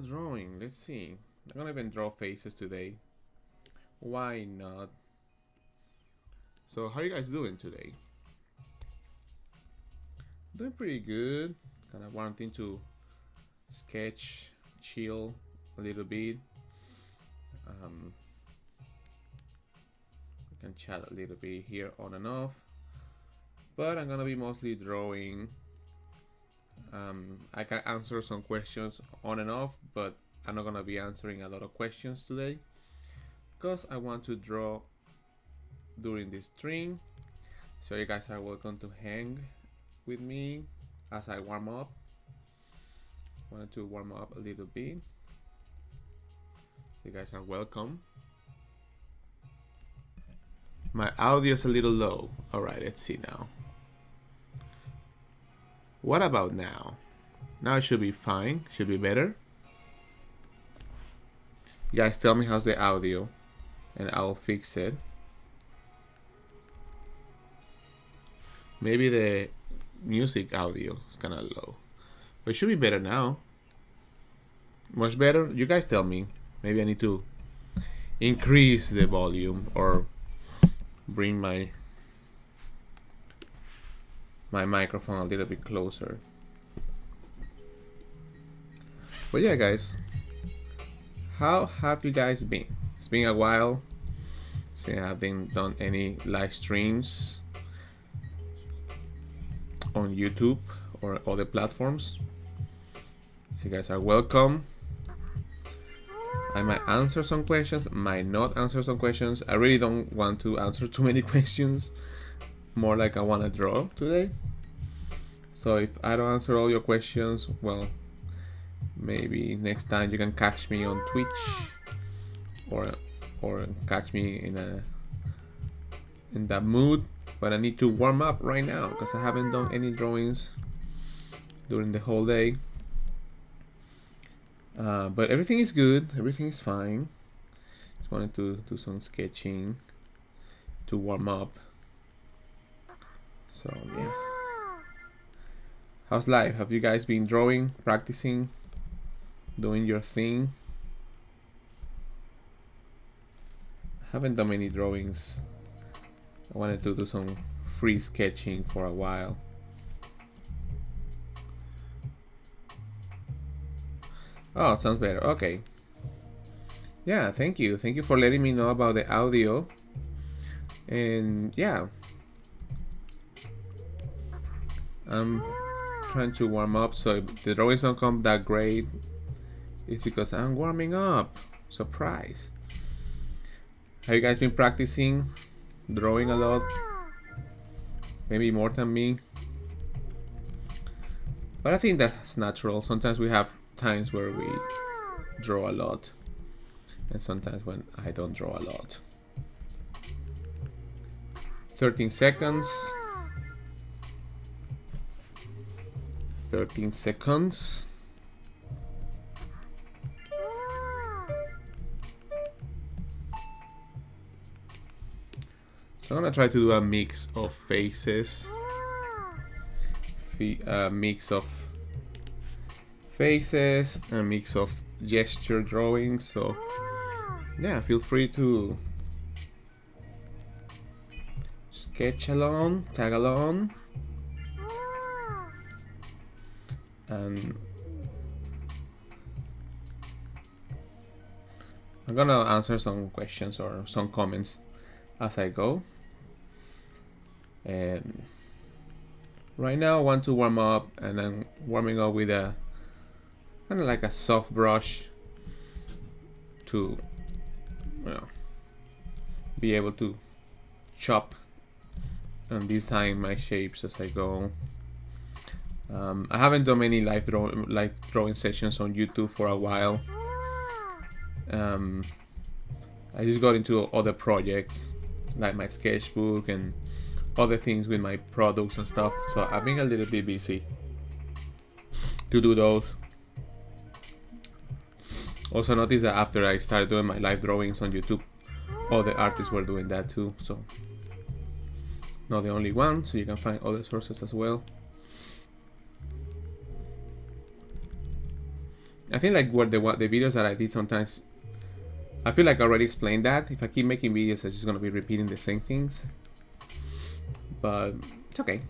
Drawing, let's see. I'm gonna even draw faces today. Why not? So how are you guys doing today? Doing pretty good. Kind of wanting to sketch, chill a little bit. We can chat a little bit here on and off. But I'm gonna be mostly drawing. I can answer some questions on and off, but I'm not gonna be answering a lot of questions today because I want to draw during this stream. So you guys are welcome to hang with me as I warm up. Wanted to warm up a little bit. You guys are welcome. My audio is a little low. All right, let's see now. What about now? Now it should be fine. Should be better. You guys tell me how's the audio and I'll fix it. Maybe the music audio is kind of low. But it should be better now. Much better? You guys tell me. Maybe I need to increase the volume or bring my microphone a little bit closer. But yeah, guys, how have you guys been? It's been a while since I haven't done any live streams on YouTube or other platforms. So you guys are welcome. I might answer some questions, might not answer some questions. I really don't want to answer too many questions. More like I want to draw today. So if I don't answer all your questions, well, maybe next time you can catch me on Twitch or catch me in that mood. But I need to warm up right now because I haven't done any drawings during the whole day. But everything is good. Everything is fine. Just wanted to do some sketching to warm up. So yeah. How's life? Have you guys been drawing, practicing, doing your thing? I haven't done many drawings. I wanted to do some free sketching for a while. Oh, it sounds better. Okay. Yeah, thank you. Thank you for letting me know about the audio. And yeah. I'm trying to warm up, so if the drawings don't come that great, it's because I'm warming up. Surprise. Have you guys been practicing drawing a lot? Maybe more than me. But I think that's natural. Sometimes we have times where we draw a lot, and sometimes when I don't draw a lot. 13 seconds. 13 seconds. So I'm gonna try to do a mix of faces. A mix of faces, a mix of gesture drawings. So yeah, feel free to sketch along, tag along. And I'm gonna answer some questions or some comments as I go. And right now I want to warm up, and I'm warming up with a kind of like a soft brush to, you know, be able to chop and design my shapes as I go. I haven't done many live drawing sessions on YouTube for a while. I just got into other projects like my sketchbook and other things with my products and stuff, so I've been a little bit busy to do those. Also noticed that after I started doing my live drawings on YouTube, other artists were doing that too, so not the only one, so you can find other sources as well. I think like what the videos that I did sometimes, I feel like I already explained that. If I keep making videos, I'm just gonna be repeating the same things. But it's okay.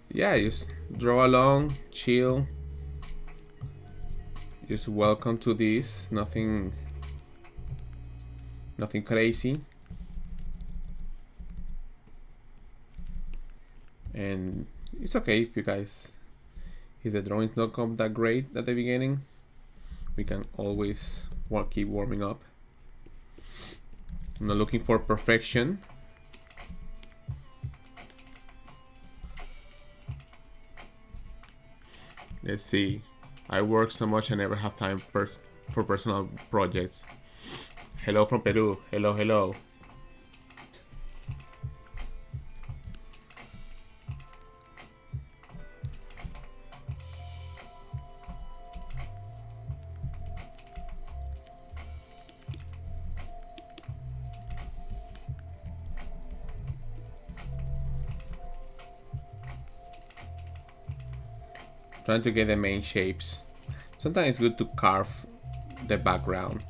Yeah, just draw along, chill. Just welcome to this. Nothing crazy. And it's okay if you guys, if the drawings don't come that great at the beginning, we can always keep warming up. I'm not looking for perfection. Let's see. I work so much I never have time for personal projects. Hello from Peru. Hello, hello. Trying to get the main shapes. Sometimes it's good to carve the background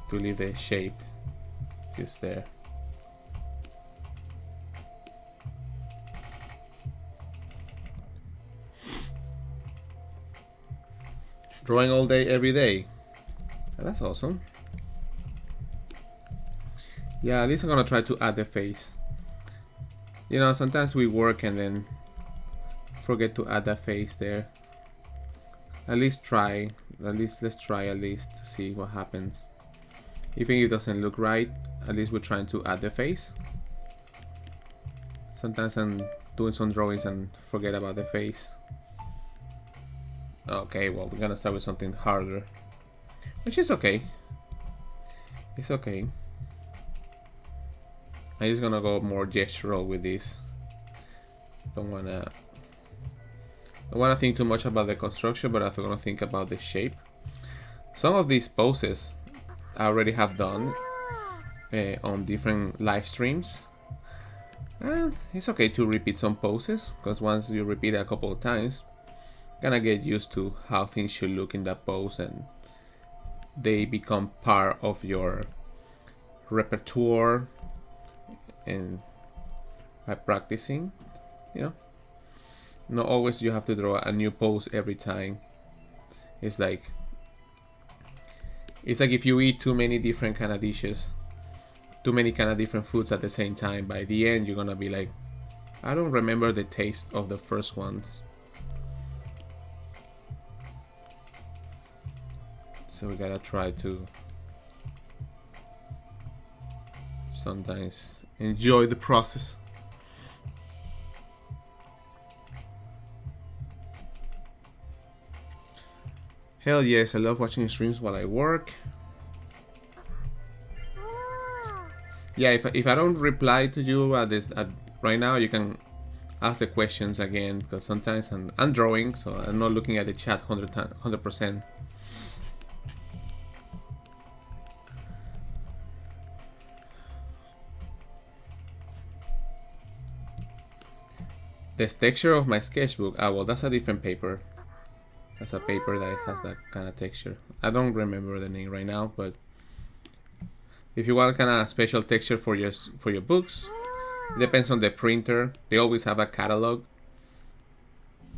to leave the shape just there. Drawing all day, every day. That's awesome. Yeah, at least I'm gonna try to add the face. You know, sometimes we work and then forget to add that face there. At least try. Let's try at least to see what happens. Even if it doesn't look right, at least we're trying to add the face. Sometimes I'm doing some drawings and forget about the face. Okay, well, we're gonna start with something harder, which is okay. It's okay. I'm just gonna go more gestural with this. Don't wanna think too much about the construction, but I'm gonna think about the shape. Some of these poses I already have done on different live streams. And it's okay to repeat some poses, because once you repeat it a couple of times, you're gonna get used to how things should look in that pose, and they become part of your repertoire. And by practicing, you know, not always you have to draw a new pose every time. It's like if you eat too many different kind of dishes, too many kind of different foods at the same time, by the end you're gonna be like, I don't remember the taste of the first ones. So we gotta try to sometimes enjoy the process. Hell yes, I love watching streams while I work. Yeah, if I don't reply to you right now, you can ask the questions again, because sometimes I'm drawing, so I'm not looking at the chat 100%. The texture of my sketchbook, well, that's a different paper. That's a paper that has that kind of texture. I don't remember the name right now, but if you want kind of special texture for your books, it depends on the printer. They always have a catalog,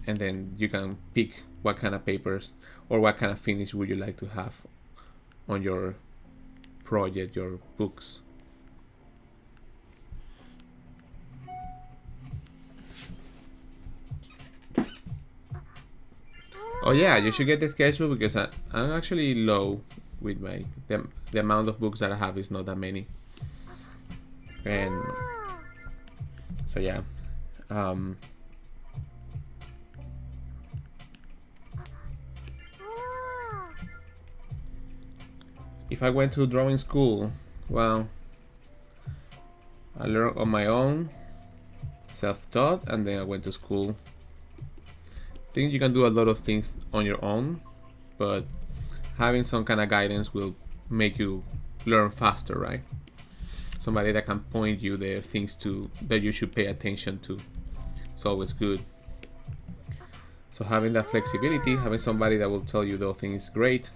and then you can pick what kind of papers or what kind of finish would you like to have on your project, your books. Oh yeah, you should get the sketchbook, because I'm actually low with the amount of books that I have is not that many. And so yeah. If I went to drawing school, well, I learned on my own, self-taught, and then I went to school. I think you can do a lot of things on your own, but having some kind of guidance will make you learn faster, right? Somebody that can point you the things that you should pay attention to. It's always good. So having that flexibility, having somebody that will tell you those things is great.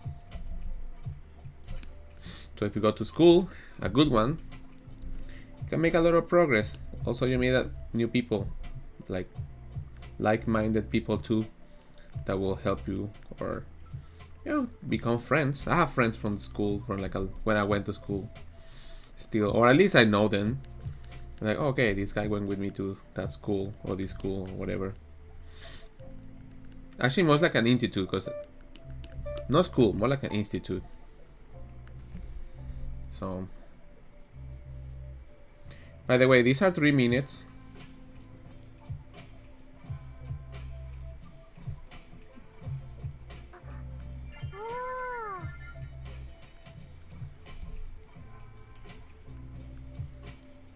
So if you go to school, a good one, you can make a lot of progress. Also, you meet new people, like-minded people too, that will help you, or become friends. I have friends from school, from when I went to school, still, or at least I know them. Like, okay, this guy went with me to that school or this school or whatever. Actually, more like an institute, because not school, more like an institute. So, by the way, these are 3 minutes.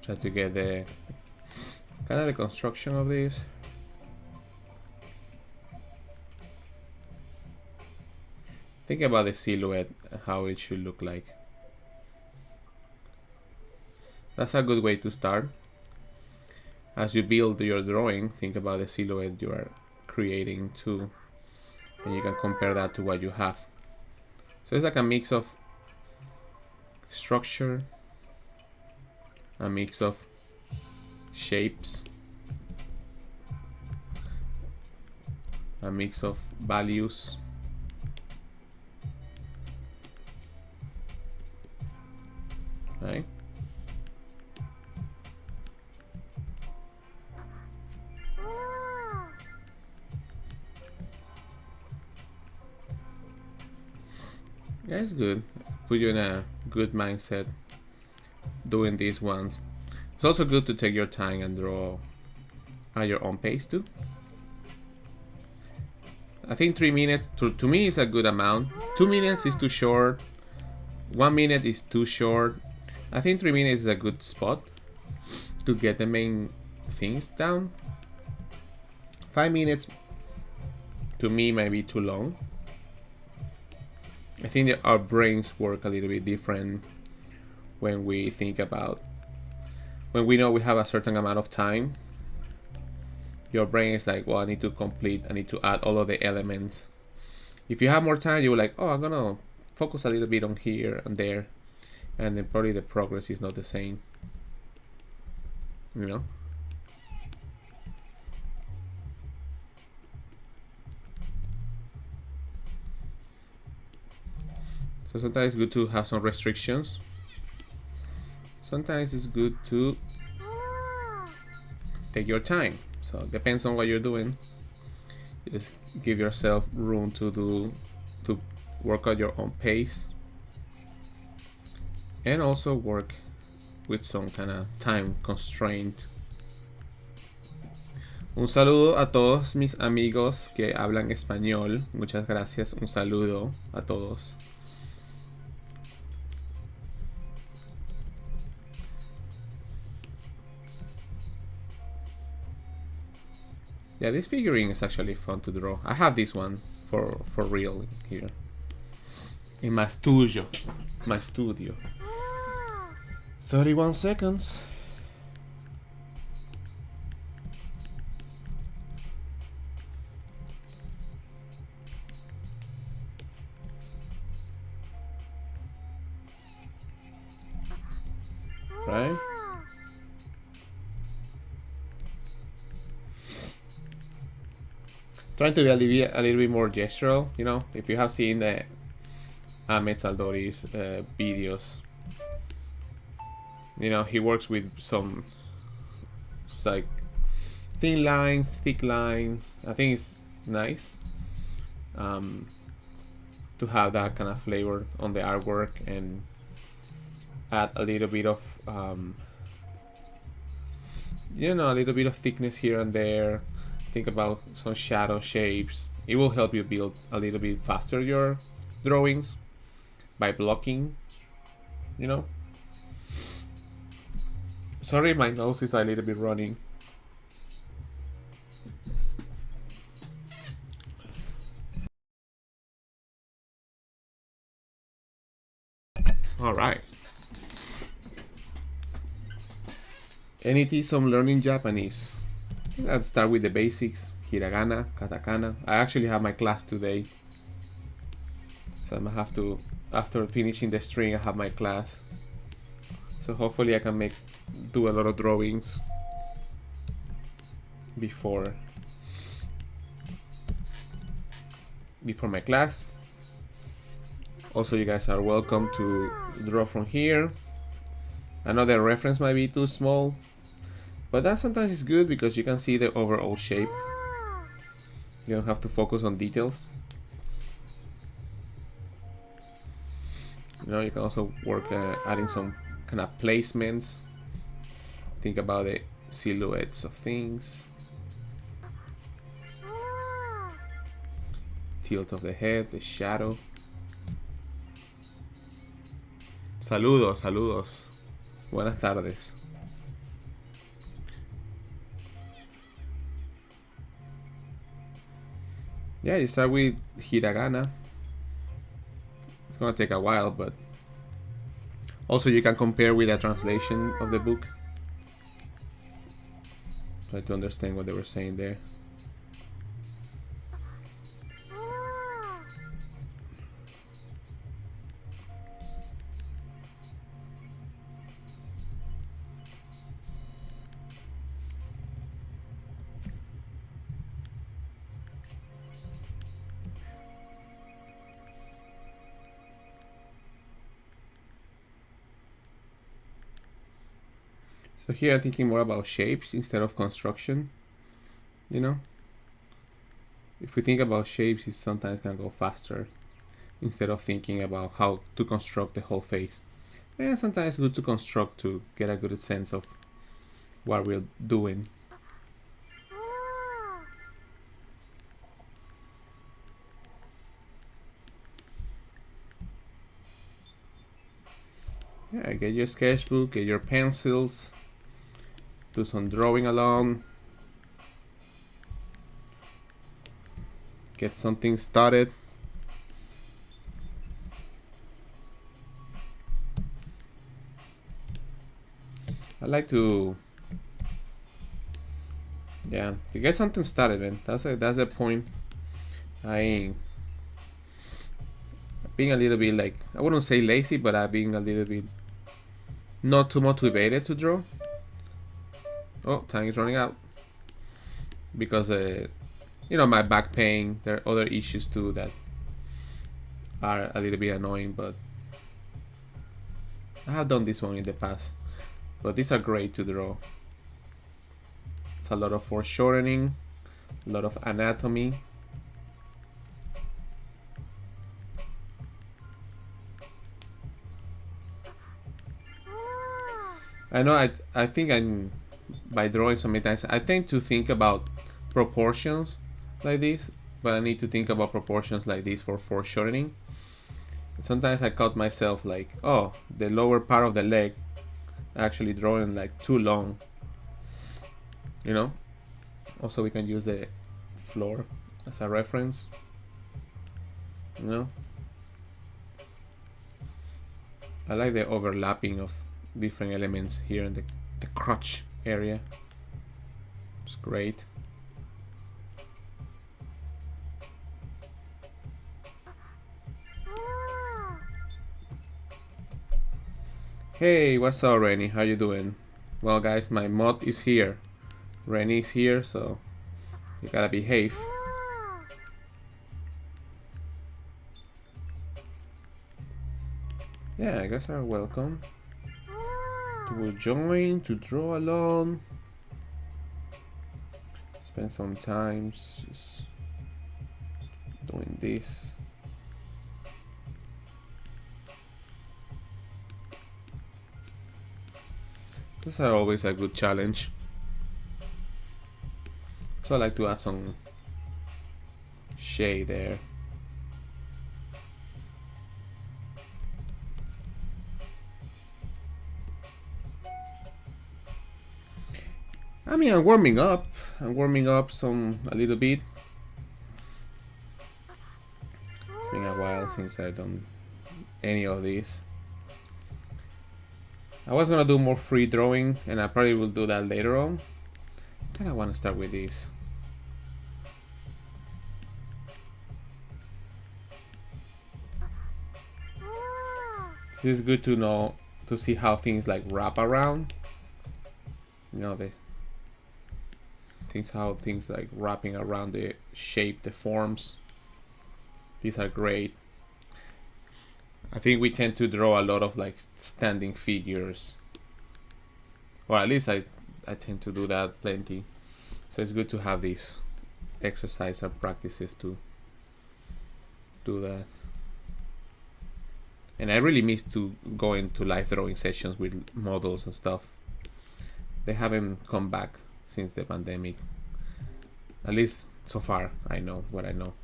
Try to get the kind of the construction of this. Think about the silhouette, how it should look like. That's a good way to start. As you build your drawing, think about the silhouette you are creating too, and you can compare that to what you have. So it's like a mix of structure, a mix of shapes, a mix of values. Right? Yeah, it's good. Put you in a good mindset doing these ones. It's also good to take your time and draw at your own pace too. I think 3 minutes to me is a good amount. 2 minutes is too short. 1 minute is too short. I think 3 minutes is a good spot to get the main things down. 5 minutes to me might be too long. I think that our brains work a little bit different when we think about, when we know we have a certain amount of time. Your brain is like, well, I need to add all of the elements. If you have more time, you're like, oh, I'm gonna focus a little bit on here and there, and then probably the progress is not the same, you know. So sometimes it's good to have some restrictions. Sometimes it's good to take your time. So it depends on what you're doing. Just give yourself room to work at your own pace, and also work with some kind of time constraint. Un saludo a todos mis amigos que hablan español. Muchas gracias. Un saludo a todos. Yeah, this figurine is actually fun to draw. I have this one for real here in my studio. 31 seconds. Right? Trying to be a little bit more gestural, you know. If you have seen the Ahmed Saldori's videos, you know, he works with some, it's like thin lines, thick lines. I think it's nice to have that kind of flavor on the artwork and add a little bit of you know, a little bit of thickness here and there. Think about some shadow shapes. It will help you build a little bit faster your drawings by blocking, you know. Sorry, my nose is a little bit running. All right, Anything some learning Japanese. I'll start with the basics. Hiragana, katakana. I actually have my class today. So I'm gonna have to, after finishing the string, I have my class. So hopefully I can do a lot of drawings before my class. Also, you guys are welcome to draw from here. I know the reference might be too small, but that sometimes is good because you can see the overall shape. You don't have to focus on details. You know, you can also work adding some kind of placements. Think about the silhouettes of things. Tilt of the head, the shadow. Saludos, saludos. Buenas tardes. Yeah, you start with hiragana. It's gonna take a while, but also you can compare with a translation of the book. Try to understand what they were saying there. So here I'm thinking more about shapes instead of construction, you know? If we think about shapes, it sometimes can go faster instead of thinking about how to construct the whole face. And sometimes it's good to construct to get a good sense of what we're doing. Yeah, get your sketchbook, get your pencils, do some drawing along, get something started. I like to get something started, man. That's the point. Being a little bit like, I wouldn't say lazy, but I'm being a little bit not too motivated to draw. Oh, time is running out. Because, you know, my back pain, there are other issues too that are a little bit annoying, but I have done this one in the past. But these are great to draw. It's a lot of foreshortening, a lot of anatomy. I know I think by drawing so many times, I tend to think about proportions like this, but I need to think about proportions like this for foreshortening. Sometimes I caught myself like, oh, the lower part of the leg actually drawing like too long, you know. Also, we can use the floor as a reference, you know. I like the overlapping of different elements here in the crotch area. It's great. Hey, what's up, Rennie? How you doing? Well, guys, my mod is here. Rennie is here, so you gotta behave. Yeah, I guess are welcome to join, to draw along, spend some time just doing this. These are always a good challenge. So I like to add some shade there. I mean, I'm warming up. I'm warming up a little bit. It's been a while since I've done any of these. I was gonna do more free drawing, and I probably will do that later on. And I want to start with this. This is good to know, to see how things like wrap around. You know, the things, how things like wrapping around the shape, the forms. These are great. I think we tend to draw a lot of like standing figures, or at least I tend to do that plenty. So it's good to have these exercise and practices to do that. And I really miss to going to live drawing sessions with models and stuff. They haven't come back since the pandemic. At least so far, I know what I know.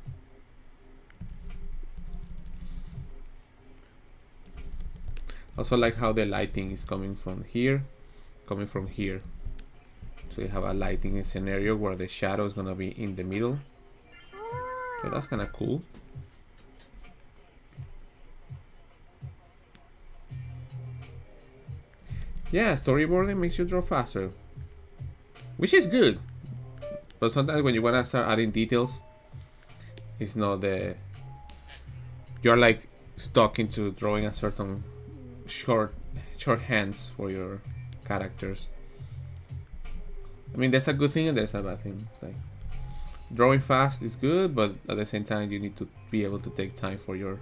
Also like how the lighting is coming from here. So you have a lighting scenario where the shadow is gonna be in the middle. So that's kind of cool. Yeah, storyboarding makes you draw faster, which is good. But sometimes when you wanna start adding details, it's not the... You're like stuck into drawing a certain short hands for your characters. I mean, there's a good thing and there's a bad thing. It's like drawing fast is good, but at the same time you need to be able to take time for your...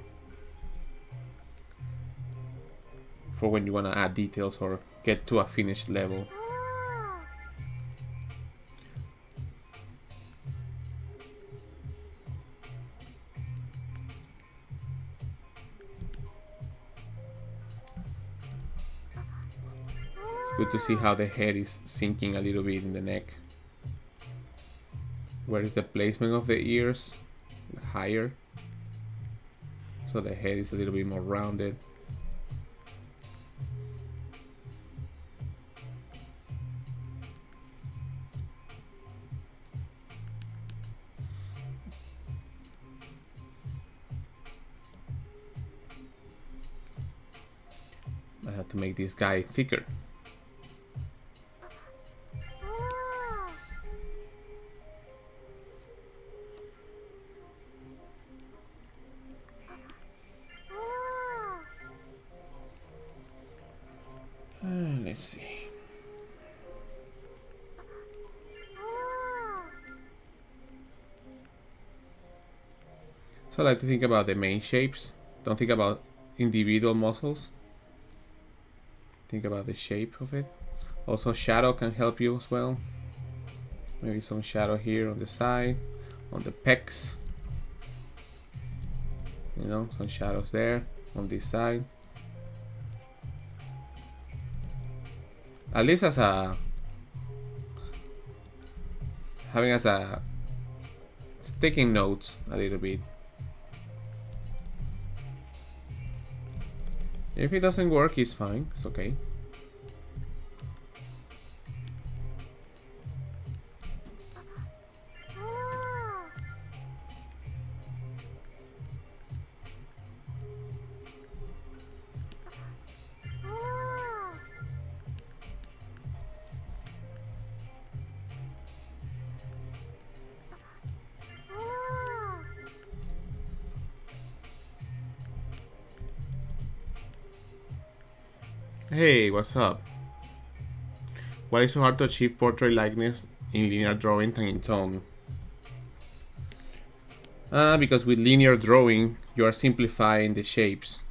for when you want to add details or get to a finished level. It's good to see how the head is sinking a little bit in the neck. Where is the placement of the ears? Higher. So the head is a little bit more rounded. I have to make this guy thicker. Let's see. So I like to think about the main shapes. Don't think about individual muscles. Think about the shape of it. Also, shadow can help you as well. Maybe some shadow here on the side, on the pecs. You know, some shadows there on this side. At least as a... having as a... taking notes a little bit. If it doesn't work, it's fine. It's okay. Hey, what's up? Why is it so hard to achieve portrait likeness in linear drawing and in tone? Because with linear drawing, you are simplifying the shapes.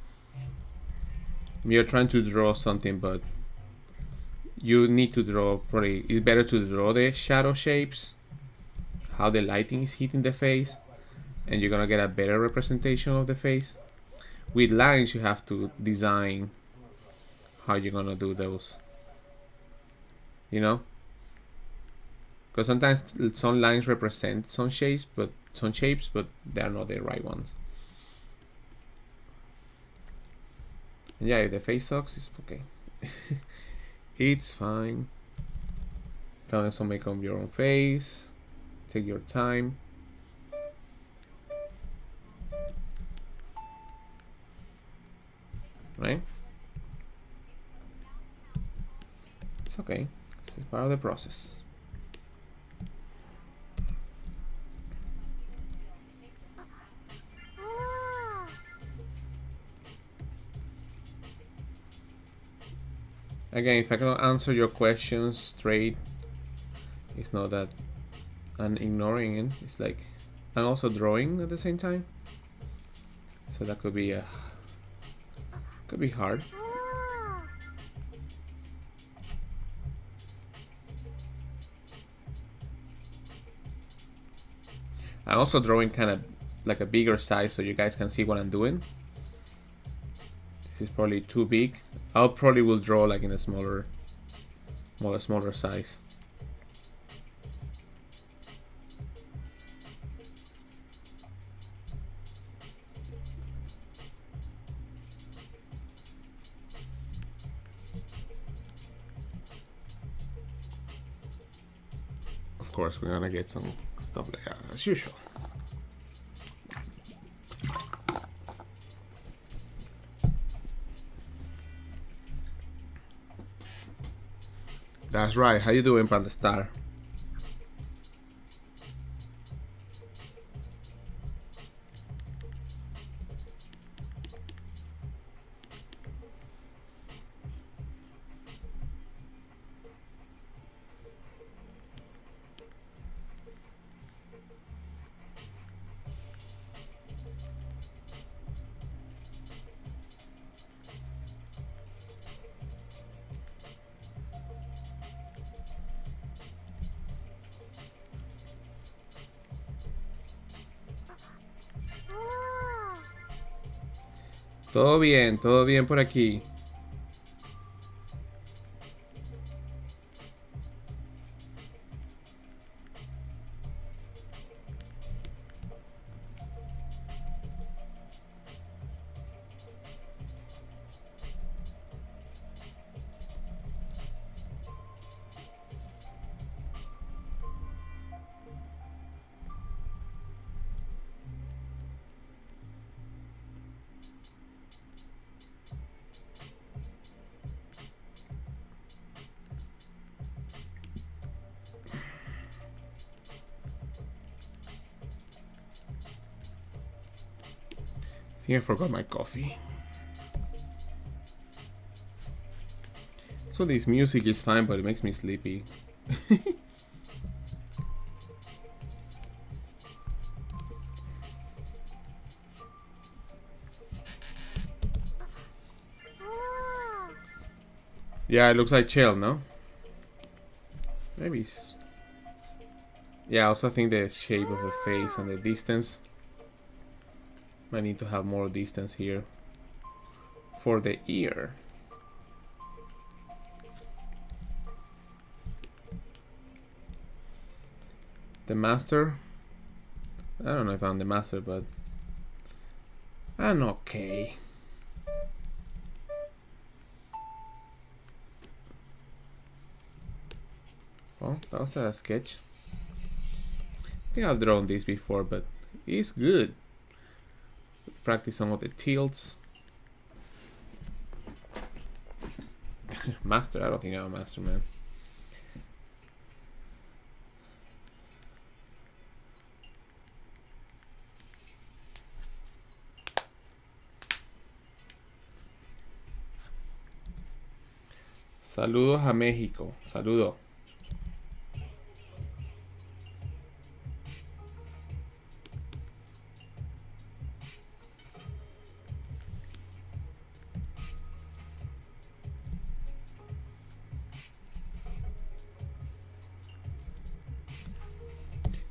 You're trying to draw something, but you need to draw, probably, it's better to draw the shadow shapes, how the lighting is hitting the face, and you're gonna get a better representation of the face. With lines, you have to design how you're gonna do those, you know, because sometimes some lines represent some shapes, but they are not the right ones. And yeah, if the face sucks, it's okay. It's fine. Don't also make up your own face. Take your time. Right? It's okay. This is part of the process. Again, if I cannot answer your questions straight, it's not that I'm ignoring it. It's like I'm also drawing at the same time, so that could be hard. I'm also drawing kind of like a bigger size so you guys can see what I'm doing. This is probably too big. I'll probably will draw like in a smaller size. Of course, we're gonna get some stuff like that as usual. That's right. How you doing, Panda Star? Todo bien por aquí. I think I forgot my coffee. So this music is fine, but it makes me sleepy. Yeah, it looks like chill, no? Maybe. Yeah, I also think the shape of the face and the distance. Might need to have more distance here for the ear. The master. I don't know if I'm the master, but I'm okay. Well, that was a sketch. I think I've drawn this before, but it's good. Practice some of the tilts. Master? I don't think I'm a master, man. Saludos a México. Saludo.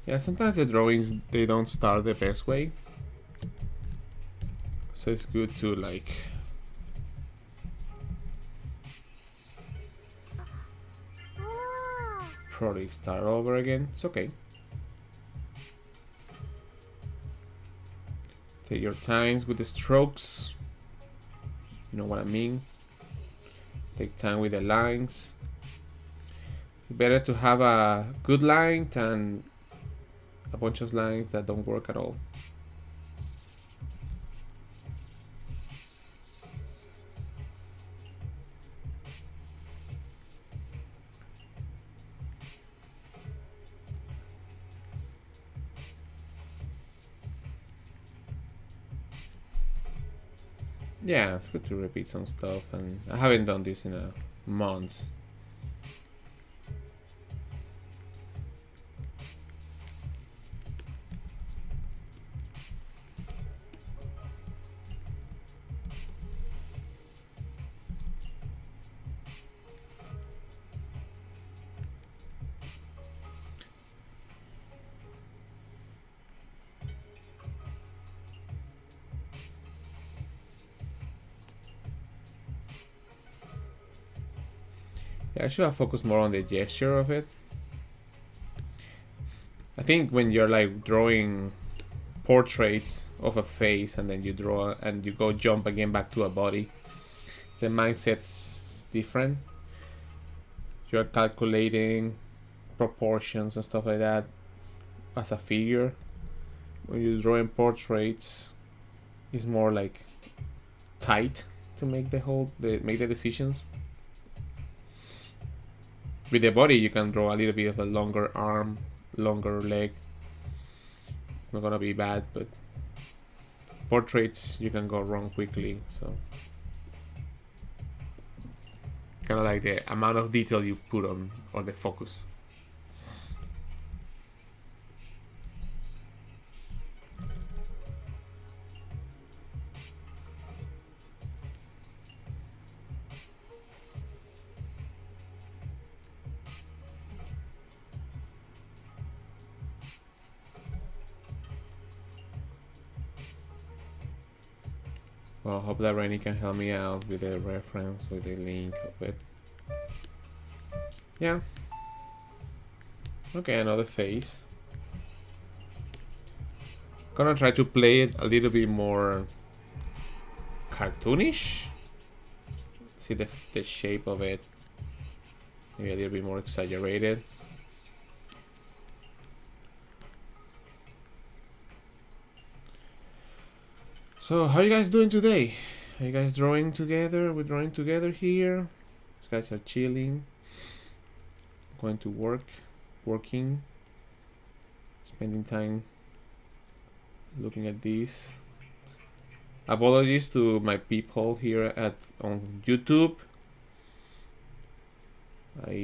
Yeah, sometimes the drawings, they don't start the best way. So it's good to like probably start over again. It's okay. Take your times with the strokes. You know what I mean? Take time with the lines. Better to have a good line than a bunch of lines that don't work at all. Yeah, it's good to repeat some stuff, and I haven't done this in a months. Yeah, I should have focused more on the gesture of it. I think when you're like drawing portraits of a face and then you draw and you go jump again back to a body, the mindset's different. You're calculating proportions and stuff like that as a figure. When you're drawing portraits, it's more like tight to make make the decisions. With the body, you can draw a little bit of a longer arm, longer leg. It's not gonna be bad, but portraits you can go wrong quickly. So kind of like the amount of detail you put on or the focus. Well, I hope that Reiq can help me out with the reference, with the link of it. Yeah. Okay, another face. Gonna try to play it a little bit more cartoonish. See the shape of it. Maybe a little bit more exaggerated. So, how are you guys doing today? Are you guys drawing together? We're drawing together here. These guys are chilling. Going to work. Working. Spending time looking at this. Apologies to my people here on YouTube.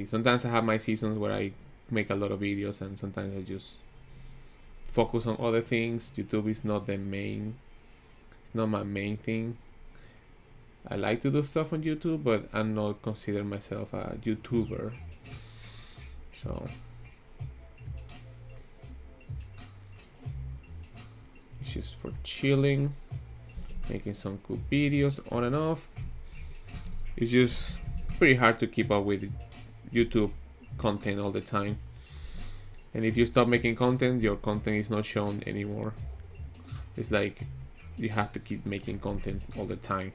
Sometimes I have my seasons where I make a lot of videos and sometimes I just focus on other things. YouTube is not the main. It's not my main thing. I like to do stuff on YouTube, but I'm not consider myself a YouTuber. So it's just for chilling, making some cool videos on and off. It's just pretty hard to keep up with YouTube content all the time. And if you stop making content, your content is not shown anymore. It's like you have to keep making content all the time.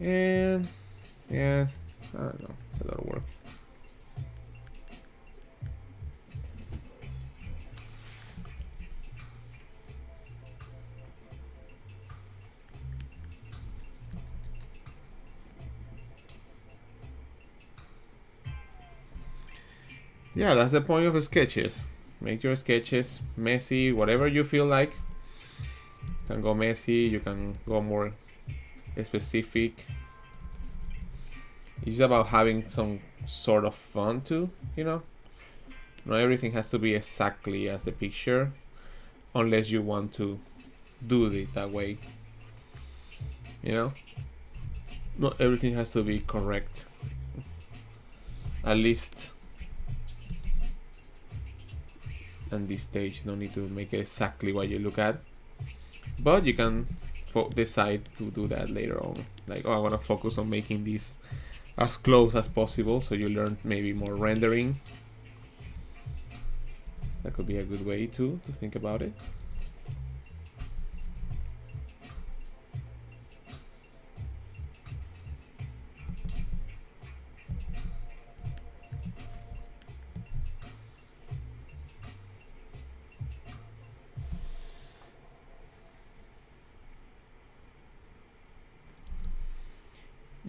And yes, I don't know, it's a lot of work. Yeah, that's the point of sketches. Make your sketches messy, whatever you feel like. You can go messy, you can go more specific. It's about having some sort of fun too, you know? Not everything has to be exactly as the picture, unless you want to do it that way. You know? Not everything has to be correct. At least at this stage, you don't need to make it exactly what you look at. But you can decide to do that later on. Like, oh, I want to focus on making this as close as possible, so you learn maybe more rendering. That could be a good way to think about it.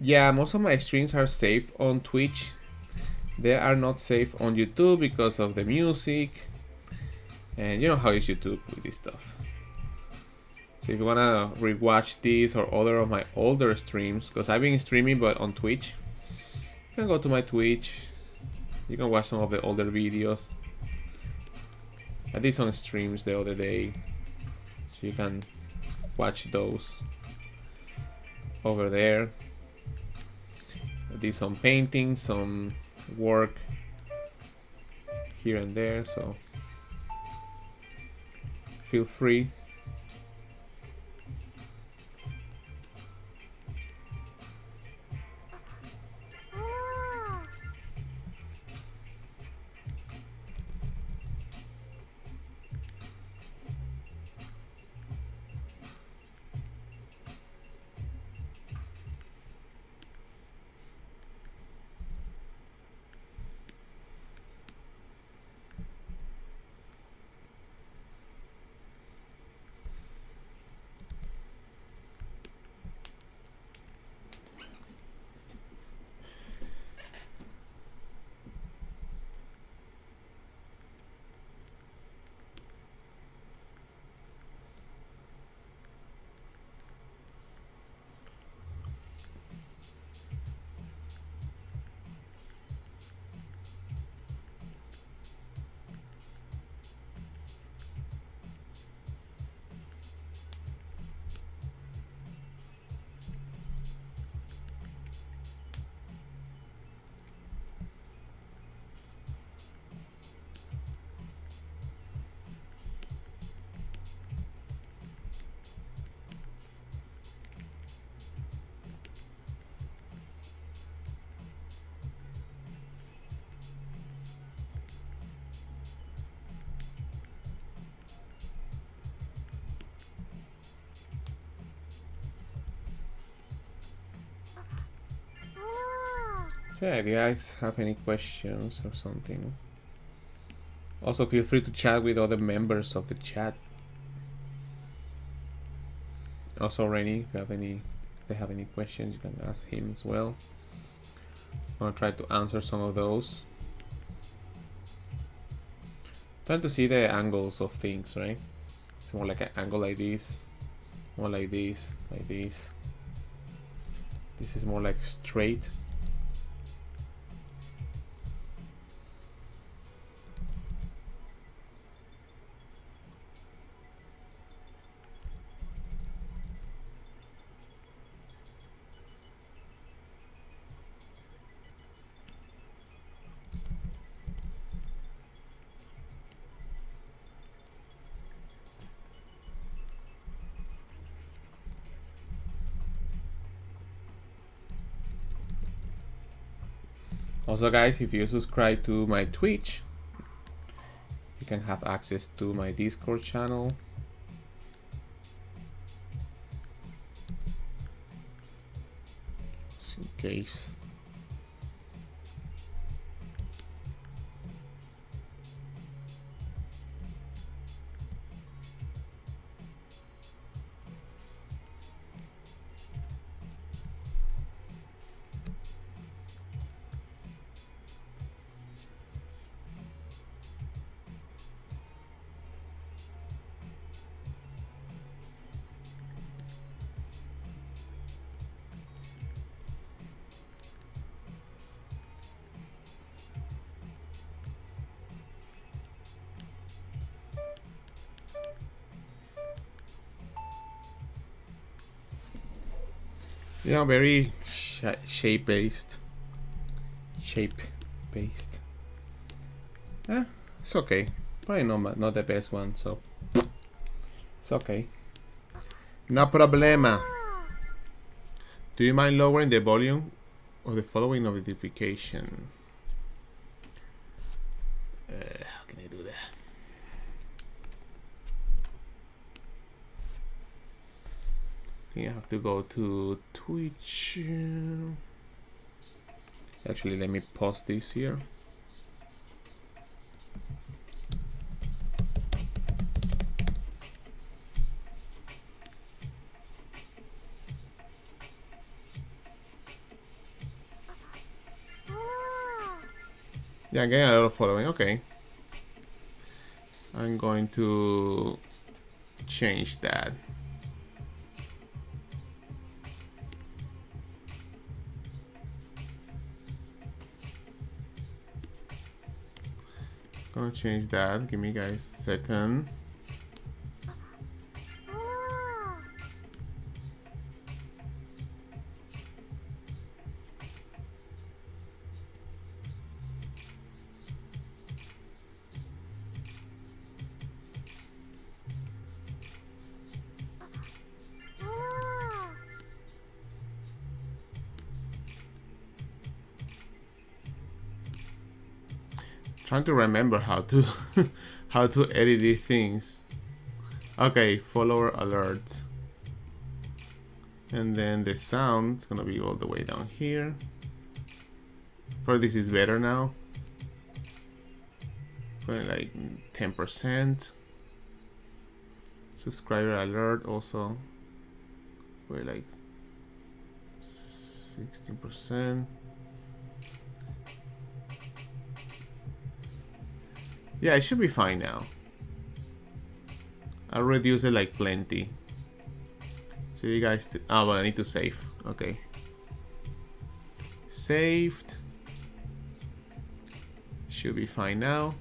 Yeah, most of my streams are safe on Twitch. They are not safe on YouTube because of the music. And you know how is YouTube with this stuff. So if you wanna rewatch these or other of my older streams, because I've been streaming but on Twitch, you can go to my Twitch. You can watch some of the older videos. I did some streams the other day, so you can watch those over there. I did some painting, some work here and there, so feel free. So yeah, if you guys have any questions or something, also feel free to chat with other members of the chat. Also, Rainy, if they have any questions, you can ask him as well. I'll try to answer some of those. Trying to see the angles of things, right? It's more like an angle like this, more like this, like this. This is more like straight. Also guys, if you subscribe to my Twitch, you can have access to my Discord channel. Just in case. Yeah, very shape-based. Shape-based. Yeah, it's okay. Probably not the best one, so it's okay. No problema. Do you mind lowering the volume of the following notification? How can I do that? I think I have to go to Twitch. Actually, let me pause this here. Yeah, I'm getting a lot of following. Okay. I'm going to change that. Gonna change that. Give me guys a second. Trying to remember how to how to edit these things. Okay, follower alert. And then the sound is gonna be all the way down here. Probably this is better now. Probably like 10%. Subscriber alert also. Probably like 16%. Yeah, it should be fine now. I'll reduce it like plenty. So you guys, oh, well, I need to save. Okay. Saved. Should be fine now.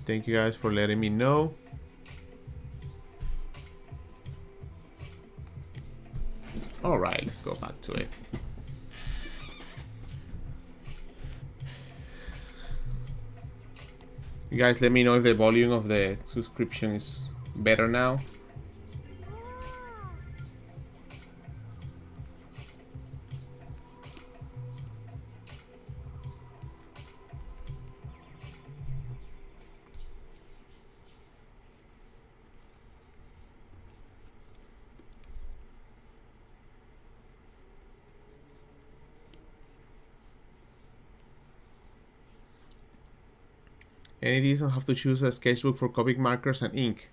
Thank you guys for letting me know. All right, let's go back to it. You guys let me know if the volume of the subscription is better now. Any of these don't have to choose a sketchbook for Copic markers and ink.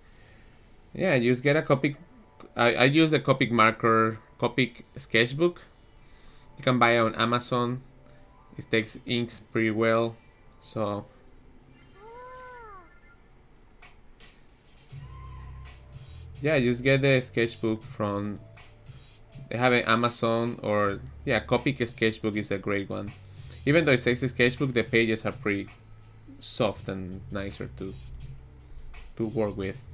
Yeah, just get a Copic. I use the Copic marker, Copic sketchbook. You can buy it on Amazon. It takes inks pretty well. So yeah, just get the sketchbook from. They have an Amazon or yeah, Copic sketchbook is a great one. Even though it says sketchbook, the pages are pretty soft and nicer to work with,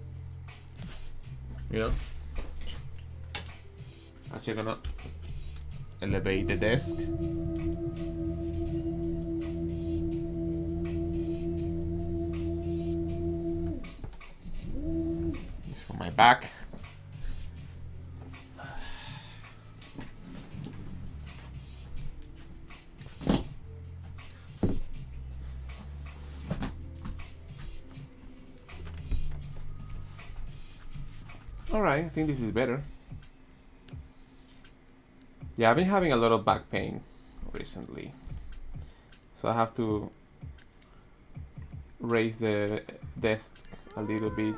you know. Actually gonna elevate the desk. This for my back. Alright, I think this is better. Yeah, I've been having a lot of back pain recently. So I have to raise the desk a little bit.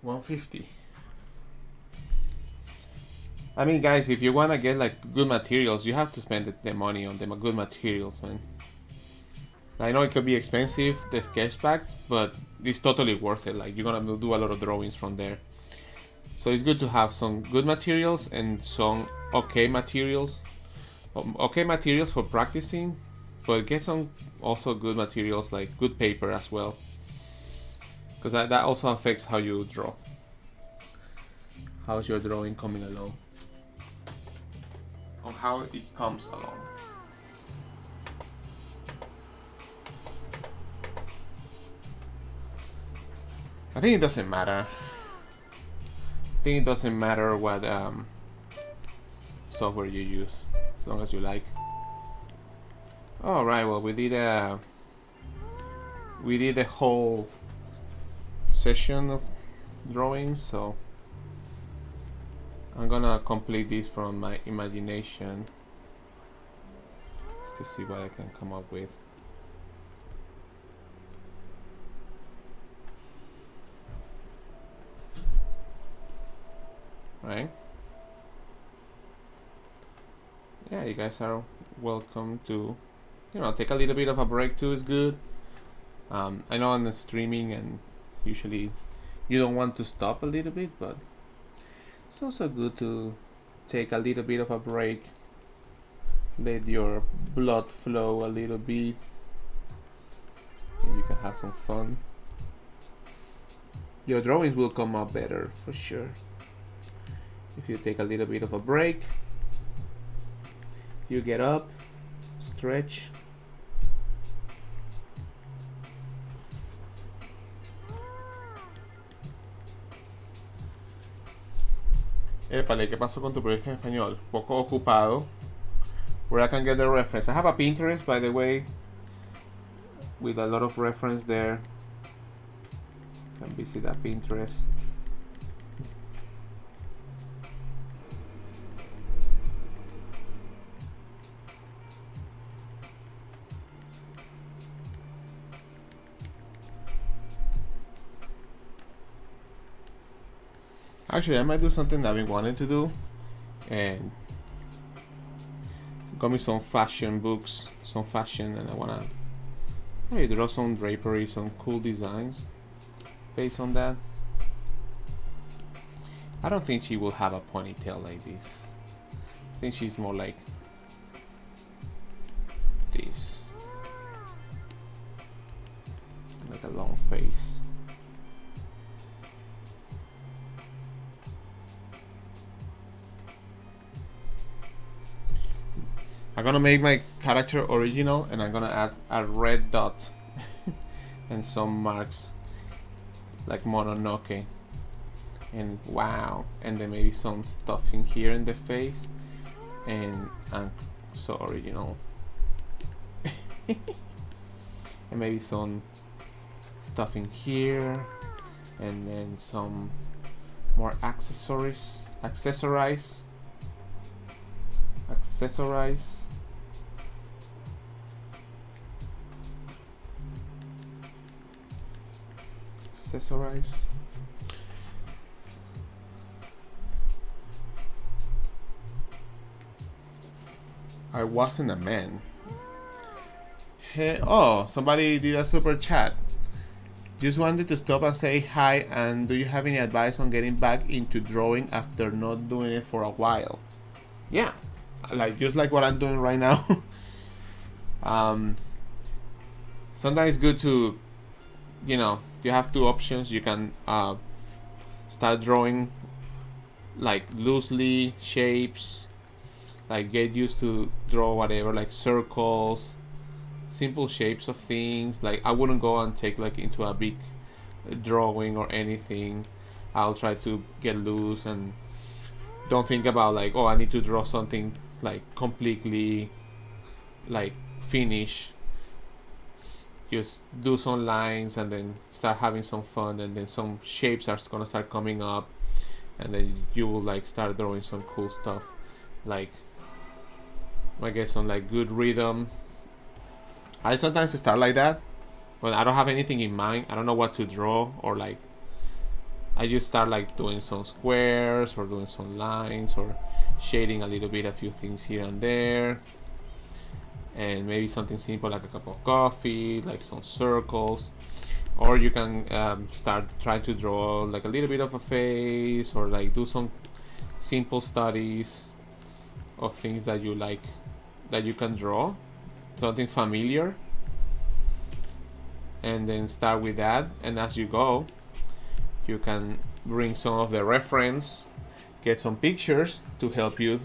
$150. I mean, guys, if you wanna get like good materials, you have to spend the money on them good materials, man. I know it could be expensive, the sketch packs, but it's totally worth it. Like, you're gonna do a lot of drawings from there. So it's good to have some good materials and some okay materials. Okay materials for practicing, but get some also good materials, like good paper as well. Because that also affects how you draw. How's your drawing coming along? On how it comes along. I think it doesn't matter. I think it doesn't matter what software you use, as long as you like. All right, well, we did a whole session of drawings, so I'm gonna complete this from my imagination just to see what I can come up with. Right? Yeah, you guys are welcome to, you know, take a little bit of a break too is good. I know I'm streaming and usually you don't want to stop a little bit, but it's also good to take a little bit of a break, let your blood flow a little bit, and you can have some fun. Your drawings will come out better for sure if you take a little bit of a break. You get up, stretch. Épale, ¿qué pasó con tu proyecto en español? Poco ocupado. Where I can get the reference. I have a Pinterest, by the way, with a lot of reference there. You can visit that Pinterest. Actually, I might do something that I've been wanting to do, and got me some fashion books, some fashion, and I wanna maybe draw some drapery, some cool designs based on that. I don't think she will have a ponytail like this. I think she's more like this, like a long face. I'm gonna make my character original, and I'm gonna add a red dot and some marks like Mononoke, and wow, and then maybe some stuff in here in the face, and I'm so original. And maybe some stuff in here, and then some more accessorize. Accessorize. I wasn't a man. Hey, oh, somebody did a super chat. Just wanted to stop and say hi, and do you have any advice on getting back into drawing after not doing it for a while? Yeah, like just like what I'm doing right now. Sometimes it's good to, you know, you have two options. You can start drawing like loosely shapes, like get used to draw whatever, like circles, simple shapes of things. Like I wouldn't go and take like into a big drawing or anything. I'll try to get loose and don't think about like, oh, I need to draw something like completely like finished. Just do some lines and then start having some fun, and then some shapes are gonna start coming up, and then you will like start drawing some cool stuff, like I guess on like good rhythm. I sometimes start like that when I don't have anything in mind. I don't know what to draw, or like I just start like doing some squares or doing some lines or shading a little bit, a few things here and there, and maybe something simple like a cup of coffee, like some circles. Or you can start trying to draw like a little bit of a face, or like do some simple studies of things that you like, that you can draw, something familiar, and then start with that. And as you go, you can bring some of the reference, get some pictures to help you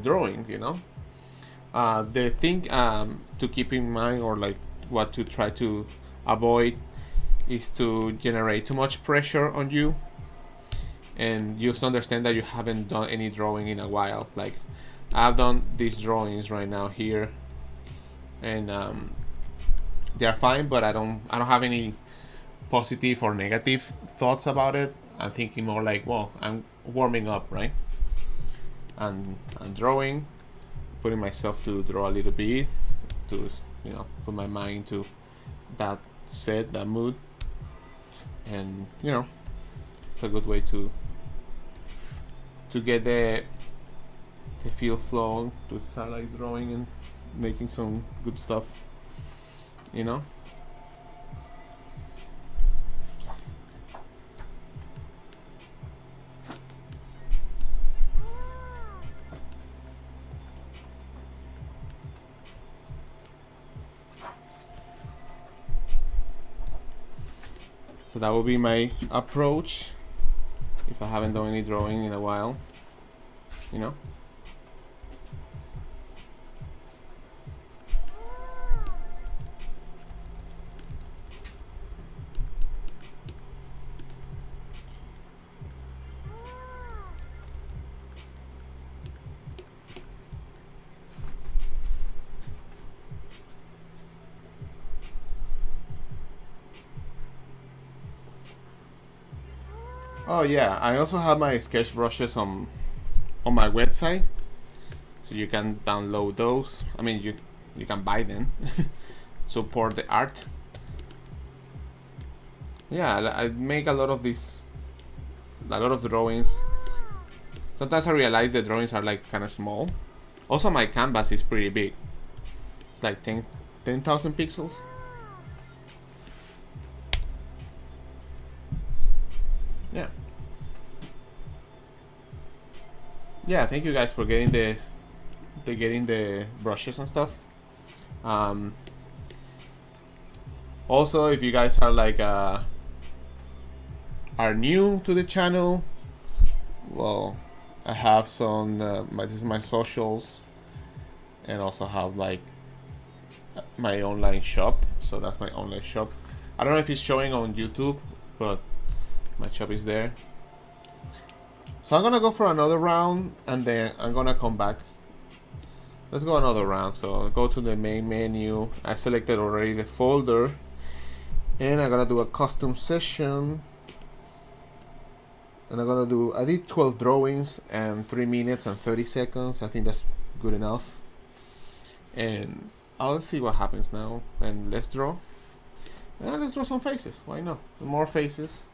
drawing, you know. The thing to keep in mind, or like what to try to avoid, is to generate too much pressure on you, and just understand that you haven't done any drawing in a while. Like I've done these drawings right now here, and they are fine, but I don't have any positive or negative thoughts about it. I'm thinking more like, well, I'm warming up, right? And I'm drawing, putting myself to draw a little bit, to, you know, put my mind to that set, that mood, and you know, it's a good way to get the feel flowing, to start like drawing and making some good stuff, you know. So that will be my approach if I haven't done any drawing in a while, you know. Oh yeah, I also have my sketch brushes on my website, so you can download those. I mean, you can buy them. Support the art. Yeah, I make a lot of drawings. Sometimes I realize the drawings are like kind of small. Also, my canvas is pretty big. It's like 10,000 pixels. Yeah. Yeah, thank you guys for getting the brushes and stuff. Also, if you guys are like are new to the channel, well, I have some. This is my socials, and also have like my online shop. So that's my online shop. I don't know if it's showing on YouTube, but my shop is there. So I'm gonna go for another round, and then I'm gonna come back. Let's go another round. So I'll go to the main menu. I selected already the folder, and I'm gonna do a custom session. And I did 12 drawings and 3 minutes and 30 seconds. I think that's good enough. And I'll see what happens now. And let's draw. And let's draw some faces. Why not? More faces.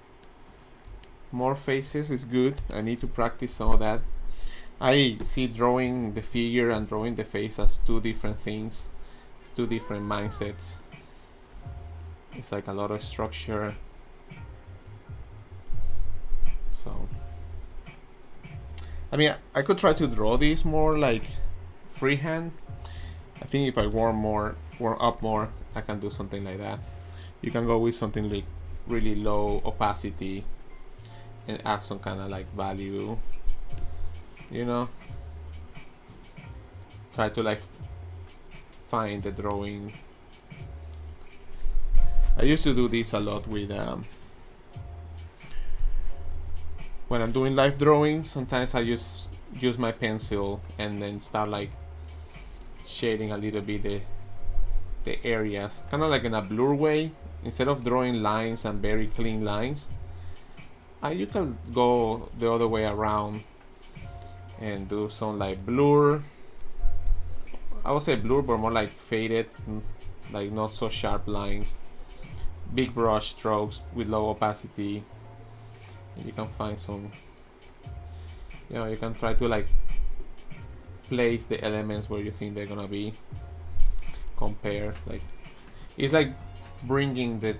More faces is good. I need to practice some of that. I see drawing the figure and drawing the face as two different things. It's two different mindsets. It's like a lot of structure. So, I mean, I could try to draw these more like freehand. I think if I warm up more, I can do something like that. You can go with something like really low opacity and add some kind of like value, you know. Try to like find the drawing. I used to do this a lot with when I'm doing live drawing. Sometimes I use my pencil and then start like shading a little bit the areas, kind of like in a blur way. Instead of drawing lines and very clean lines, you can go the other way around and do some like blur. I would say blur, but more like faded, like not so sharp lines. Big brush strokes with low opacity. And you can find some, you can try to like place the elements where you think they're gonna be. Compare, like it's like bringing the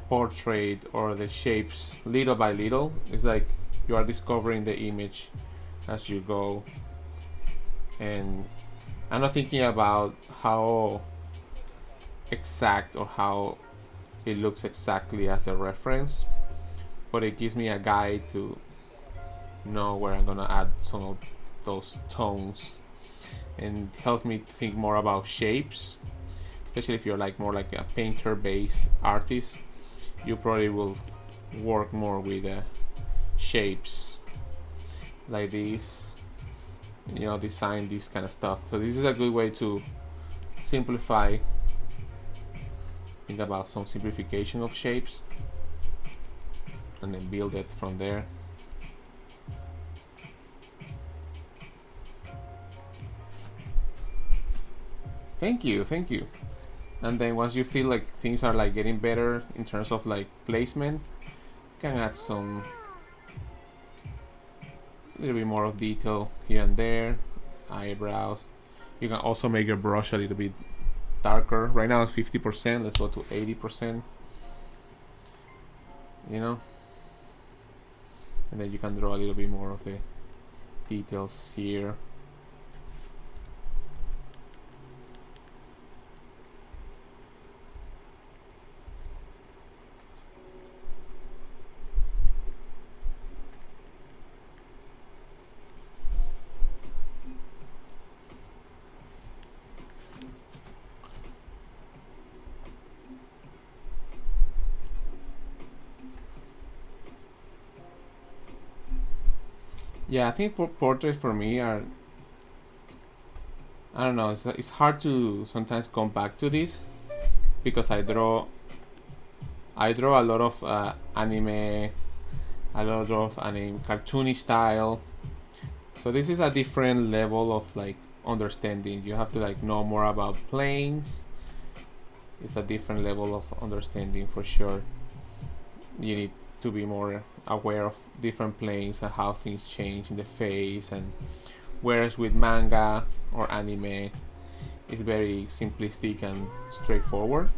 portrait or the shapes little by little. It's like you are discovering the image as you go, and I'm not thinking about how exact or how it looks exactly as a reference, but it gives me a guide to know where I'm gonna add some of those tones, and helps me to think more about shapes. Especially if you're like more like a painter based artist, you probably will work more with shapes like this, design this kind of stuff. So this is a good way to simplify, think about some simplification of shapes, and then build it from there. Thank you. And then once you feel like things are like getting better in terms of like placement, you can add some little bit more of detail here and there. Eyebrows. You can also make your brush a little bit darker. Right now it's 50%. Let's go to 80%. And then you can draw a little bit more of the details here. Yeah, I think for portraits for me are, I don't know, it's hard to sometimes come back to this because I draw a lot of anime, a lot of anime cartoony style. So this is a different level of like understanding. You have to like know more about planes. It's a different level of understanding for sure. You need to be more aware of different planes and how things change in the face. And whereas with manga or anime, it's very simplistic and straightforward.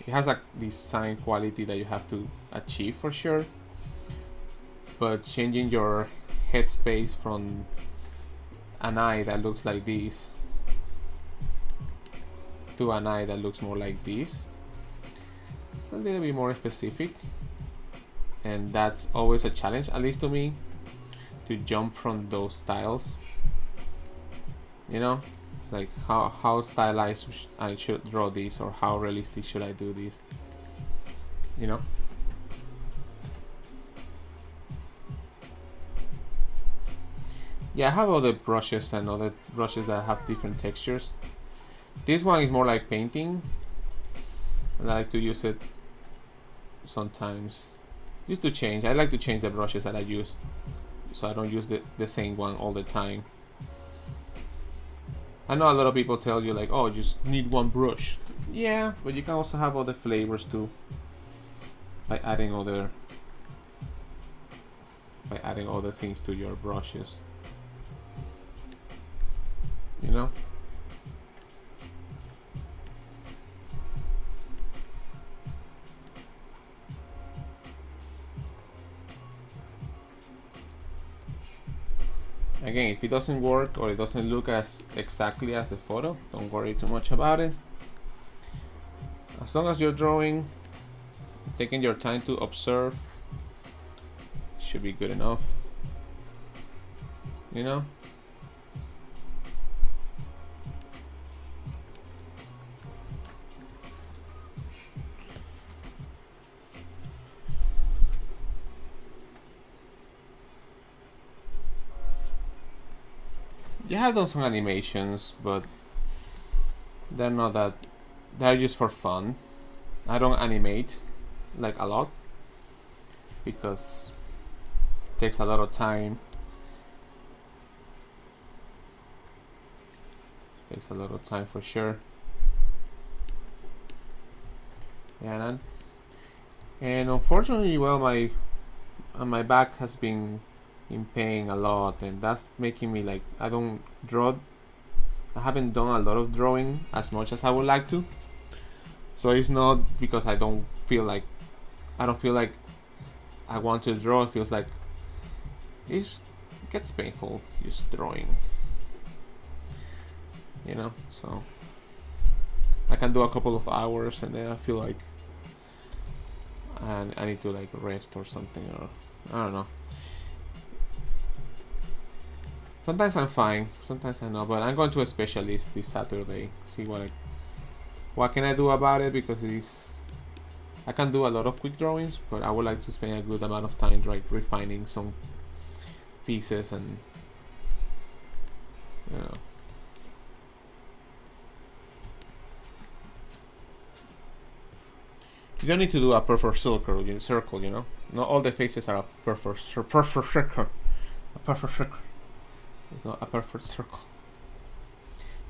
It has a design quality that you have to achieve for sure, but changing your headspace from an eye that looks like this to an eye that looks more like this, it's a little bit more specific, and that's always a challenge, at least to me, to jump from those styles. You know, like how stylized I should draw this, or how realistic should I do this, you know. Yeah, I have other brushes and other brushes that have different textures. This one is more like painting, and I like to use it sometimes just to change. I like to change the brushes that I use, so I don't use the same one all the time. I know a lot of people tell you like, oh, just need one brush. Yeah, but you can also have other flavors too by adding other things to your brushes. You know? Again, if it doesn't work or it doesn't look as exactly as the photo, don't worry too much about it. As long as you're drawing, taking your time to observe, should be good enough. You know? Yeah, I've done some animations, but they're not that. They're just for fun. I don't animate like a lot because it takes a lot of time. Takes a lot of time for sure. Yeah, and unfortunately, well, my back has been in pain a lot, and that's making me like I haven't done a lot of drawing as much as I would like to. So it's not because I don't feel like I want to draw. It feels like it gets painful just drawing, you know. So I can do a couple of hours and then I feel like I need to like rest or something, or I don't know. Sometimes I'm fine, sometimes I'm not, but I'm going to a specialist this Saturday. See what can I do about it, because I can do a lot of quick drawings, but I would like to spend a good amount of time like refining some pieces and you know. You don't need to do a perfect circle, you know. Not all the faces are a perfect circle. A perfect circle. It's not a perfect circle.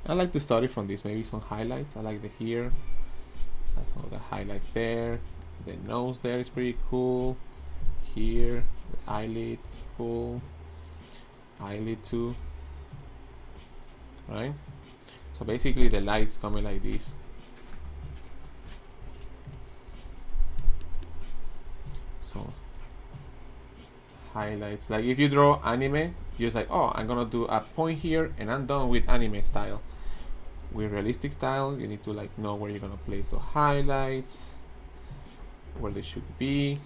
I like to study from this. Maybe some highlights. I like the here. That's all the highlights there. The nose there is pretty cool. Here, the eyelid is cool. Eyelid too. Right? So basically the light's coming like this. So highlights, like if you draw anime, you're just like, oh, I'm gonna do a point here and I'm done with anime style. With realistic style, you need to like know where you're gonna place the highlights, where they should be.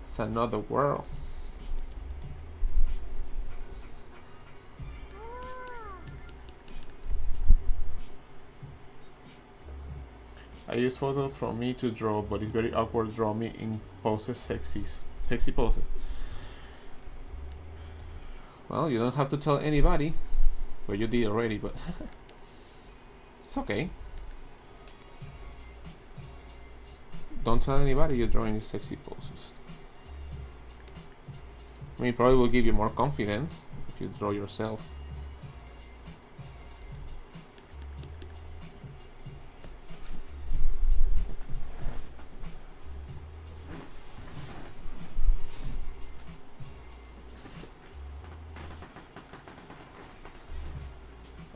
It's another world. I use photos from me to draw, but it's very awkward. Draw me in poses, sexy poses. Well, you don't have to tell anybody. Well, you did already, but it's okay. Don't tell anybody you're drawing these sexy poses. I mean, it probably will give you more confidence if you draw yourself.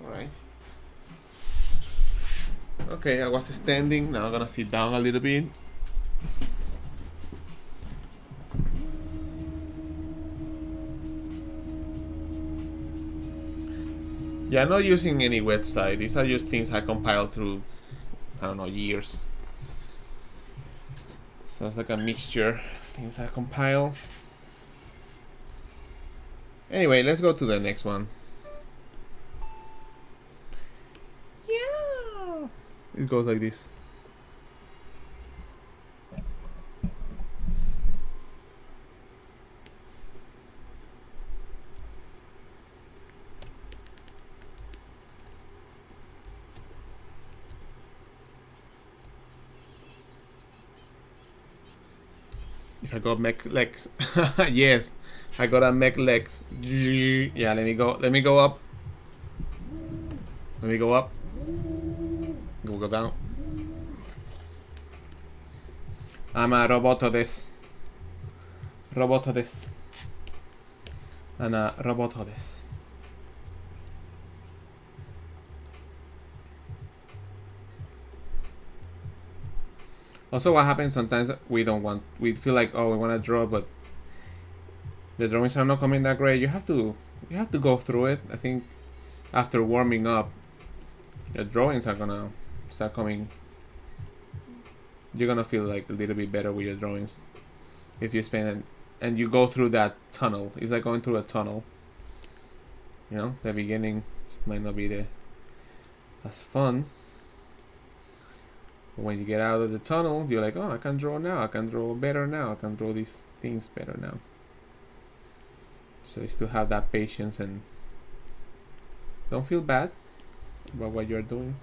Alright. Okay, I was standing, now I'm gonna sit down a little bit. Yeah, I'm not using any website. These are just things I compiled through, I don't know, years. So it's like a mixture of things I compile. Anyway, let's go to the next one. Yeah. It goes like this. If I go make legs. Yes, I gotta make legs. Yeah, let me go up. Let me go up. Go down. I'm a robot this. Robot this. And a robot this. Also, what happens sometimes we feel like, oh, we want to draw, but the drawings are not coming that great. You have to go through it. I think after warming up, the drawings are gonna start coming. You're gonna feel like a little bit better with your drawings if you spend it and you go through that tunnel. It's like going through a tunnel. You know, the beginning might not be as fun. When you get out of the tunnel, you're like, oh, I can draw now. I can draw better now. I can draw these things better now. So you still have that patience and don't feel bad about what you're doing.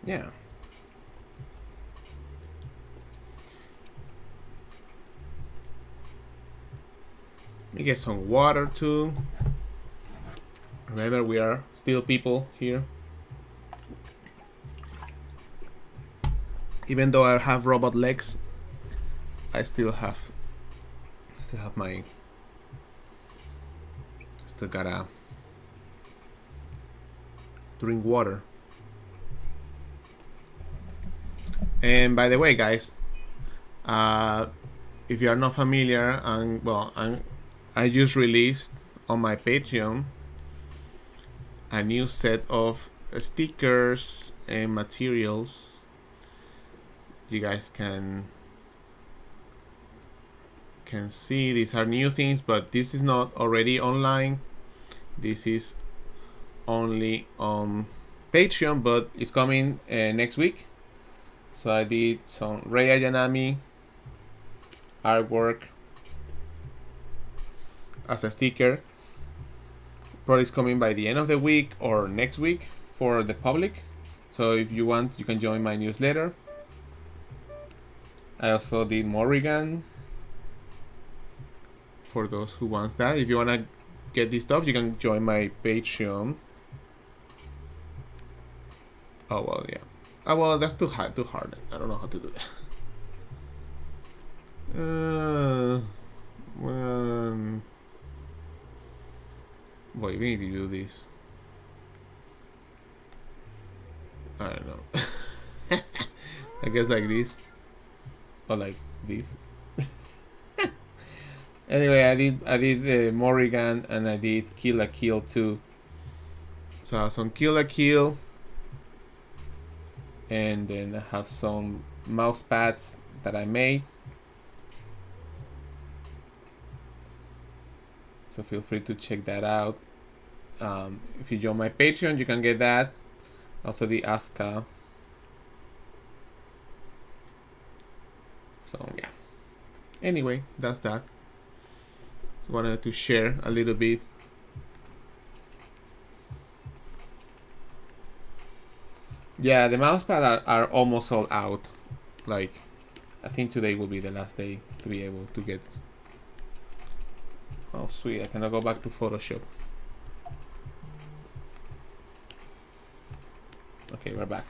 Yeah. Let me get some water too. Remember, we are still people here. Even though I have robot legs, I still gotta drink water. And by the way, guys, if you are not familiar, I just released on my Patreon a new set of stickers and materials. You guys can see these are new things, but this is not already online. This is only on Patreon, but it's coming next week. So I did some Reiq Yanami artwork as a sticker. Probably it's coming by the end of the week or next week for the public. So if you want, you can join my newsletter. I also did Morrigan for those who want that. If you want to get this stuff, you can join my Patreon. Oh well, yeah. Oh well, that's too hard. I don't know how to do that. Wait, maybe do this. I guess like this. Or like this. Anyway, I did Morrigan and I did Kill la Kill too. So I have some Kill la Kill, and then I have some mouse pads that I made. So feel free to check that out. If you join my Patreon, you can get that. Also the Asuka. So yeah. Anyway, that's that. Wanted to share a little bit. Yeah, the mousepad are almost all out. Like, I think today will be the last day to be able to get. Oh sweet, I cannot go back to Photoshop. Okay, we're back.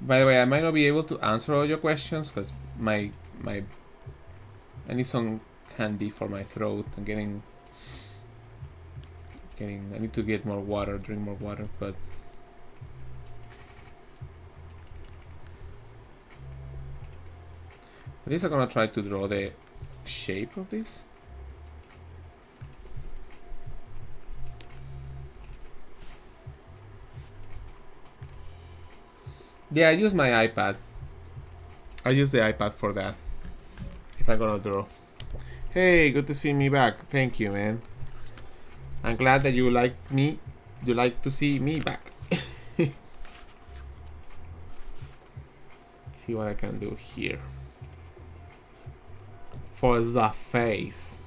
By the way, I might not be able to answer all your questions because I need some candy for my throat. I'm getting I need to get more water, drink more water, but at least I'm gonna try to draw the shape of this. Yeah, I use my iPad. I use the iPad for that. If I'm gonna draw. Hey, good to see me back. Thank you, man. I'm glad that you like me. You like to see me back. See what I can do here. For the face.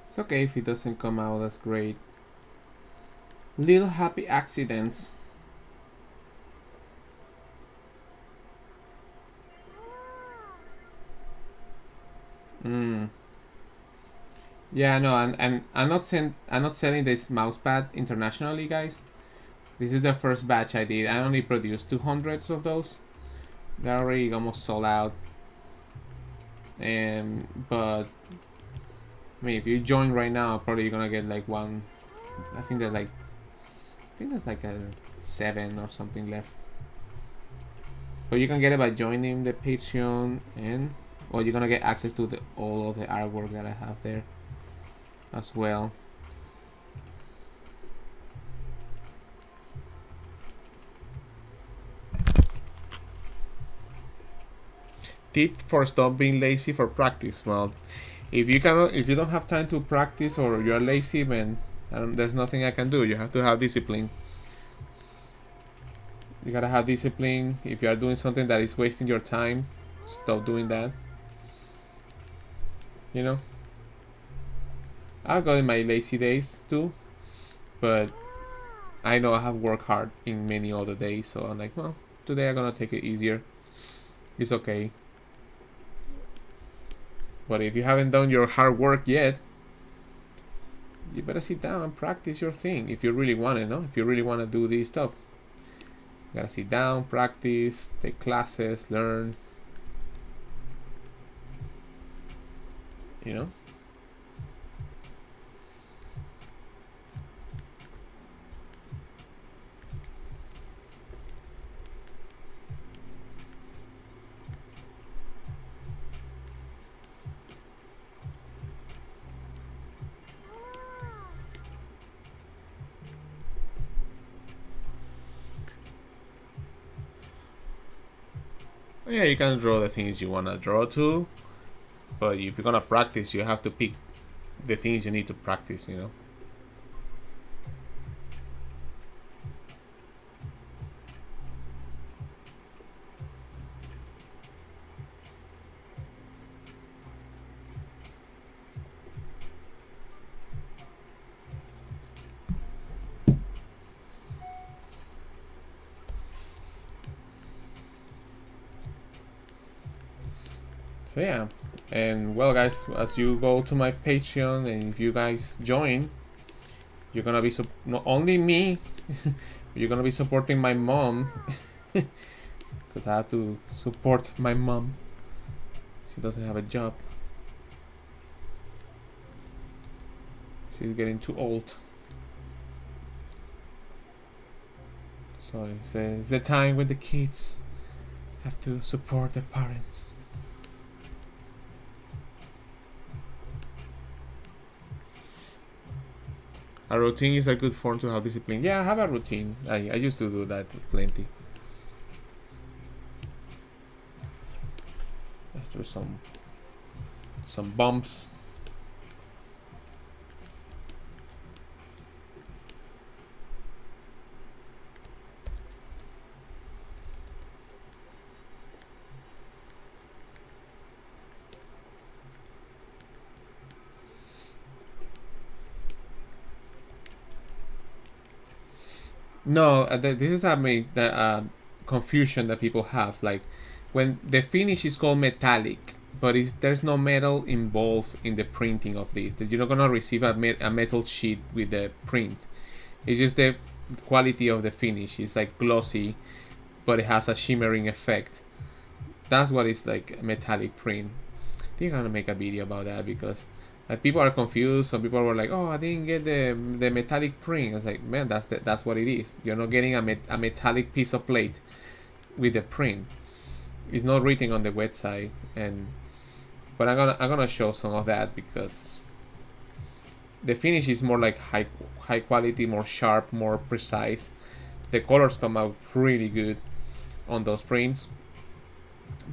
It's okay if it doesn't come out as great. Little happy accidents. Yeah, no, and I'm not selling this mousepad internationally, guys. This is the first batch I did. I only produced 200 of those. They're already almost sold out. But I mean, if you join right now, probably you're gonna get like one. I think there's like a 7 or something left. But you can get it by joining the Patreon, or you're gonna get access to all of the artwork that I have there as well. Tip for stop being lazy for practice. Well, if you don't have time to practice or you're lazy, then there's nothing I can do. You have to have discipline. You gotta have discipline. If you are doing something that is wasting your time, stop doing that. You know, I've got in my lazy days too, but I know I have worked hard in many other days, so I'm like, well, today I'm gonna take it easier. It's okay. But if you haven't done your hard work yet, you better sit down and practice your thing if you really want it, no? If you really want to do this stuff. You gotta sit down, practice, take classes, learn. You know? Yeah, you can draw the things you want to draw too, but if you're gonna practice, you have to pick the things you need to practice, you know. So yeah, and well guys, as you go to my Patreon and if you guys join, you're gonna be not only me, you're gonna be supporting my mom because I have to support my mom. She doesn't have a job. She's getting too old. So it's the time when the kids have to support their parents. A routine is a good form to have discipline. Yeah, I have a routine. I used to do that plenty. After some bumps. No, this is the confusion that people have. Like, when the finish is called metallic, but there's no metal involved in the printing of this. That you're not gonna receive a metal sheet with the print. It's just the quality of the finish. It's like glossy, but it has a shimmering effect. That's what is like a metallic print. I think I'm gonna make a video about that because people are confused. Some people were like, "Oh, I didn't get the metallic print." I was like, "Man, that's what it is. You're not getting a metallic piece of plate with the print. It's not written on the website." But I'm gonna show some of that because the finish is more like high quality, more sharp, more precise. The colors come out really good on those prints,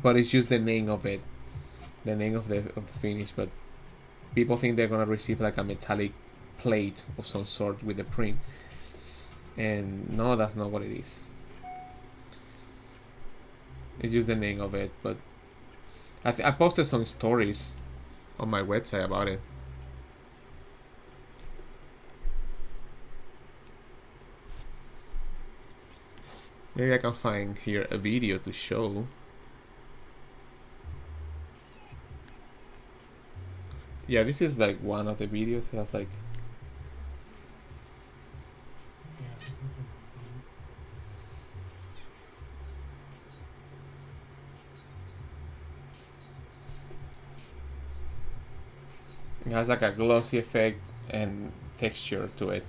but it's just the name of it, the name of the finish. But people think they're gonna receive like a metallic plate of some sort with the print, and no, that's not what it is. It's just the name of it. But I posted some stories on my website about it. Maybe I can find here a video to show. Yeah, this is like one of the videos. It has like it has like a glossy effect and texture to it.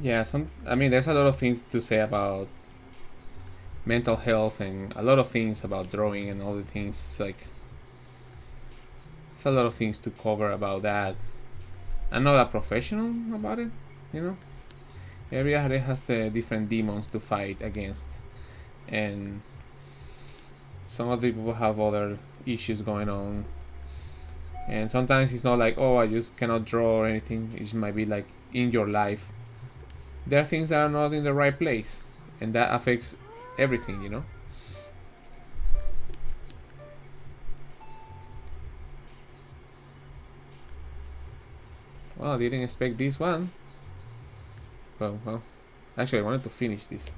Yeah, I mean, there's a lot of things to say about mental health and a lot of things about drawing and all the things. Like, it's a lot of things to cover about that. I'm not a professional about it, you know. Everybody has the different demons to fight against, and some of the people have other issues going on. And sometimes it's not like, oh, I just cannot draw or anything. It might be like in your life there are things that are not in the right place, and that affects everything, you know. Well, I didn't expect this one. Well, actually I wanted to finish this.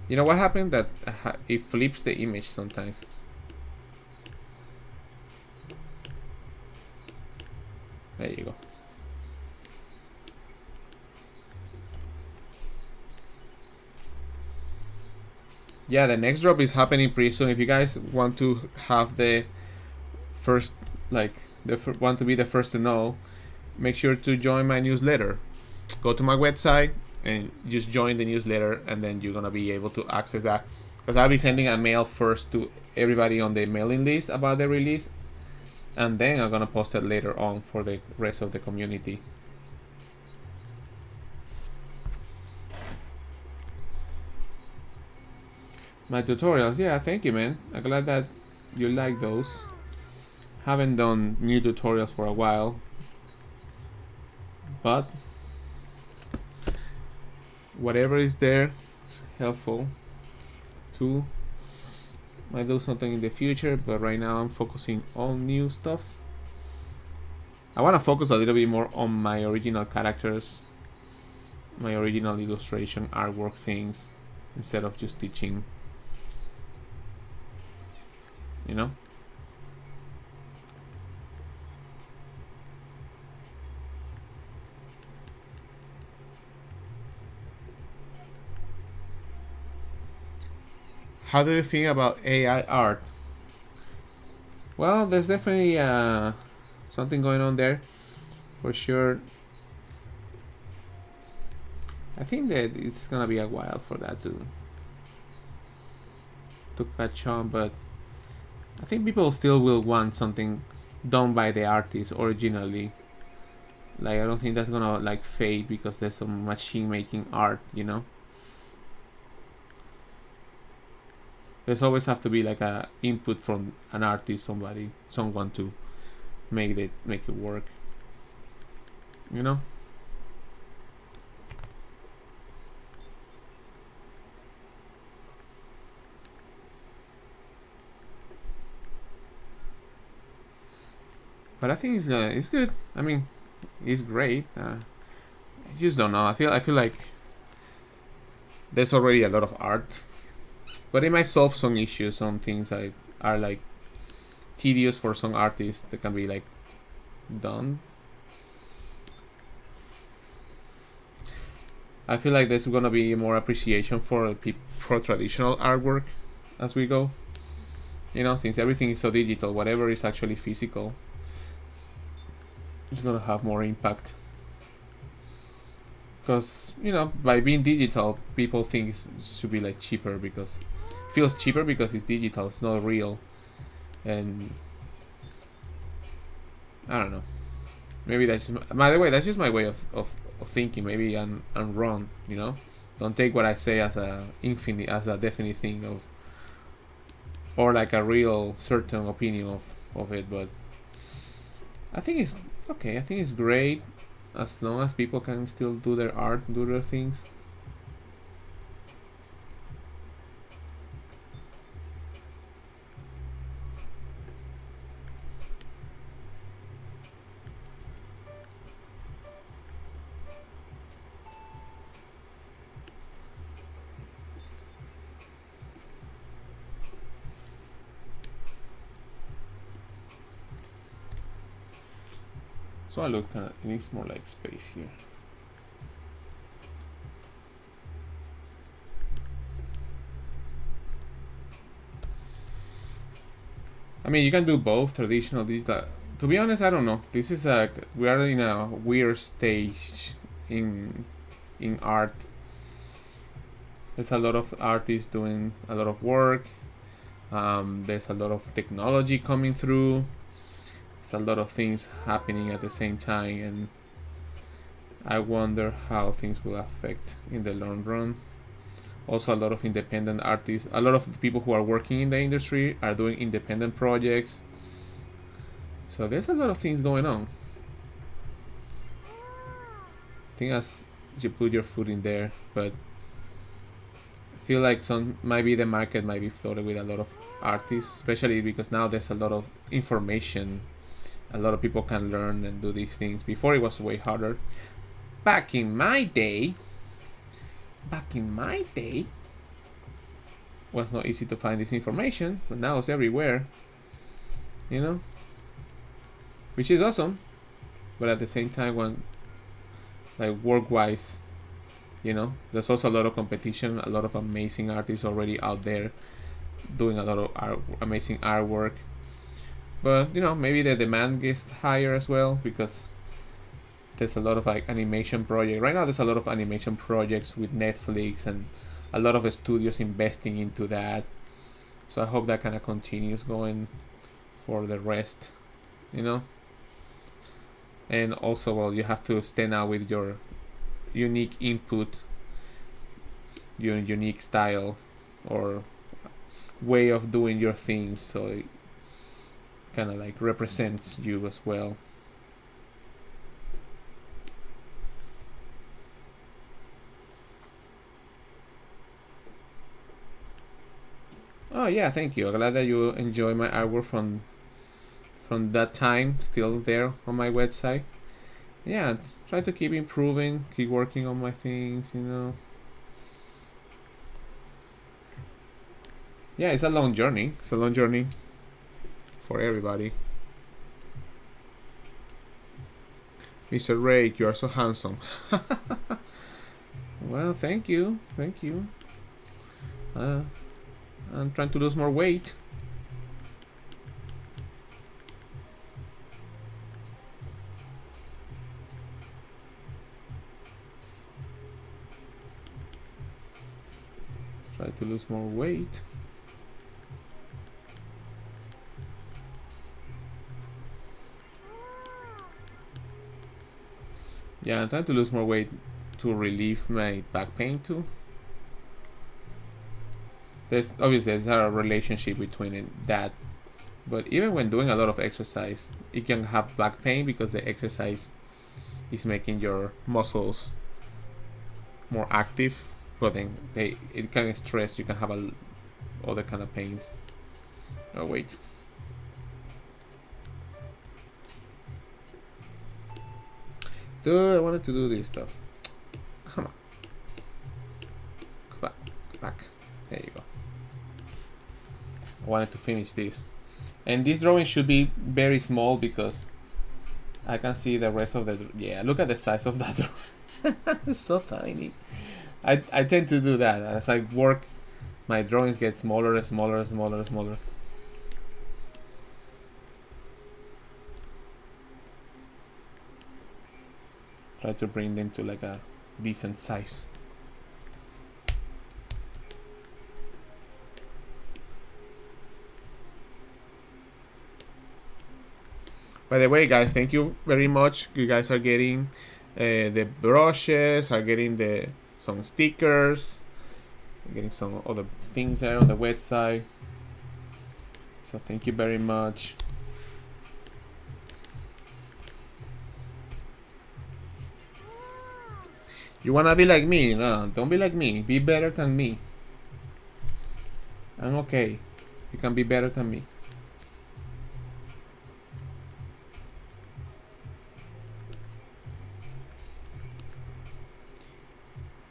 You know what happened? That it flips the image sometimes. There you go. Yeah, the next drop is happening pretty soon. If you guys want to have the first, like, want to be the first to know, make sure to join my newsletter. Go to my website and just join the newsletter, and then you're gonna be able to access that because I'll be sending a mail first to everybody on the mailing list about the release, and then I'm gonna post it later on for the rest of the community. My tutorials, yeah, thank you, man. I'm glad that you like those. Haven't done new tutorials for a while, but whatever is there is helpful too. Might do something in the future, but right now I'm focusing on new stuff. I want to focus a little bit more on my original characters, my original illustration, artwork things, instead of just teaching, you know? How do you think about AI art? Well, there's definitely something going on there, for sure. I think that it's gonna be a while for that to catch on, but I think people still will want something done by the artist originally. Like, I don't think that's gonna like fade because there's some machine making art, you know? There's always have to be like a input from an artist, someone to make it work, you know? But I think it's good. I mean, it's great. I just don't know. I feel like there's already a lot of art, but it might solve some issues. Some things that are like tedious for some artists that can be like done. I feel like there's gonna be more appreciation for traditional artwork as we go. You know, since everything is so digital, whatever is actually physical is gonna have more impact. Because, you know, by being digital, people think it should be like cheaper because it feels cheaper because it's digital, it's not real. And I don't know. Maybe that's just by the way, that's just my way of thinking. Maybe I'm wrong, you know? Don't take what I say as a definite thing of, or like a real certain opinion of it, but I think it's okay. I think it's great as long as people can still do their art, do their things. So I look, it needs more like space here. I mean, you can do both, traditional, digital. To be honest, I don't know. This is we are in a weird stage in art. There's a lot of artists doing a lot of work. There's a lot of technology coming through. There's a lot of things happening at the same time, and I wonder how things will affect in the long run. Also, a lot of independent artists, a lot of the people who are working in the industry are doing independent projects. So there's a lot of things going on. I think as you put your foot in there, but I feel like maybe the market might be flooded with a lot of artists, especially because now there's a lot of information. A lot of people can learn and do these things. Before it was way harder. Back in my day, was not easy to find this information, but now it's everywhere, you know, which is awesome. But at the same time, when like work-wise, you know, there's also a lot of competition, a lot of amazing artists already out there doing a lot of amazing artwork. But you know, maybe the demand gets higher as well because there's a lot of like animation projects right now. There's a lot of animation projects with Netflix and a lot of studios investing into that. So I hope that kind of continues going for the rest, you know. And also, well, you have to stand out with your unique input, your unique style or way of doing your things, so it kind of like represents you as well. Oh yeah, thank you. I'm glad that you enjoy my artwork from that time, still there on my website. Yeah, try to keep improving, keep working on my things, you know. Yeah, it's a long journey. It's a long journey for everybody. Mr. Reiq, you are so handsome. Well, thank you. Thank you. I'm trying to lose more weight. Try to lose more weight. Yeah, I'm trying to lose more weight to relieve my back pain too. There's a relationship between that, but even when doing a lot of exercise, you can have back pain because the exercise is making your muscles more active, but then it can stress. You can have other kind of pains. Oh wait. Dude, I wanted to do this stuff. Come on. Come back. There you go. I wanted to finish this. And this drawing should be very small because I can see the rest of the... Yeah, look at the size of that drawing. It's so tiny. I tend to do that. As I work, my drawings get smaller and smaller and smaller and smaller. Try to bring them to like a decent size. By the way, guys, thank you very much. You guys are getting the brushes, are getting some stickers, getting some other things there on the website. So thank you very much. You wanna be like me? No, don't be like me. Be better than me. I'm okay. You can be better than me.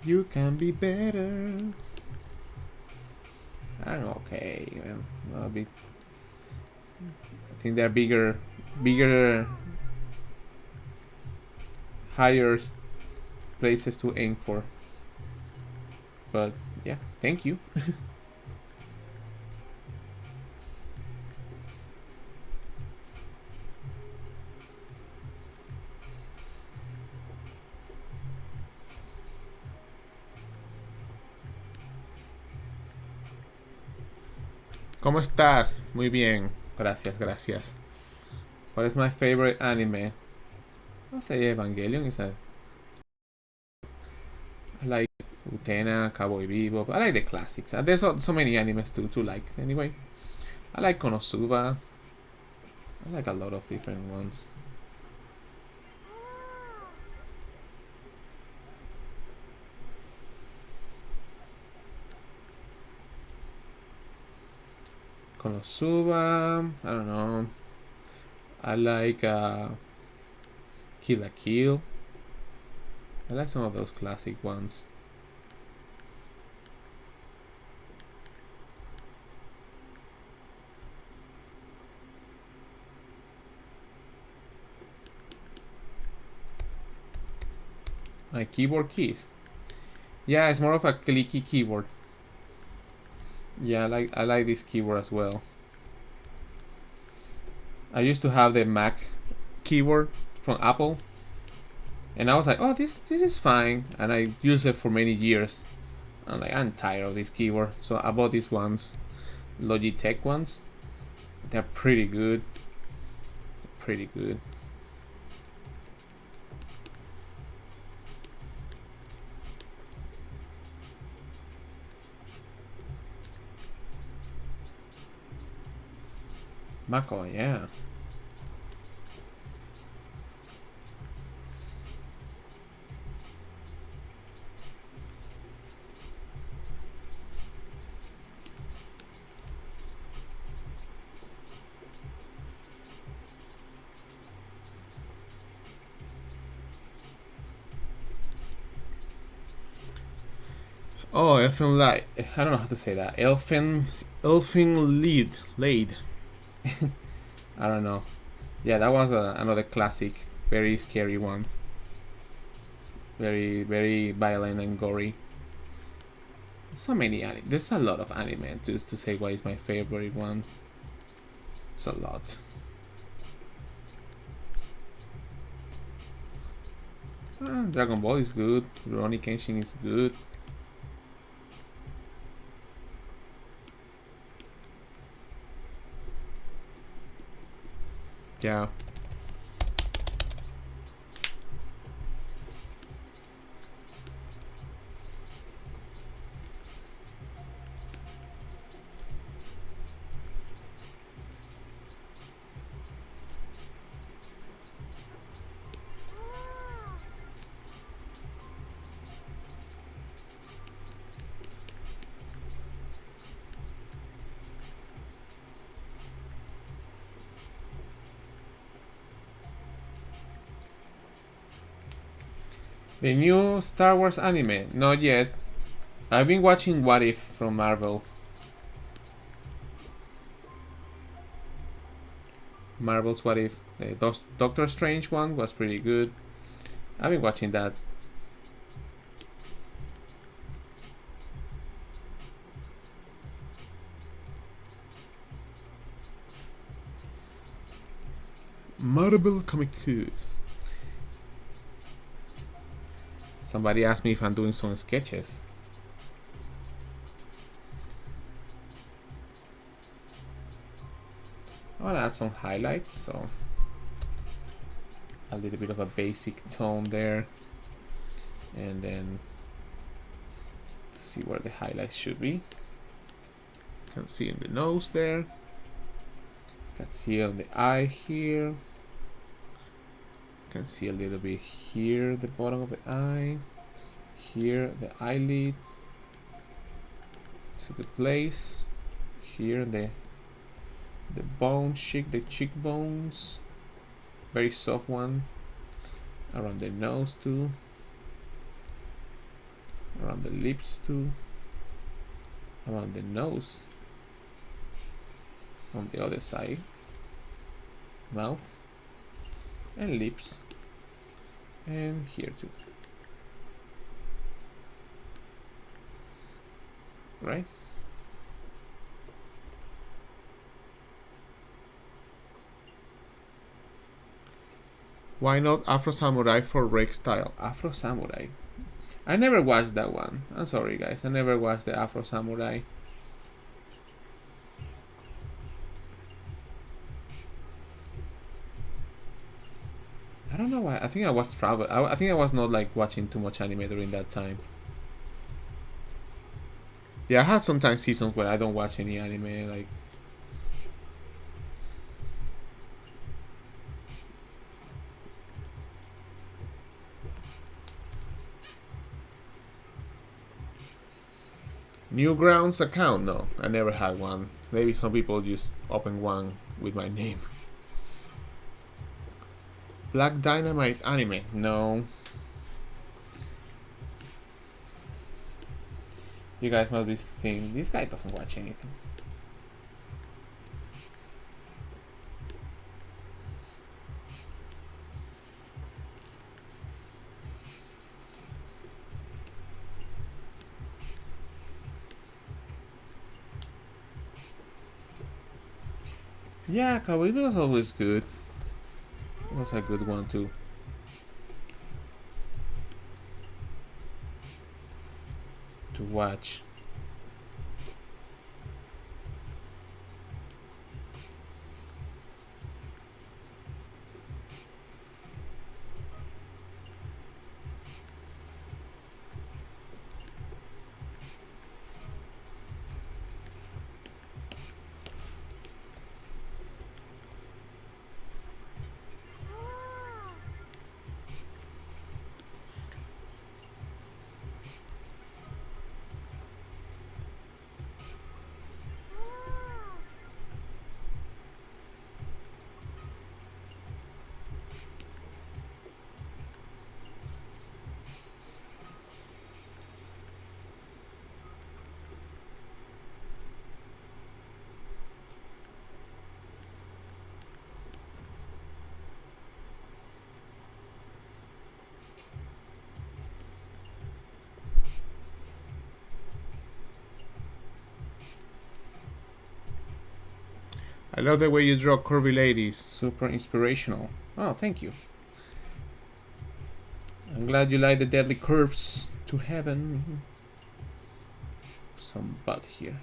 You can be better. I'm okay, man. I'll be. I think there are bigger, higher places to aim for. But yeah, thank you. ¿Cómo estás? Muy bien. Gracias, gracias. What is my favorite anime? I'll say Evangelion is I like Utena, Cowboy Bebop. I like the classics. There's so many animes to like. Anyway, I like Konosuba. I like a lot of different ones. Konosuba, I don't know. I like Kill la Kill. I like some of those classic ones. My keyboard keys. Yeah, it's more of a clicky keyboard. Yeah, I like this keyboard as well. I used to have the Mac keyboard from Apple, and I was like, oh, this is fine, and I used it for many years. I'm like, I'm tired of this keyboard. So I bought these ones, Logitech ones. They're pretty good. Pretty good. Mako, yeah. Oh, Elfin Light. I don't know how to say that. Elfin Laid. I don't know. Yeah, that was another classic, very scary one. Very, very violent and gory. So many anime. There's a lot of anime just to say what is my favorite one. It's a lot. Dragon Ball is good. Rurouni Kenshin is good. Yeah. The new Star Wars anime? Not yet. I've been watching What If from Marvel. Marvel's What If. The Doctor Strange one was pretty good. I've been watching that. Marvel Comics. Somebody asked me if I'm doing some sketches. I'll add some highlights, so a little bit of a basic tone there, and then see where the highlights should be. You can see in the nose there. You can see on the eye here. You can see a little bit here, the bottom of the eye. Here, the eyelid. It's a good place. Here, the bone cheek, the cheekbones. Very soft one. Around the nose too. Around the lips too. Around the nose. On the other side. Mouth. And lips. And here too. Right? Why not Afro Samurai for Reiq style? Afro Samurai. I never watched that one. I'm sorry guys, I never watched the Afro Samurai. I don't know why. I think I was travel. I think I was not like watching too much anime during that time. Yeah, I had sometimes seasons where I don't watch any anime, like. Newgrounds account? No, I never had one. Maybe some people just open one with my name. Black Dynamite anime? No. You guys must be thinking, this guy doesn't watch anything. Yeah, Cowboy was always good. It was a good one too. to watch. I love the way you draw curvy ladies. Super inspirational. Oh, thank you. I'm glad you like the deadly curves to heaven. Some butt here.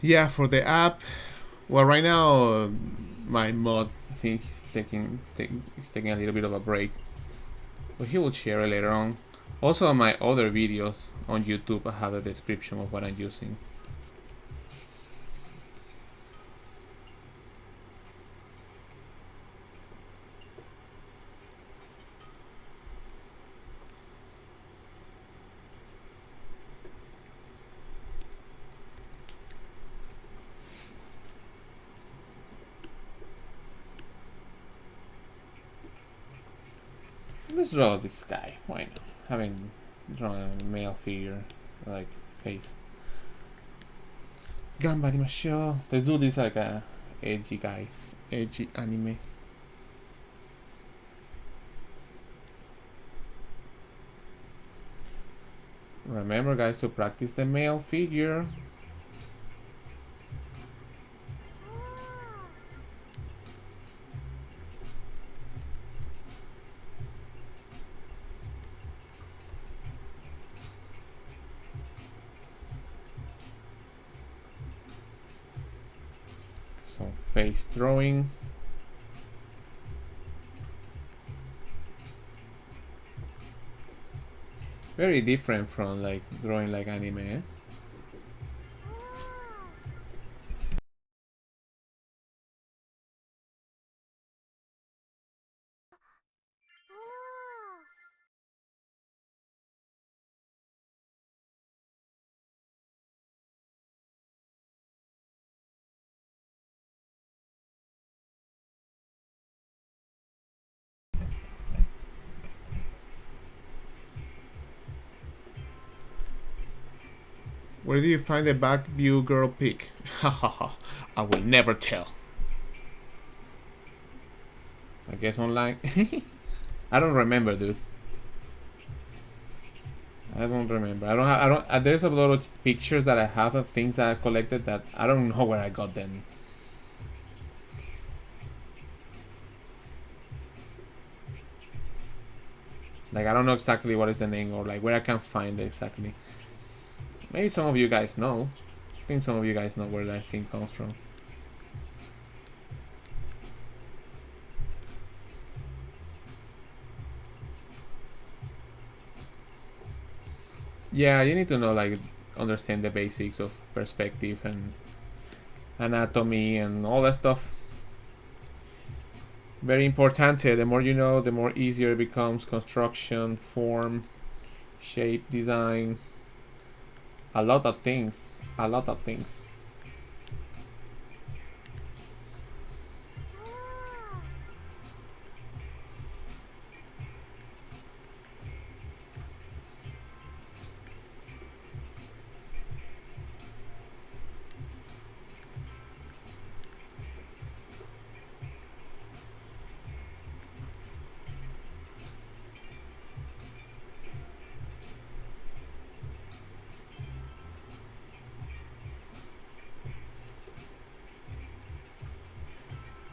Yeah, for the app, well, right now my mod, I think he's taking a little bit of a break, but he will share it later on. Also, on my other videos on YouTube, I have a description of what I'm using. Let's draw this guy. Why not? Having drawn a male figure, like face. Ganbarimashou. Let's do this like a edgy guy, edgy anime. Remember, guys, to practice the male figure. Some face drawing. Very different from like drawing like anime. Eh? Where do you find the back view girl pic? Hahaha, I will never tell. I guess online. I don't remember, dude. I don't remember. I don't. There's a lot of pictures that I have of things that I collected that I don't know where I got them. Like I don't know exactly what is the name or like where I can find it exactly. Maybe some of you guys know. I think some of you guys know where that thing comes from. Yeah, you need to know, like, understand the basics of perspective and anatomy and all that stuff. Very important. The more you know, the more easier it becomes. Construction, form, shape, design. A lot of things. A lot of things.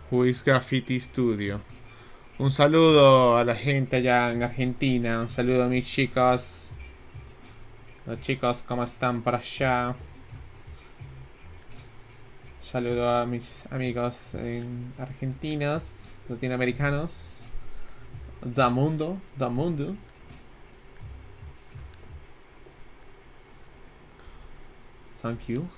Who is Graffiti Studio. Un saludo a la gente allá en Argentina. Un saludo a mis chicos. Los chicos, ¿cómo están por allá? Saludo a mis amigos argentinos, latinoamericanos. Da mundo. Thank you.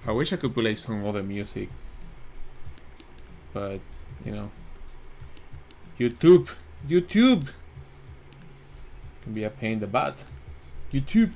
I wish I could play some other music, but you know, YouTube can be a pain in the butt. YouTube.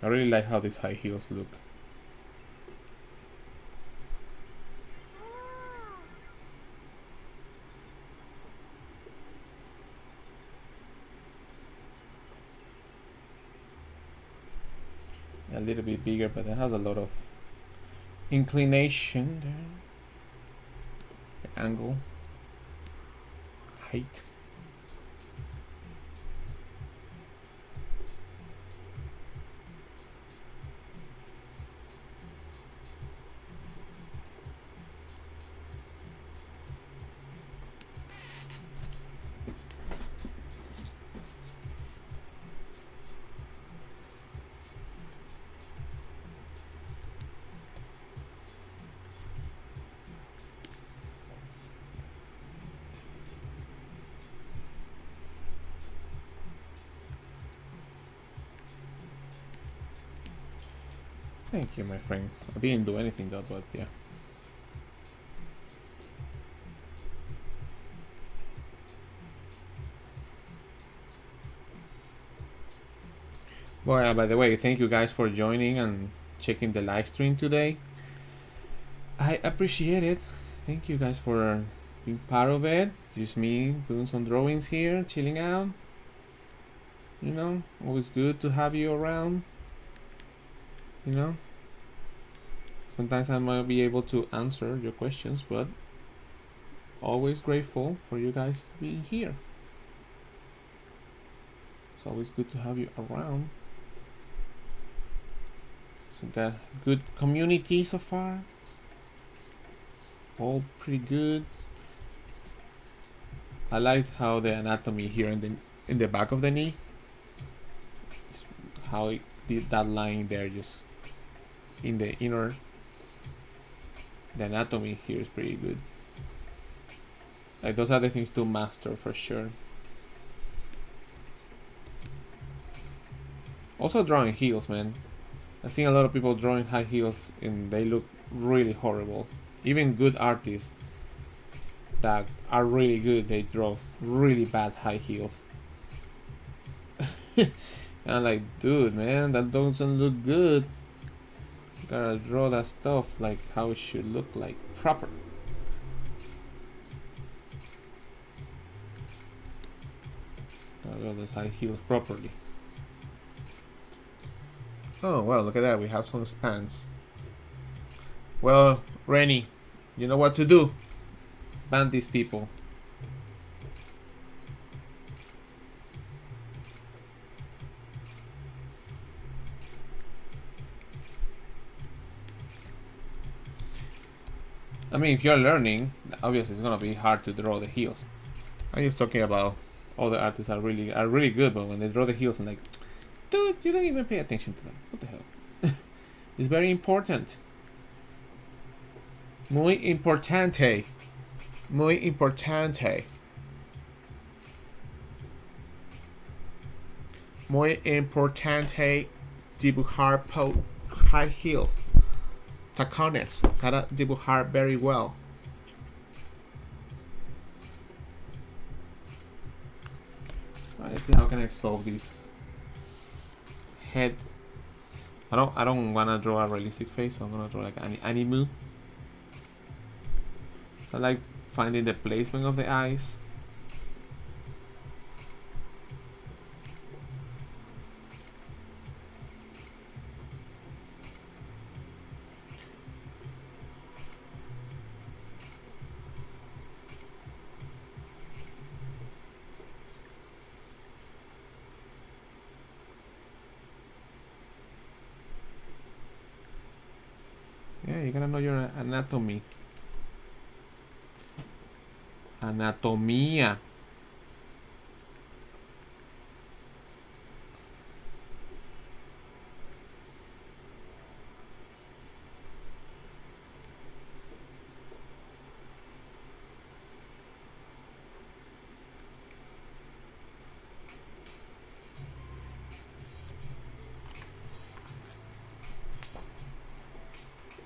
I really like how these high heels look. A little bit bigger, but it has a lot of inclination there. The angle, height. Thank you, my friend. I didn't do anything though, but yeah. Well, by the way, thank you guys for joining and checking the live stream today. I appreciate it. Thank you guys for being part of it. Just me doing some drawings here, chilling out. You know, always good to have you around. You know, sometimes I might be able to answer your questions, but always grateful for you guys being here. It's always good to have you around. So got good community so far. All pretty good. I like how the anatomy here in the back of the knee, how it did that line there, just in the inner. The anatomy here is pretty good. Like, those are the things to master for sure. Also drawing heels, man. I've seen a lot of people drawing high heels and they look really horrible. Even good artists that are really good, they draw really bad high heels. And I'm like, dude, man, that doesn't look good. You gotta draw that stuff like how it should look like, proper. Wear the high heels properly. Oh well, look at that. We have some spans. Well, Rennie, you know what to do. Ban these people. I mean, if you're learning, obviously it's gonna be hard to draw the heels. I'm just talking about all the artists are really good, but when they draw the heels, I'm like, dude, you don't even pay attention to them. What the hell? It's very important. Muy importante. Muy importante. Muy importante dibujar high heels. Tacones. Gotta dibujar very well. Alright, let's see how can I solve this head. I don't wanna draw a realistic face, so I'm gonna draw like an animal. So I like finding the placement of the eyes. Yeah, you gotta know your anatomy. Anatomía.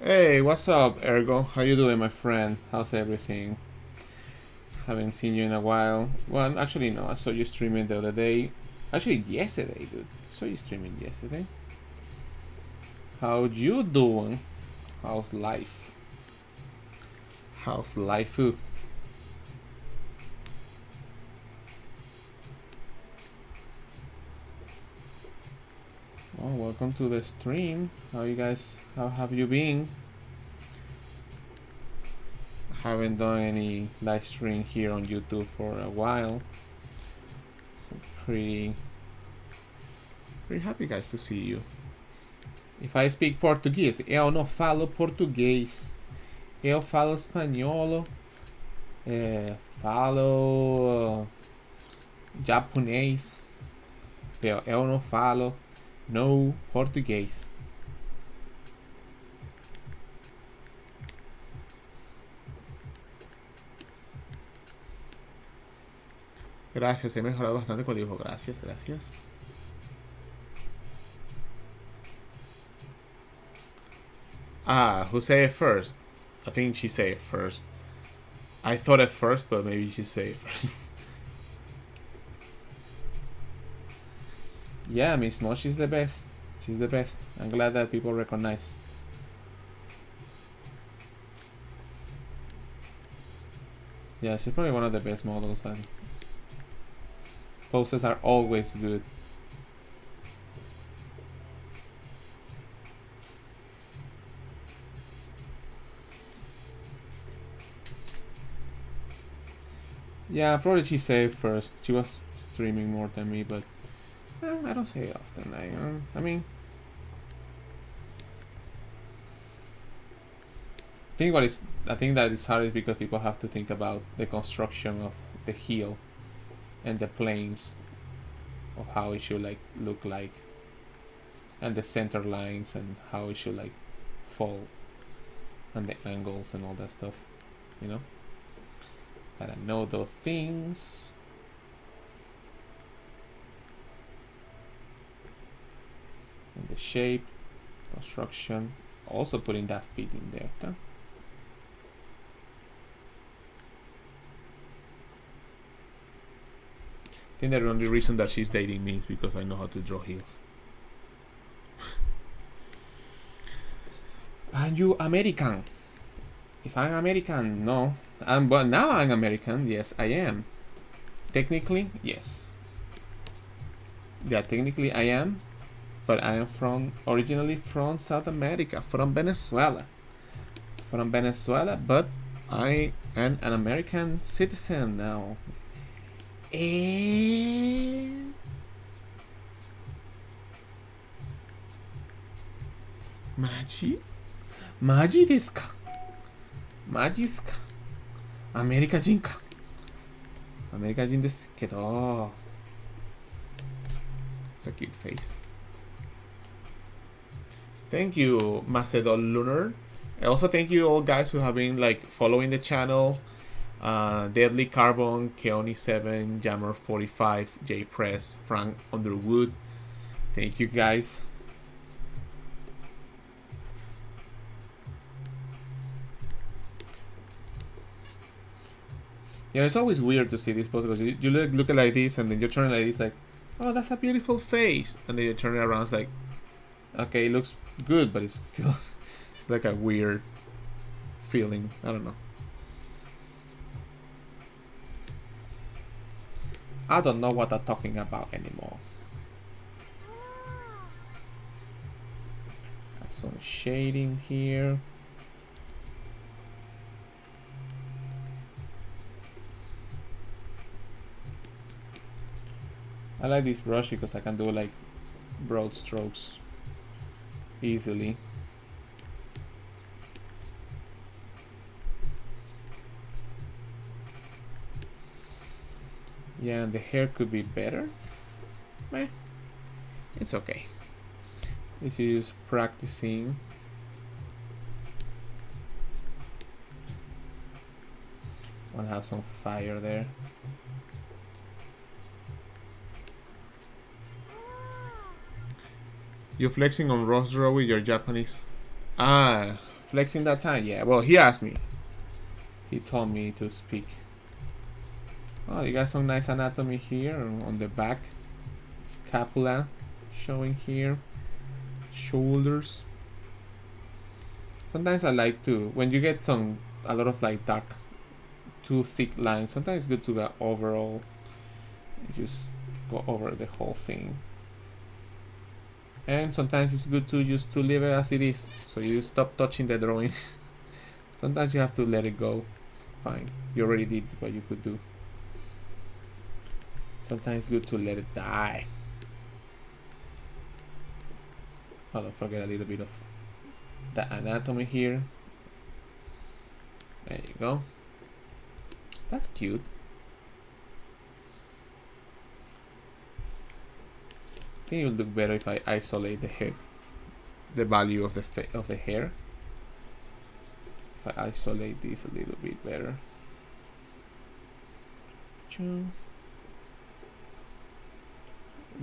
Hey, what's up, Ergo? How you doing, my friend? How's everything? Haven't seen you in a while. Well, actually, no. I saw you streaming the other day. Actually, yesterday, dude. I saw you streaming yesterday. How you doing? How's life? How's life? Oh, welcome to the stream. How you guys? How have you been? Haven't done any live stream here on YouTube for a while. So pretty happy, guys, to see you. If I speak Portuguese, eu não falo português. Eu falo espanhol. Falo japonês. Eu não falo no português. Gracias, he mejorado bastante cuando dijo gracias, gracias. Ah, who say it first? I think she say it first. I thought it first, but maybe she say it first. Yeah, Miss No, she's the best. She's the best. I'm glad that people recognize. Yeah, she's probably one of the best models. And poses are always good. Yeah, probably she saved first. She was streaming more than me, but I don't say it often. I mean, I think that it's hard is because people have to think about the construction of the heel and the planes of how it should like look like, and the center lines and how it should like fall, and the angles and all that stuff, you know. Gotta know those things. And the shape, construction, also putting that feet in there. Huh? I think the only reason that she's dating me is because I know how to draw heels. And you American? If I'm American, no. But now I'm American. Yes, I am. Technically, yes. Yeah, technically I am, but I am originally from South America, from Venezuela. From Venezuela, but I am an American citizen now. Maji? Maji desu ka? Maji desu ka? アメリカ人か。アメリカ人ですけど。It's a cute face. Thank you, Macedon Lunar. Also, thank you all guys who have been like following the channel. Deadly Carbon, Keoni7, Jammer45, J Press, Frank Underwood. Thank you guys. Yeah, it's always weird to see this pose because you look at like this and then you turn like this, like, oh, that's a beautiful face, and then you turn it around, it's like, okay, it looks good, but it's still like a weird feeling. I don't know. I don't know what I'm talking about anymore. Add some shading here. I like this brush because I can do like broad strokes easily. Yeah, and the hair could be better. Meh, it's okay. This is practicing. Want to have some fire there. You flexing on Rosro with your Japanese? Ah, flexing that time? Yeah, well, he asked me. He told me to speak. Oh, you got some nice anatomy here on the back. Scapula showing here. Shoulders. Sometimes I like to, when you get a lot of like dark, too thick lines, sometimes it's good to go overall. Just go over the whole thing. And sometimes it's good to just to leave it as it is, so you stop touching the drawing. Sometimes you have to let it go. It's fine. You already did what you could do. Sometimes it's good to let it die. Oh, don't forget a little bit of the anatomy here. There you go. That's cute. I think it would look better if I isolate the head, the value of the hair. If I isolate this a little bit better.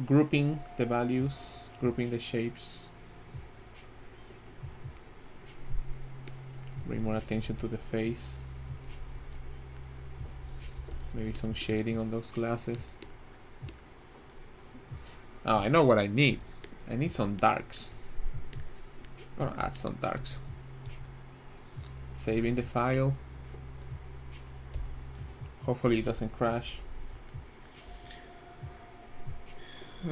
Grouping the values, grouping the shapes. Bring more attention to the face. Maybe some shading on those glasses. Oh, I know what I need. I need some darks. I'm gonna add some darks. Saving the file. Hopefully it doesn't crash. Yo,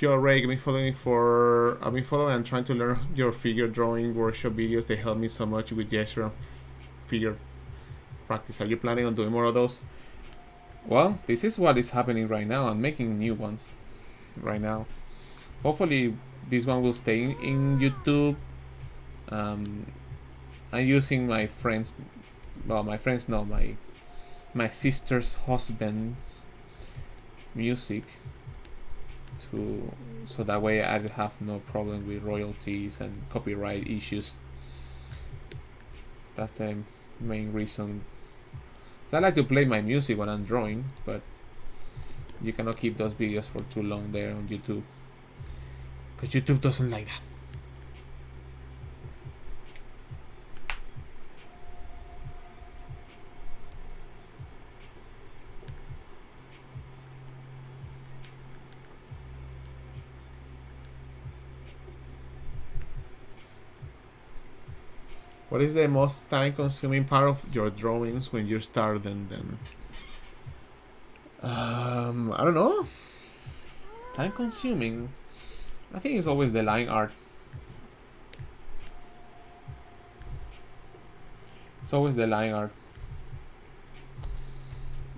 Reiq, I've been following and trying to learn your figure drawing workshop videos. They help me so much with gesture and figure practice. Are you planning on doing more of those? Well, this is what is happening right now. I'm making new ones right now. Hopefully this one will stay in YouTube. I'm using my friends, well, my friends know my sister's husband's music so that way I'd have no problem with royalties and copyright issues. That's the main reason. So I like to play my music when I'm drawing, but you cannot keep those videos for too long there on YouTube, because YouTube doesn't like that. What is the most time-consuming part of your drawings when you start them? I don't know. Time consuming. I think it's always the line art. It's always the line art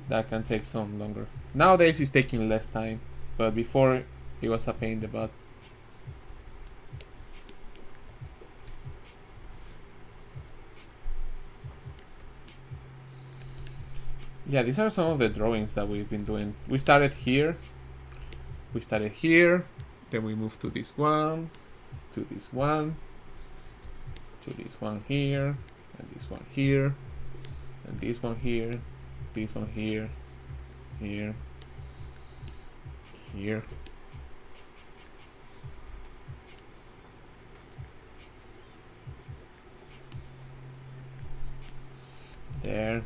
that can take some longer. Nowadays it's taking less time, but before it was a pain in the butt. Yeah, these are some of the drawings that we've been doing. We started here, then we moved to this one, to this one, to this one here, and this one here, and this one here, this one here, here, here. There.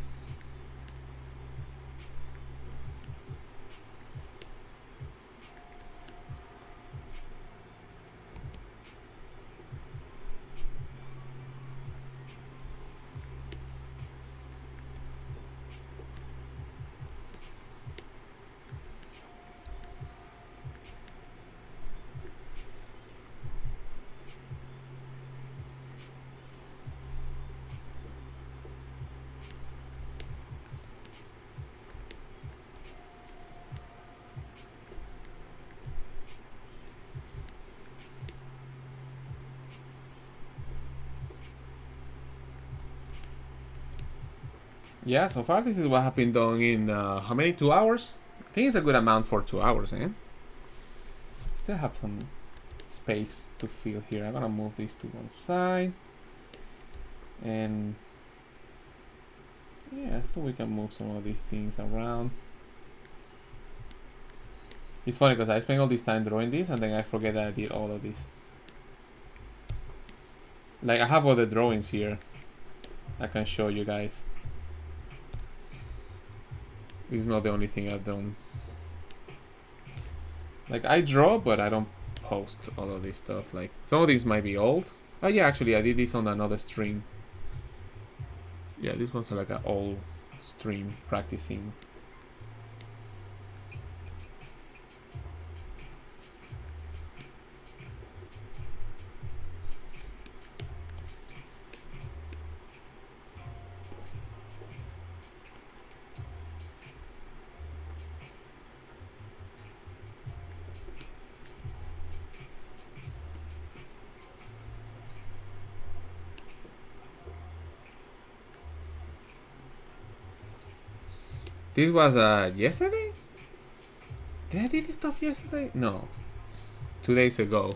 Yeah, so far this is what I've been doing in how many? 2 hours? I think it's a good amount for 2 hours, eh? Still have some space to fill here. I'm gonna move this to one side. And yeah, so we can move some of these things around. It's funny because I spent all this time drawing this and then I forget that I did all of this. Like, I have all the drawings here I can show you guys. It's not the only thing I've done. Like, I draw, but I don't post all of this stuff. Like, some of these might be old. Oh yeah, actually I did this on another stream. Yeah, this one's like an old stream practicing. This was yesterday? Did I do this stuff yesterday? No. 2 days ago.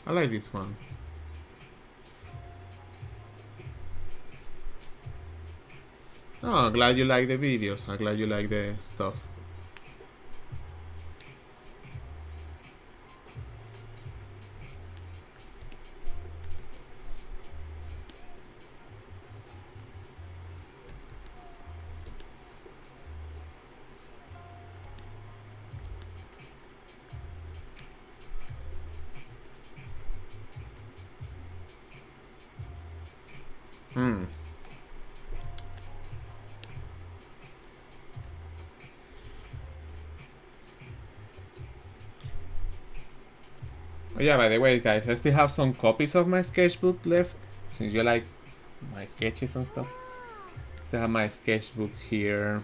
I like this one. Oh, I'm glad you like the videos. I'm glad you like the stuff. Oh yeah, by the way, guys, I still have some copies of my sketchbook left. Since you like my sketches and stuff. Still have my sketchbook here.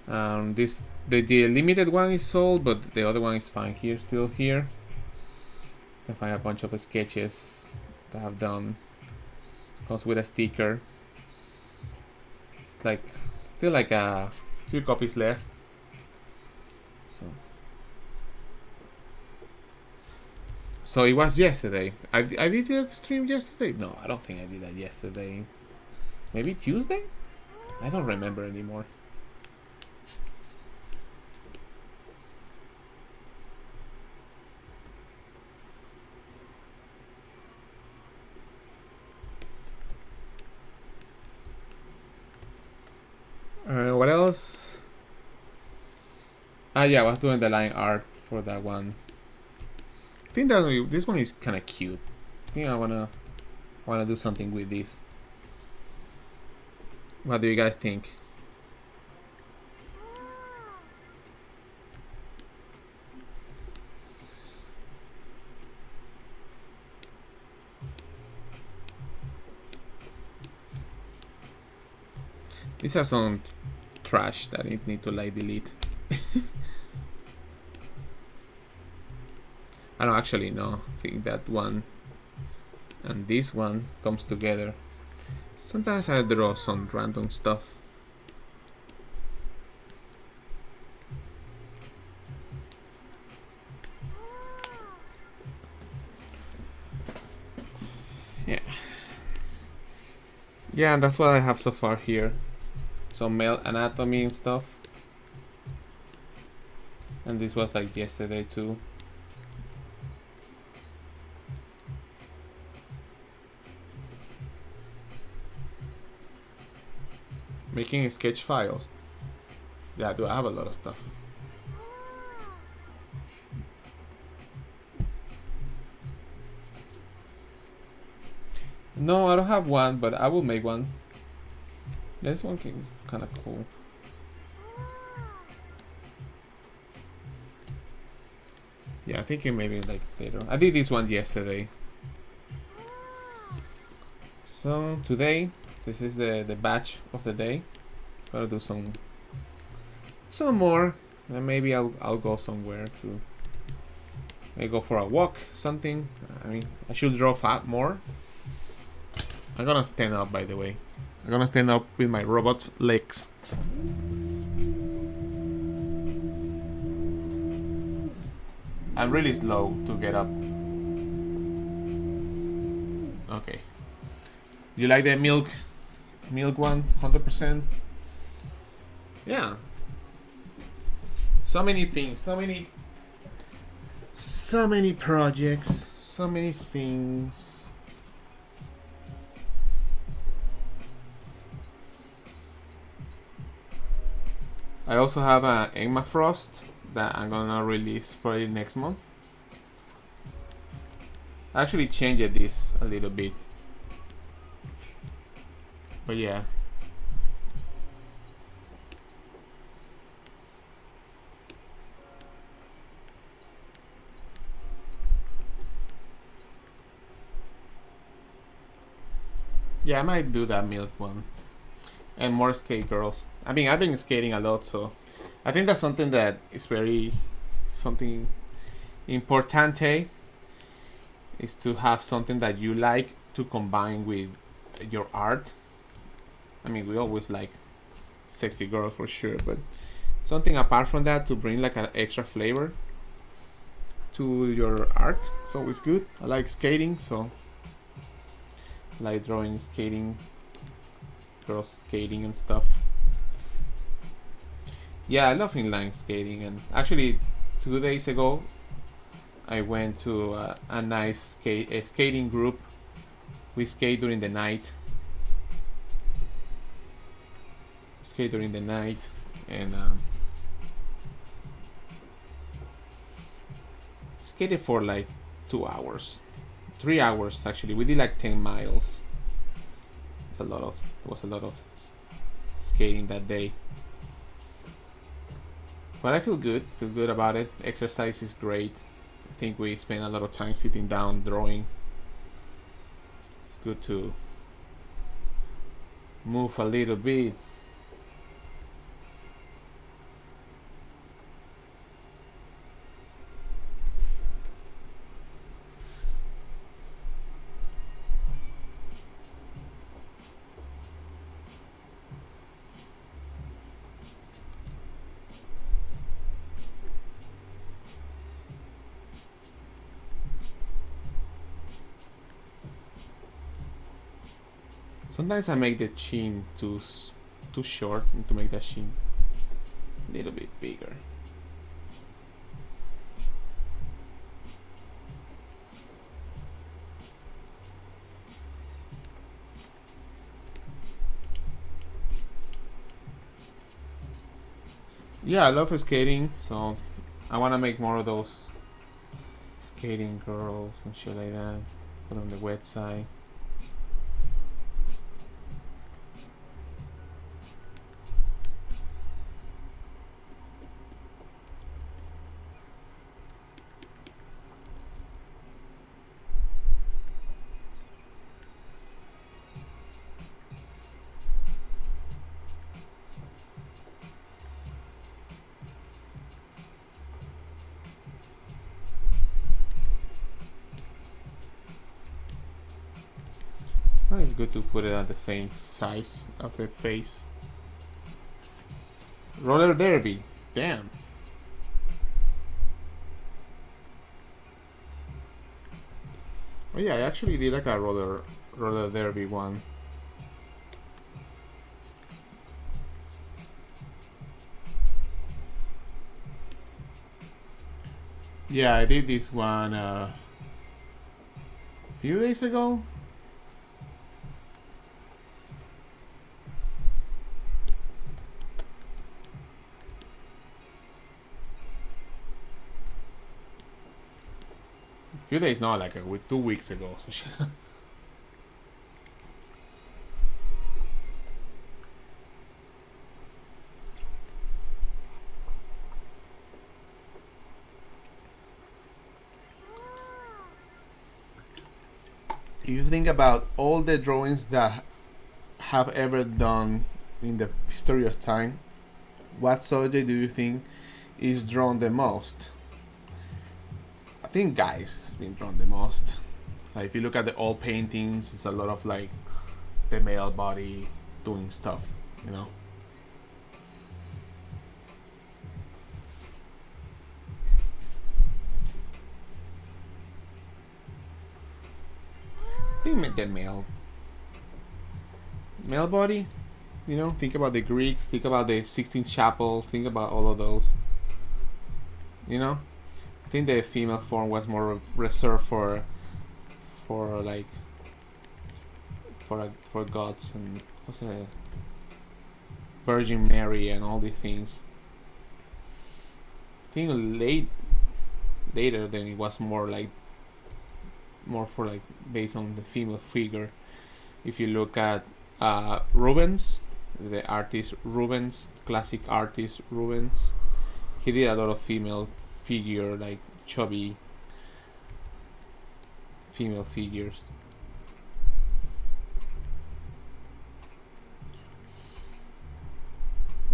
The limited one is sold, but the other one is fine here, still here. You can find a bunch of sketches that I've done. Comes with a sticker. It's like still like a few copies left. So it was yesterday. I did that stream yesterday? No, I don't think I did that yesterday. Maybe Tuesday? I don't remember anymore. What else? Yeah, I was doing the line art for that one. I think that this one is kind of cute. I think I wanna do something with this. What do you guys think? These are some trash that I need to like delete. I don't actually know. I think that one and this one comes together. Sometimes I draw some random stuff. Yeah, and that's what I have so far here. Some male anatomy and stuff. And this was like yesterday too. Making sketch files. Yeah, I do have a lot of stuff. No, I don't have one, but I will make one. This one is kind of cool. Yeah, I think it maybe like later. I did this one yesterday. So today, this is the batch of the day. Gotta do some more, and maybe I'll go somewhere to maybe go for a walk, something. I mean, I should draw more. I'm gonna stand up, by the way. I'm gonna stand up with my robot legs. I'm really slow to get up. Okay. Do you like the milk one? 100%? Yeah. So many things, so many projects, so many things. I also have an Enma Frost that I'm gonna release probably next month. I actually changed this a little bit, but yeah. Yeah, I might do that milk one. And more skate girls. I mean, I've been skating a lot, so I think that's something that is something importante, is to have something that you like to combine with your art. I mean, we always like sexy girls for sure, but something apart from that to bring like an extra flavor to your art. It's always good. I like skating, so I like drawing skating, girls skating and stuff. Yeah, I love inline skating, and actually 2 days ago I went to a nice skating group. We skate during the night. And skated for like 2 hours, 3 hours actually. We did like 10 miles. There was a lot of skating that day. But I feel good about it. Exercise is great. I think we spend a lot of time sitting down drawing. It's good to move a little bit. Sometimes I make the chin too short, and to make that chin a little bit bigger. Yeah, I love skating, so I want to make more of those skating girls and shit like that. Put on the website. Oh, it's good to put it at the same size of the face. Roller derby. Damn. Oh yeah, I actually did like a roller derby one. Yeah, I did this one a few days ago. A few days, not like 2 weeks ago. So if you think about all the drawings that have ever done in the history of time, what subject do you think is drawn the most? I think guys has been drawn the most. Like if you look at the old paintings, it's a lot of like the male body doing stuff, you know. I think the male body, you know. Think about the Greeks, think about the Sistine Chapel, think about all of those, you know. I think the female form was more reserved for like for gods and what's it, Virgin Mary and all these things. I think later then it was more for like based on the female figure. If you look at Rubens, the artist Rubens, classic artist Rubens, he did a lot of female figure, like chubby female figures.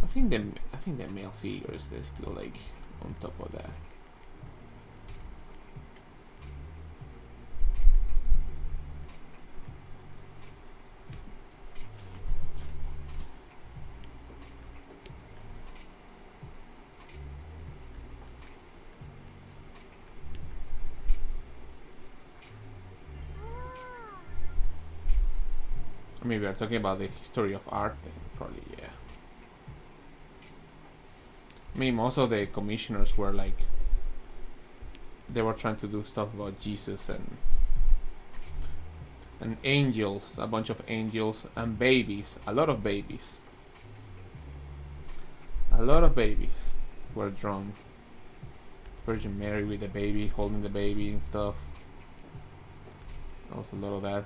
I think the male figures they're still like on top of that. Maybe we are talking about the history of art, then probably yeah. I mean, most of the commissioners were like, they were trying to do stuff about Jesus and angels, a bunch of angels and babies, a lot of babies were drawn. Virgin Mary with the baby, holding the baby and stuff. That was a lot of that.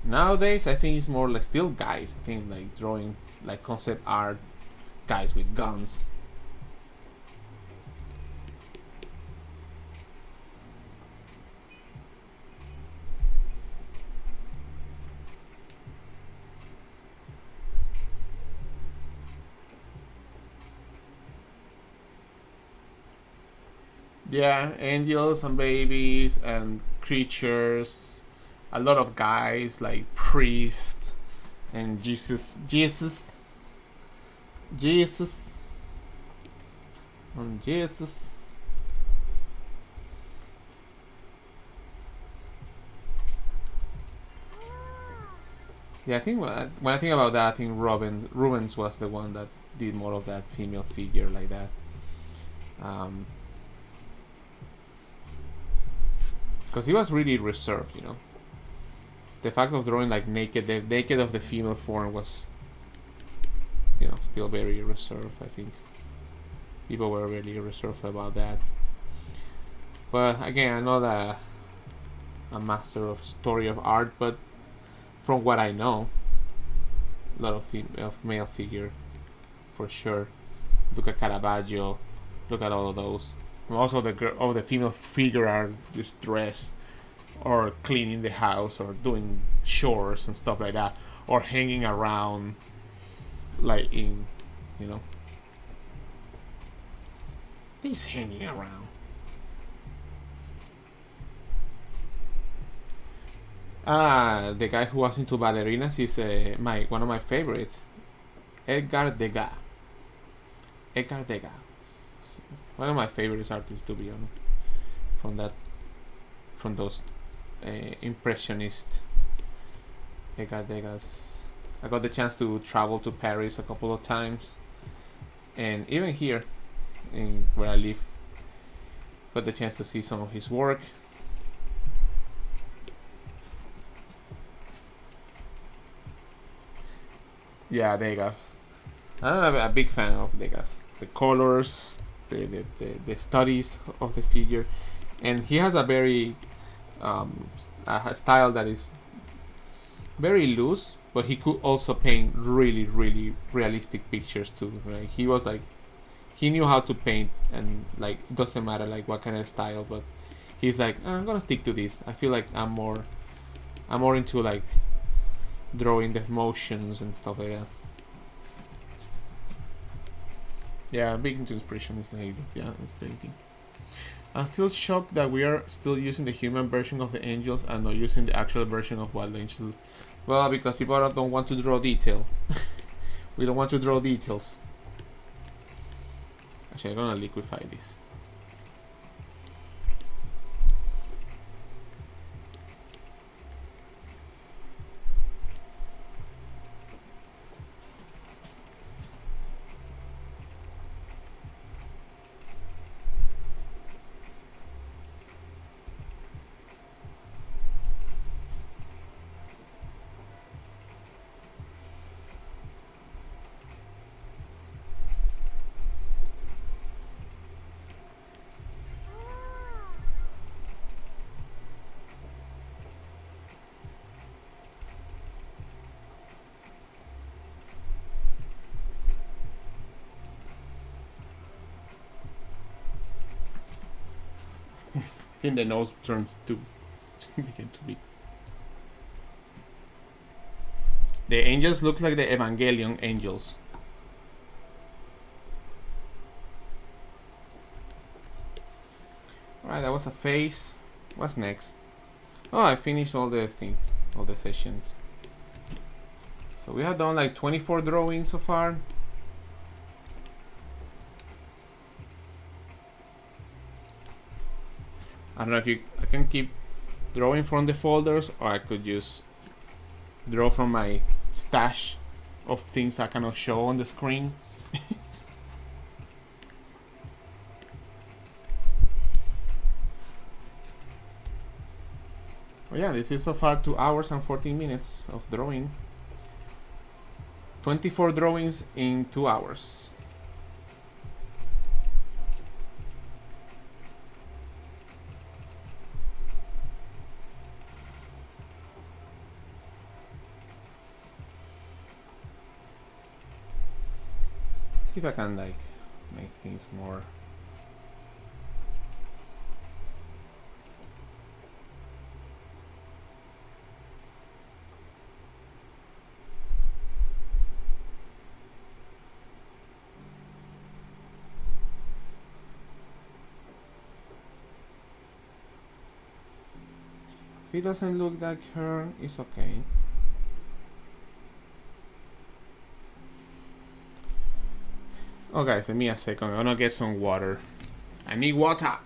Nowadays, I think it's more like still guys. I think like drawing like concept art, guys with guns. Yeah, angels and babies and creatures. A lot of guys like priests and Jesus and Jesus. Yeah, I think when I think about that, I think Rubens was the one that did more of that female figure like that. Because he was really reserved, you know. The fact of drawing like naked, the naked of the female form was you know, still very reserved. I think people were really reserved about that. But again, I'm not a master of story of art, but from what I know, a lot of male figure for sure. Look at Caravaggio, look at all of those. Also, the female figure are just dressed or cleaning the house or doing chores and stuff like that, or hanging around, like in, you know, he's hanging around. The guy who was into ballerinas is one of my favorites, Edgar Degas. Edgar Degas, one of my favorite artists, to be honest, from those impressionist Edgar Degas. I got the chance to travel to Paris a couple of times, and even here, in where I live, got the chance to see some of his work. Yeah, Degas. I'm a big fan of Degas. The colors, the studies of the figure, and he has a very a style that is very loose, but he could also paint really, really realistic pictures too. Right? He was like, he knew how to paint, and like it doesn't matter like what kind of style, but he's like, I'm gonna stick to this. I feel like I'm more into like drawing the motions and stuff like that. Yeah, big into expressionist, like, yeah, it's painting. I'm still shocked that we are still using the human version of the angels and not using the actual version of what the angels. Well, because people don't want to draw detail. We don't want to draw details. Actually, I'm gonna liquefy this. I think the nose turns to begin to be. The angels look like the Evangelion angels. Alright, that was a face. What's next? Oh, I finished all the things, all the sessions. So we have done like 24 drawings so far. I don't know if I can keep drawing from the folders, or I could just draw from my stash of things I cannot show on the screen. Oh yeah, this is so far 2 hours and 14 minutes of drawing. 24 drawings in 2 hours. See if I can like make things more. If it doesn't look like her, it's okay. Oh guys, let me a second. I'm gonna get some water. I need water.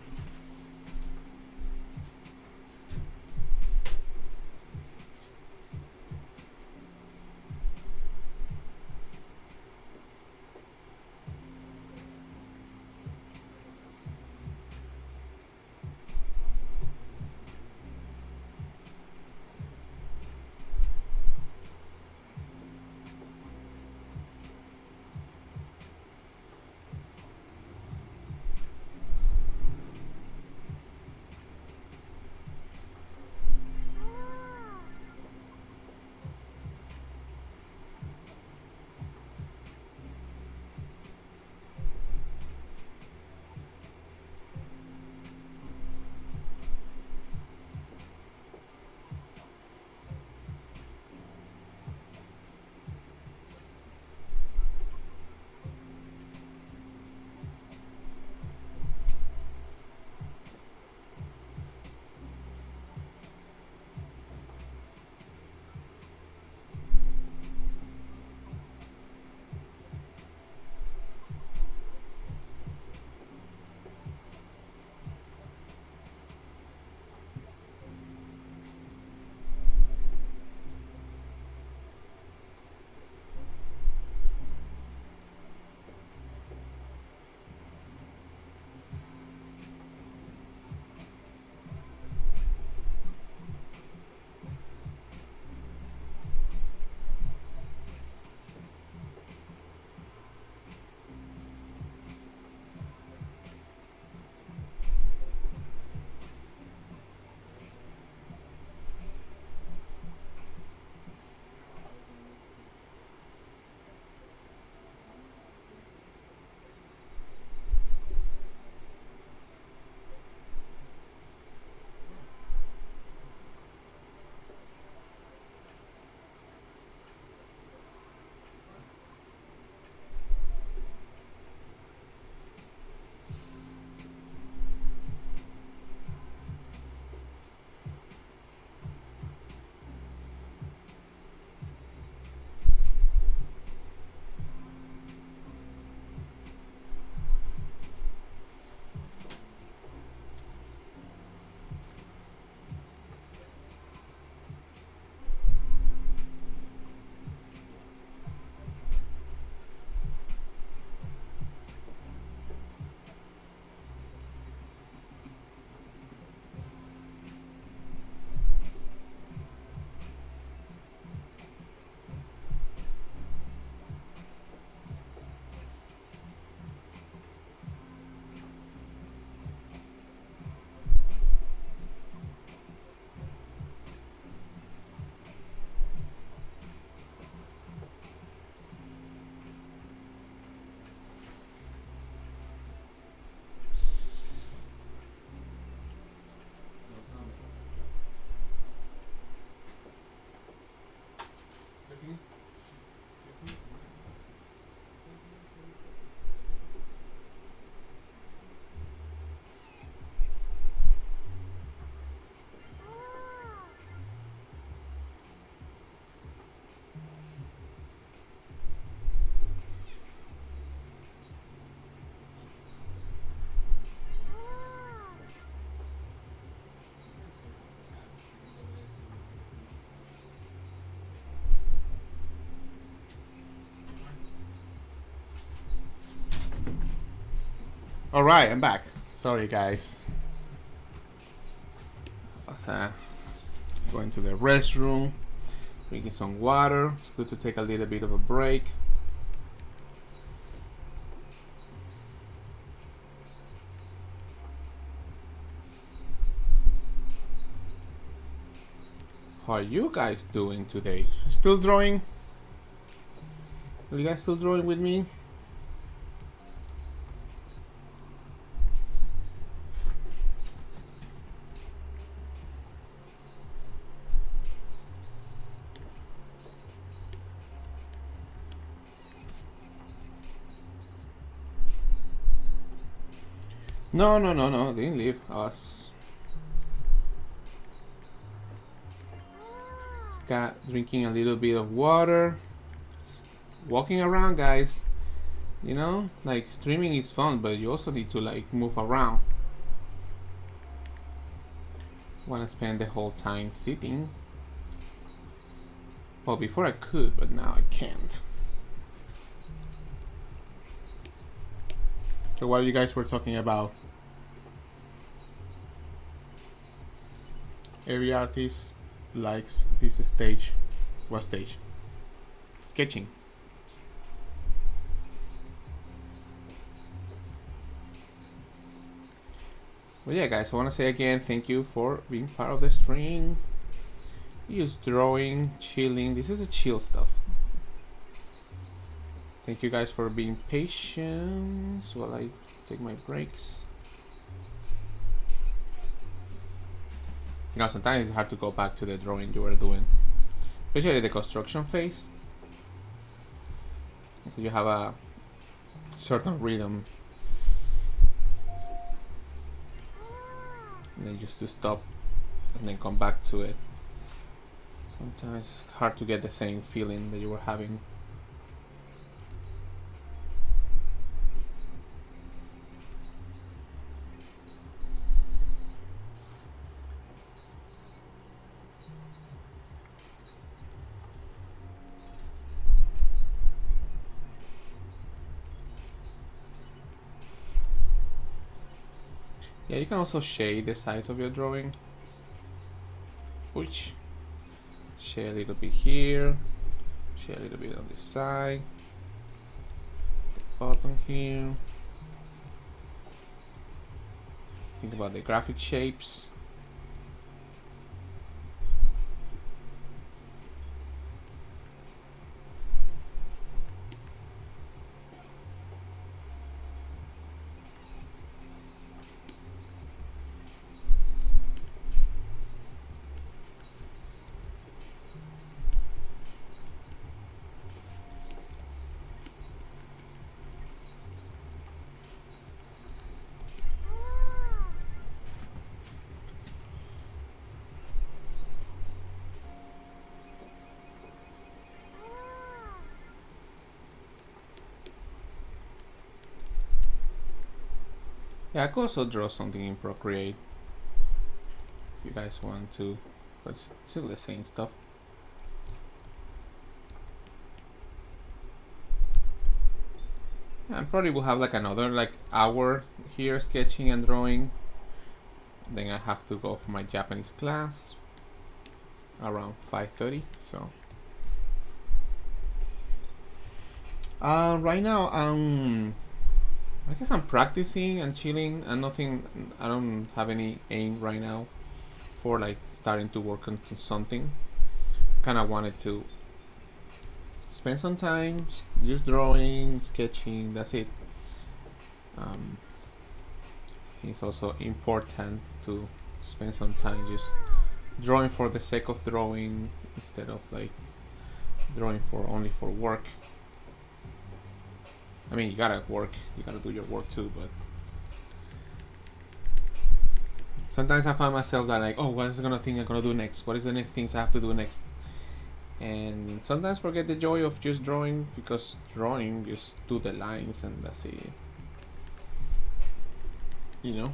Alright, I'm back. Sorry guys. I was going to the restroom, drinking some water. It's good to take a little bit of a break. How are you guys doing today? Still drawing? Are you guys still drawing with me? No, didn't leave us. Got drinking a little bit of water. Walking around, guys. You know, like streaming is fun, but you also need to like move around. Want to spend the whole time sitting. Well, before I could, but now I can't. So what you guys were talking about? Every artist likes this stage. What stage? Sketching. Well, yeah, guys, I want to say again, thank you for being part of the stream. Just drawing, chilling. This is a chill stuff. Thank you guys for being patient while I take my breaks. You know, sometimes it's hard to go back to the drawing you were doing, especially the construction phase. So you have a certain rhythm, and then just to stop and then come back to it. Sometimes it's hard to get the same feeling that you were having. Yeah, you can also shade the size of your drawing. Which shade a little bit here, shade a little bit on this side, the bottom here. Think about the graphic shapes. Yeah, I could also draw something in Procreate if you guys want to, but it's still the same stuff. I probably will have like another like hour here sketching and drawing. Then I have to go for my Japanese class around 5:30. So right now I guess I'm practicing and chilling and nothing. I don't have any aim right now for like starting to work on something. Kind of wanted to spend some time just drawing, sketching. That's it. It's also important to spend some time just drawing for the sake of drawing instead of like drawing for only for work. I mean, you gotta work, you gotta do your work too, but sometimes I find myself that like, oh, what is the thing I'm gonna do next? What is the next things I have to do next? And sometimes forget the joy of just drawing, because drawing, just do the lines and that's it. You know?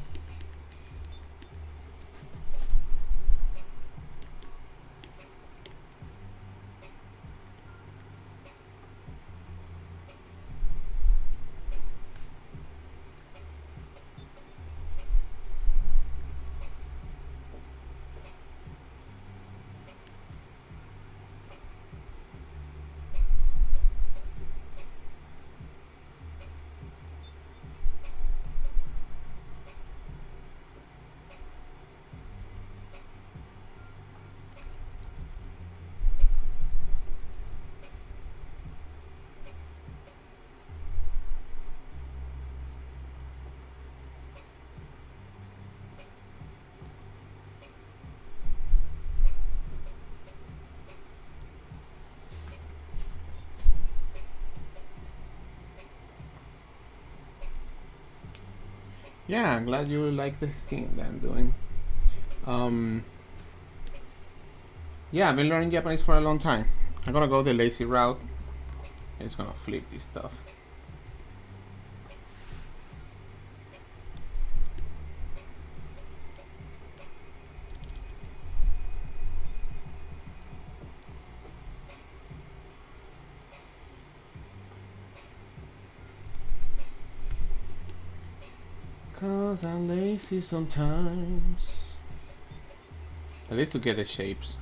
Yeah, I'm glad you like the thing that I'm doing. Yeah, I've been learning Japanese for a long time. I'm gonna go the lazy route. It's gonna flip this stuff. Cause I'm lazy sometimes. At least to get the shapes.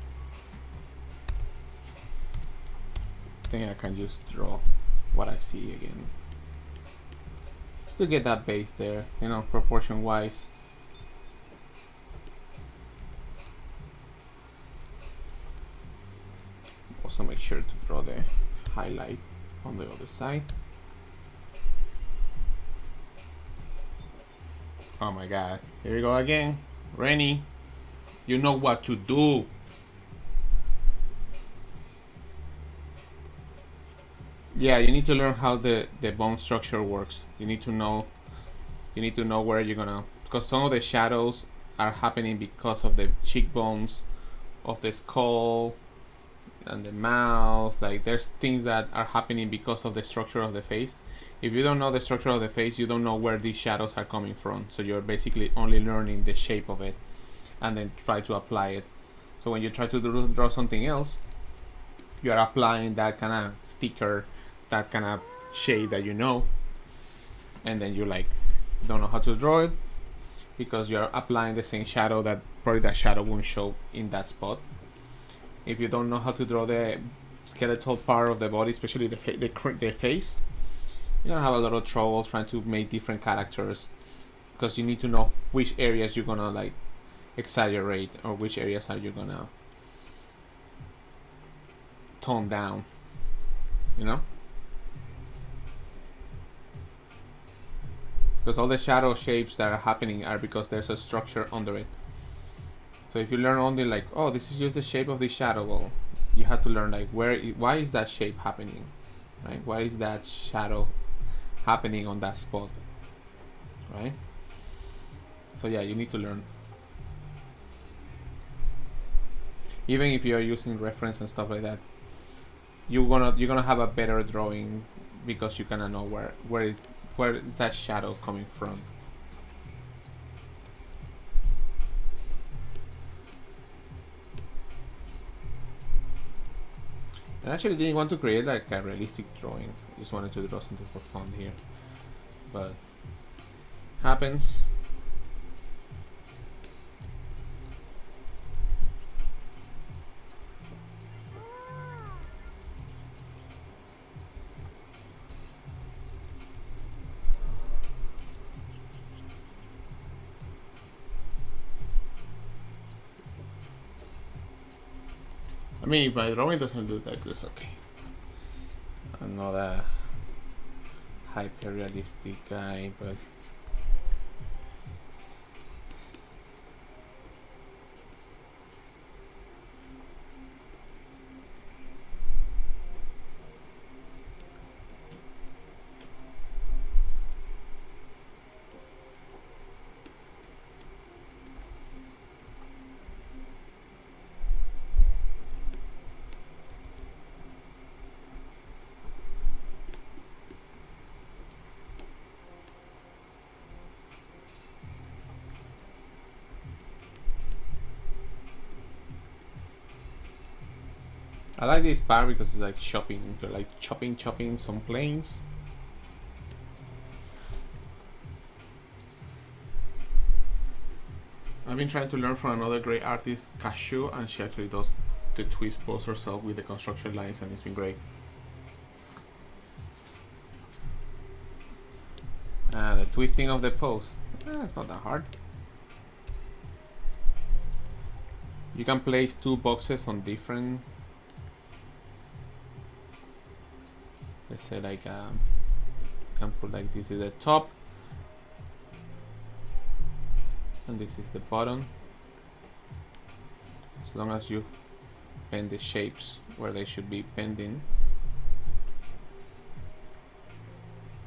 I think I can just draw what I see again. Just to get that base there, you know, proportion wise. Also make sure to draw the highlight on the other side. Oh my god, here we go again. Rennie, you know what to do. Yeah, you need to learn how the bone structure works. You need to know where you're gonna, because some of the shadows are happening because of the cheekbones of the skull and the mouth. Like there's things that are happening because of the structure of the face. If you don't know the structure of the face, you don't know where these shadows are coming from. So you're basically only learning the shape of it and then try to apply it. So when you try to draw something else, you're applying that kind of sticker, that kind of shade that you know, and then you like don't know how to draw it because you're applying the same shadow that probably that shadow won't show in that spot. If you don't know how to draw the skeletal part of the body, especially the face, you're gonna have a lot of trouble trying to make different characters because you need to know which areas you're gonna like exaggerate or which areas are you gonna tone down, you know, because all the shadow shapes that are happening are because there's a structure under it. So if you learn only like, oh, this is just the shape of the shadow, well, you have to learn like why is that shape happening, right? Why is that shadow happening on that spot, right? So yeah, you need to learn. Even if you're using reference and stuff like that, you're gonna have a better drawing because you kind of know where is that shadow coming from. I actually didn't want to create like a realistic drawing. I just wanted to draw something for fun here, but happens. I mean, if my drawing doesn't look that good, it's okay. I'm not a hyper realistic guy, but I like this part because it's like chopping. You're like chopping some planes. I've been trying to learn from another great artist, Cashew, and she actually does the twist pose herself with the construction lines, and it's been great. The twisting of the pose, it's not that hard. You can place two boxes on different, let's say like, you can put like this is the top, and this is the bottom. As long as you bend the shapes where they should be bending,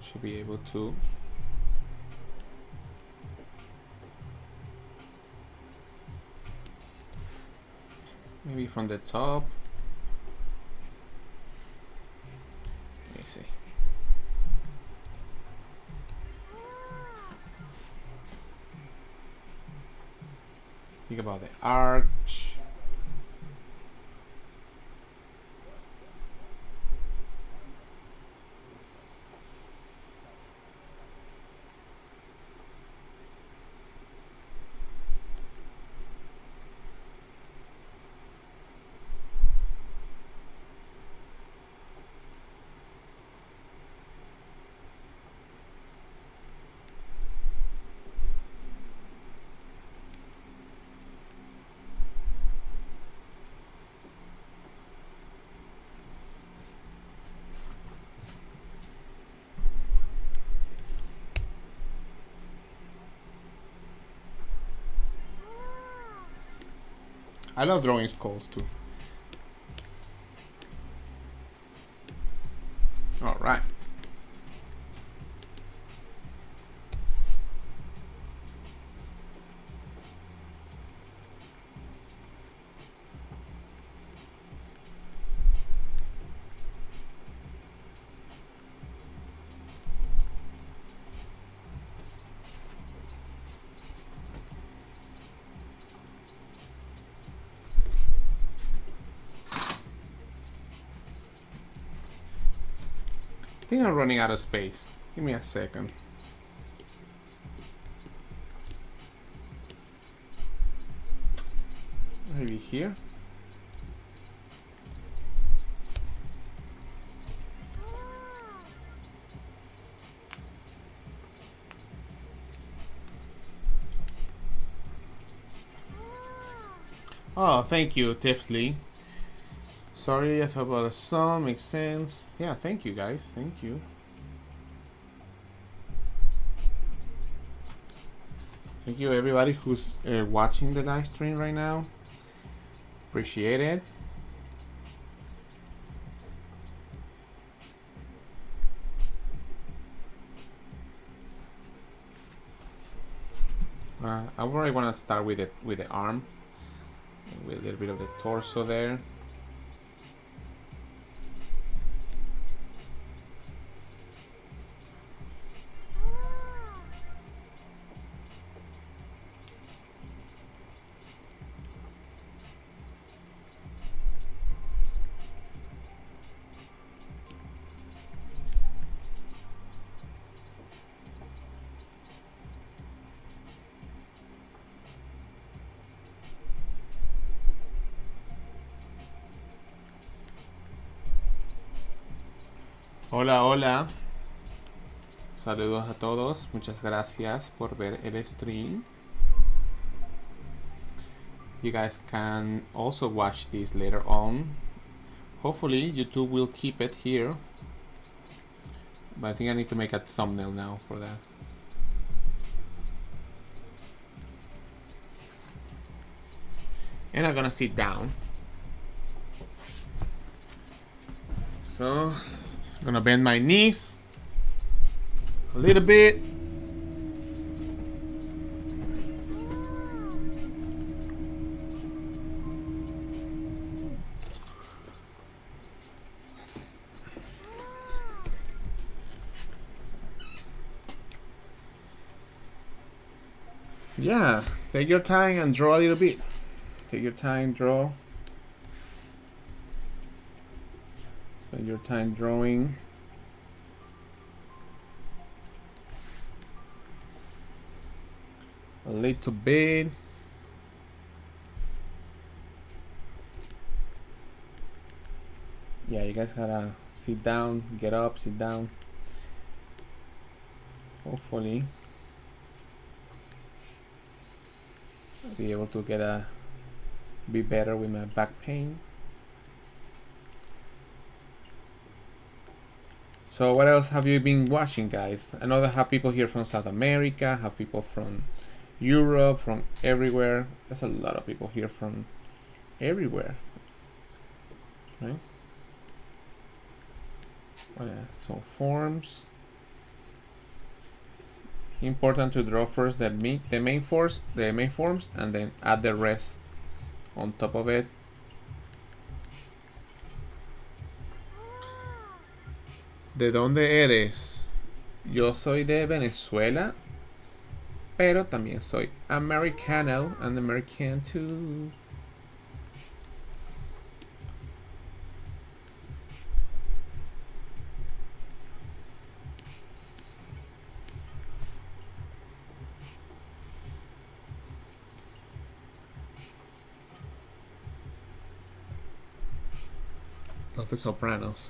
should be able to Maybe from the top. Let me see. Think about the arch. I love drawing skulls too. All right. I think I'm running out of space. Give me a second. Maybe here. Oh, thank you, Tifley. Sorry, I thought about the song. Makes sense. Yeah, thank you, guys. Thank you. Thank you, everybody who's watching the live stream right now. Appreciate it. I already want to start with the arm, with a little bit of the torso there. Hola, hola. Saludos a todos. Muchas gracias por ver el stream. You guys can also watch this later on. Hopefully YouTube will keep it here. But I think I need to make a thumbnail now for that. And I'm gonna sit down. So I'm gonna bend my knees a little bit. Yeah, take your time and draw a little bit. Take your time, draw. Spend your time drawing. A little bit. Yeah, you guys gotta sit down, get up, sit down. Hopefully I'll be able to be better with my back pain. So what else have you been watching, guys? I know that I have people here from South America, have people from Europe, from everywhere. There's a lot of people here from everywhere, right? Oh yeah, so forms. It's important to draw first the main forms, and then add the rest on top of it. ¿De dónde eres? Yo soy de Venezuela, pero también soy americano and American too. Love the Sopranos.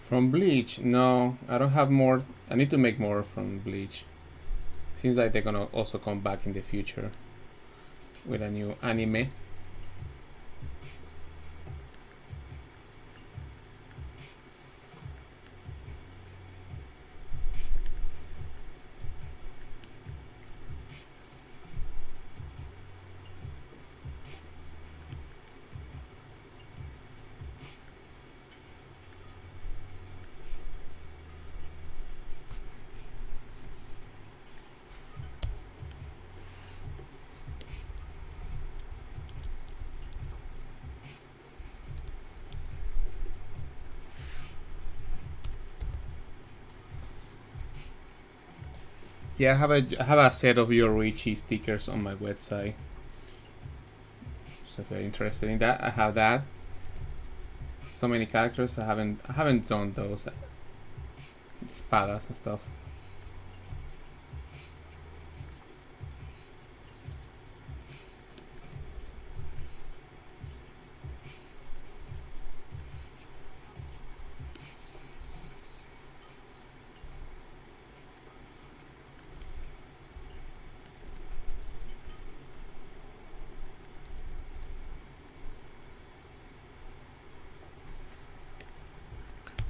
From Bleach? No, I don't have more. I need to make more from Bleach. Seems like they're gonna also come back in the future with a new anime. Yeah, I have a set of your Reiq stickers on my website. So if you're interested in that, I have that. So many characters. I haven't done those espadas and stuff.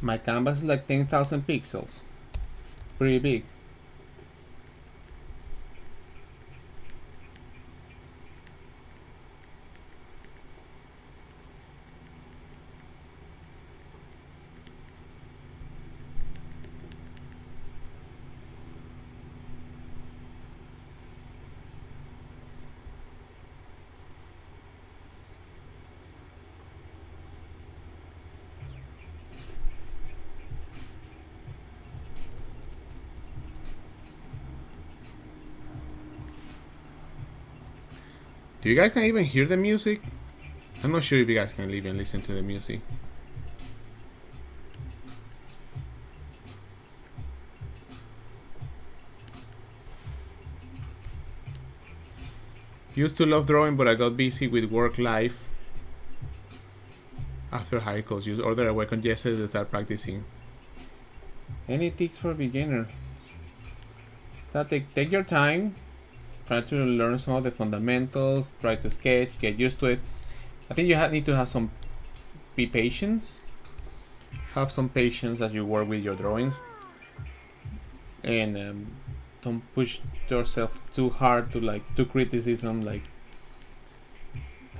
My canvas is like 10,000 pixels. Pretty big. Do you guys can even hear the music? I'm not sure if you guys can even listen to the music. Used to love drawing, but I got busy with work life after high school. Just ordered a weapon yesterday to start practicing. Any tips for beginner? Take your time. Try to learn some of the fundamentals. Try to sketch. Get used to it. I think you need to have be patient. Have some patience as you work with your drawings, and don't push yourself too hard to criticism. Like,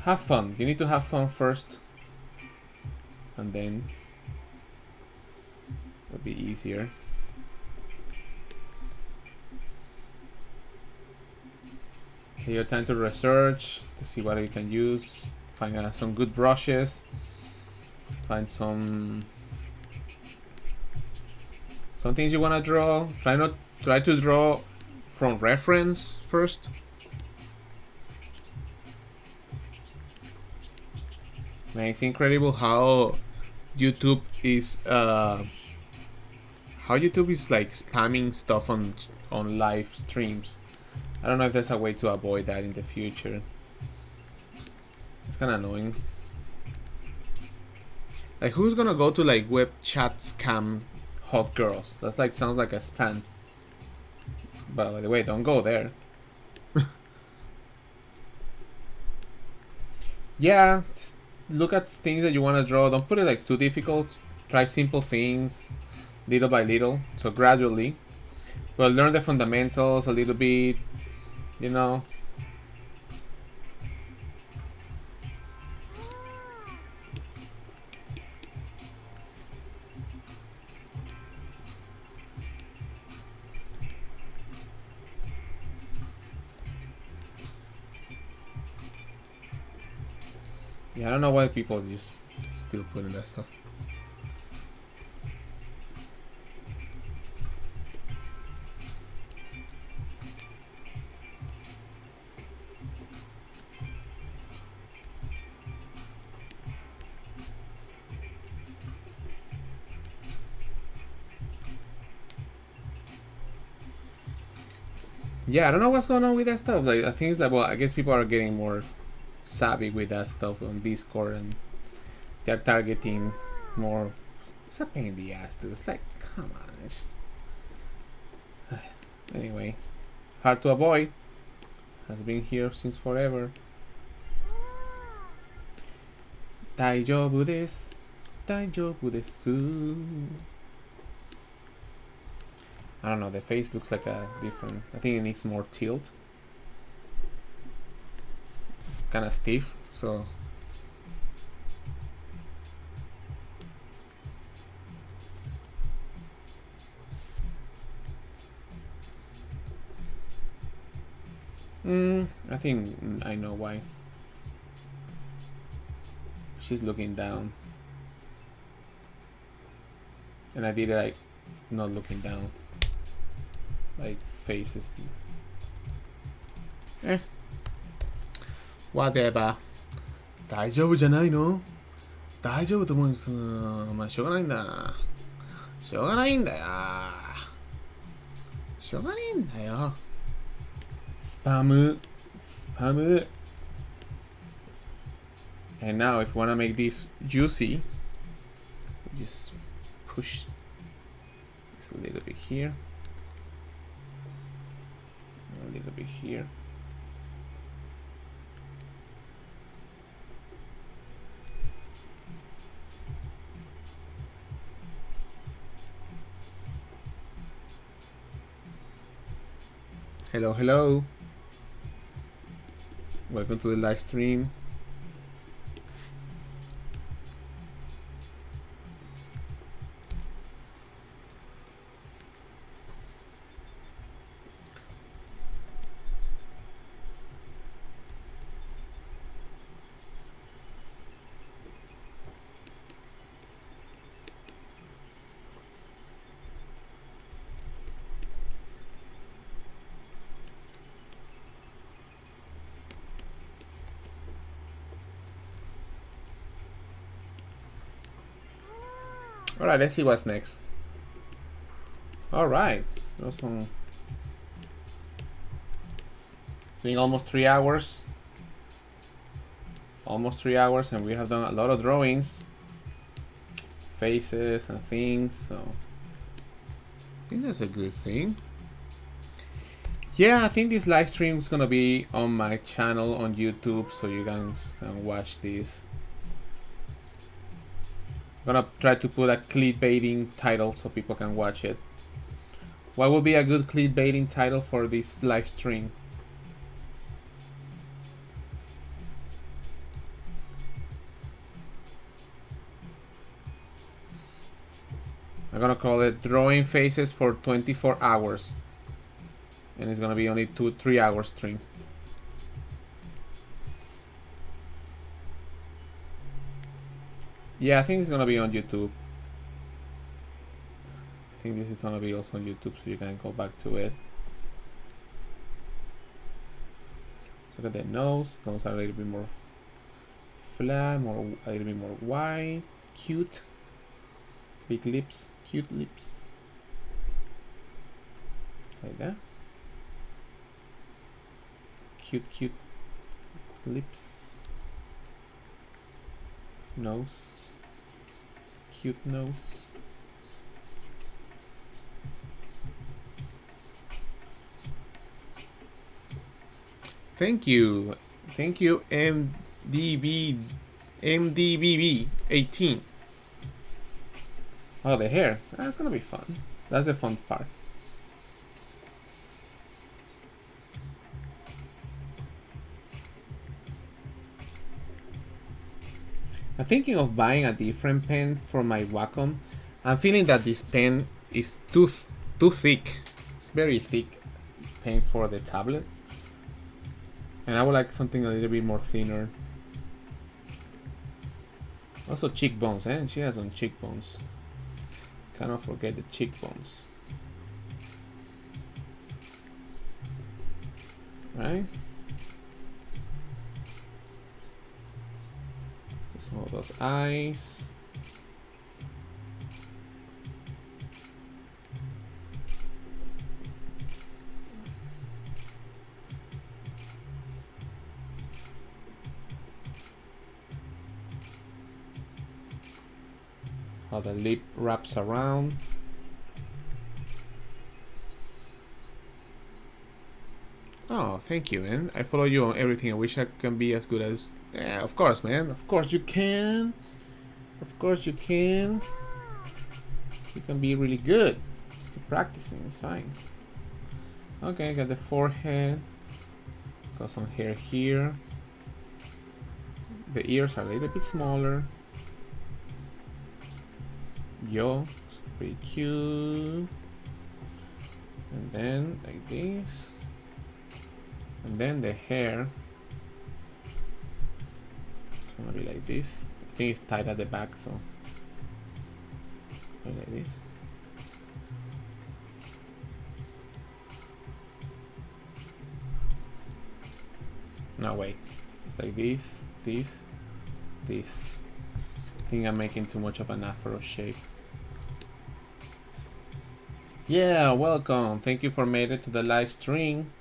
have fun. You need to have fun first, and then it'll be easier. Take your time to research, to see what you can use Find some good brushes. Find some things you want to draw. Try to draw from reference first. Man, it's incredible how YouTube is like spamming stuff on live streams. I don't know if there's a way to avoid that in the future. It's kind of annoying. Like, who's gonna go to like web chat scam hot girls? That's like, sounds like a spam. But by the way, don't go there. Yeah, just look at things that you want to draw. Don't put it like too difficult. Try simple things, little by little. So gradually. But learn the fundamentals a little bit, you know. Yeah, I don't know why people just still putting that stuff. Yeah, I don't know what's going on with that stuff. Like, I think it's that, well, I guess people are getting more savvy with that stuff on Discord, and they're targeting more. It's a pain in the ass, dude. It's like, come on. It's just... Anyway, hard to avoid. Has been here since forever. Daijoubu desu. Daijoubu desu. I don't know, the face looks like a different... I think it needs more tilt. Kind of stiff, so... I think I know why. She's looking down. And I did it like not looking down. Like faces. Whatever. 大丈夫じゃないの？大丈夫と思うんです。まあしょうがないんだ。しょうがないんだよ。しょうがないんだよ。スパム。スパム。And now if you want to make this juicy, just push this a little bit here. A little bit here. Hello, hello. Welcome to the live stream. Alright, let's see what's next. Alright, so it's been almost 3 hours. Almost 3 hours, and we have done a lot of drawings. Faces and things, so I think that's a good thing. Yeah, I think this live stream is gonna be on my channel on YouTube, so you guys can watch this. I'm gonna try to put a clickbaiting title so people can watch it. What would be a good clickbaiting title for this live stream? I'm gonna call it Drawing Faces for 24 hours. And it's gonna be only 2-3 hours stream. Yeah, I think it's gonna be on YouTube. I think this is gonna be also on YouTube, so you can go back to it. Look at the nose. Nose are a little bit more flat, a little bit more wide, cute. Big lips, cute lips. Like that. Cute lips. Nose. Cute nose. Thank you, MDBB 18. Oh, the hair. That's gonna be fun. That's the fun part. I'm thinking of buying a different pen for my Wacom. I'm feeling that this pen is too thick. It's very thick pen for the tablet. And I would like something a little bit more thinner. Also cheekbones, eh? She has some cheekbones. Cannot forget the cheekbones. Right? Some of those eyes. How the lip wraps around. Oh, thank you, man. I follow you on everything. I wish I can be as good as... Yeah, of course, man. Of course you can. Of course you can. You can be really good. Keep practicing, it's fine. Okay, got the forehead. Got some hair here. The ears are a little bit smaller. Yo, it's pretty cute. And then like this. And then the hair it's gonna be like this. I think it's tied at the back, so like this. No, wait. It's like this, this. I think I'm making too much of an afro shape. Yeah, welcome. Thank you for making it to the live stream.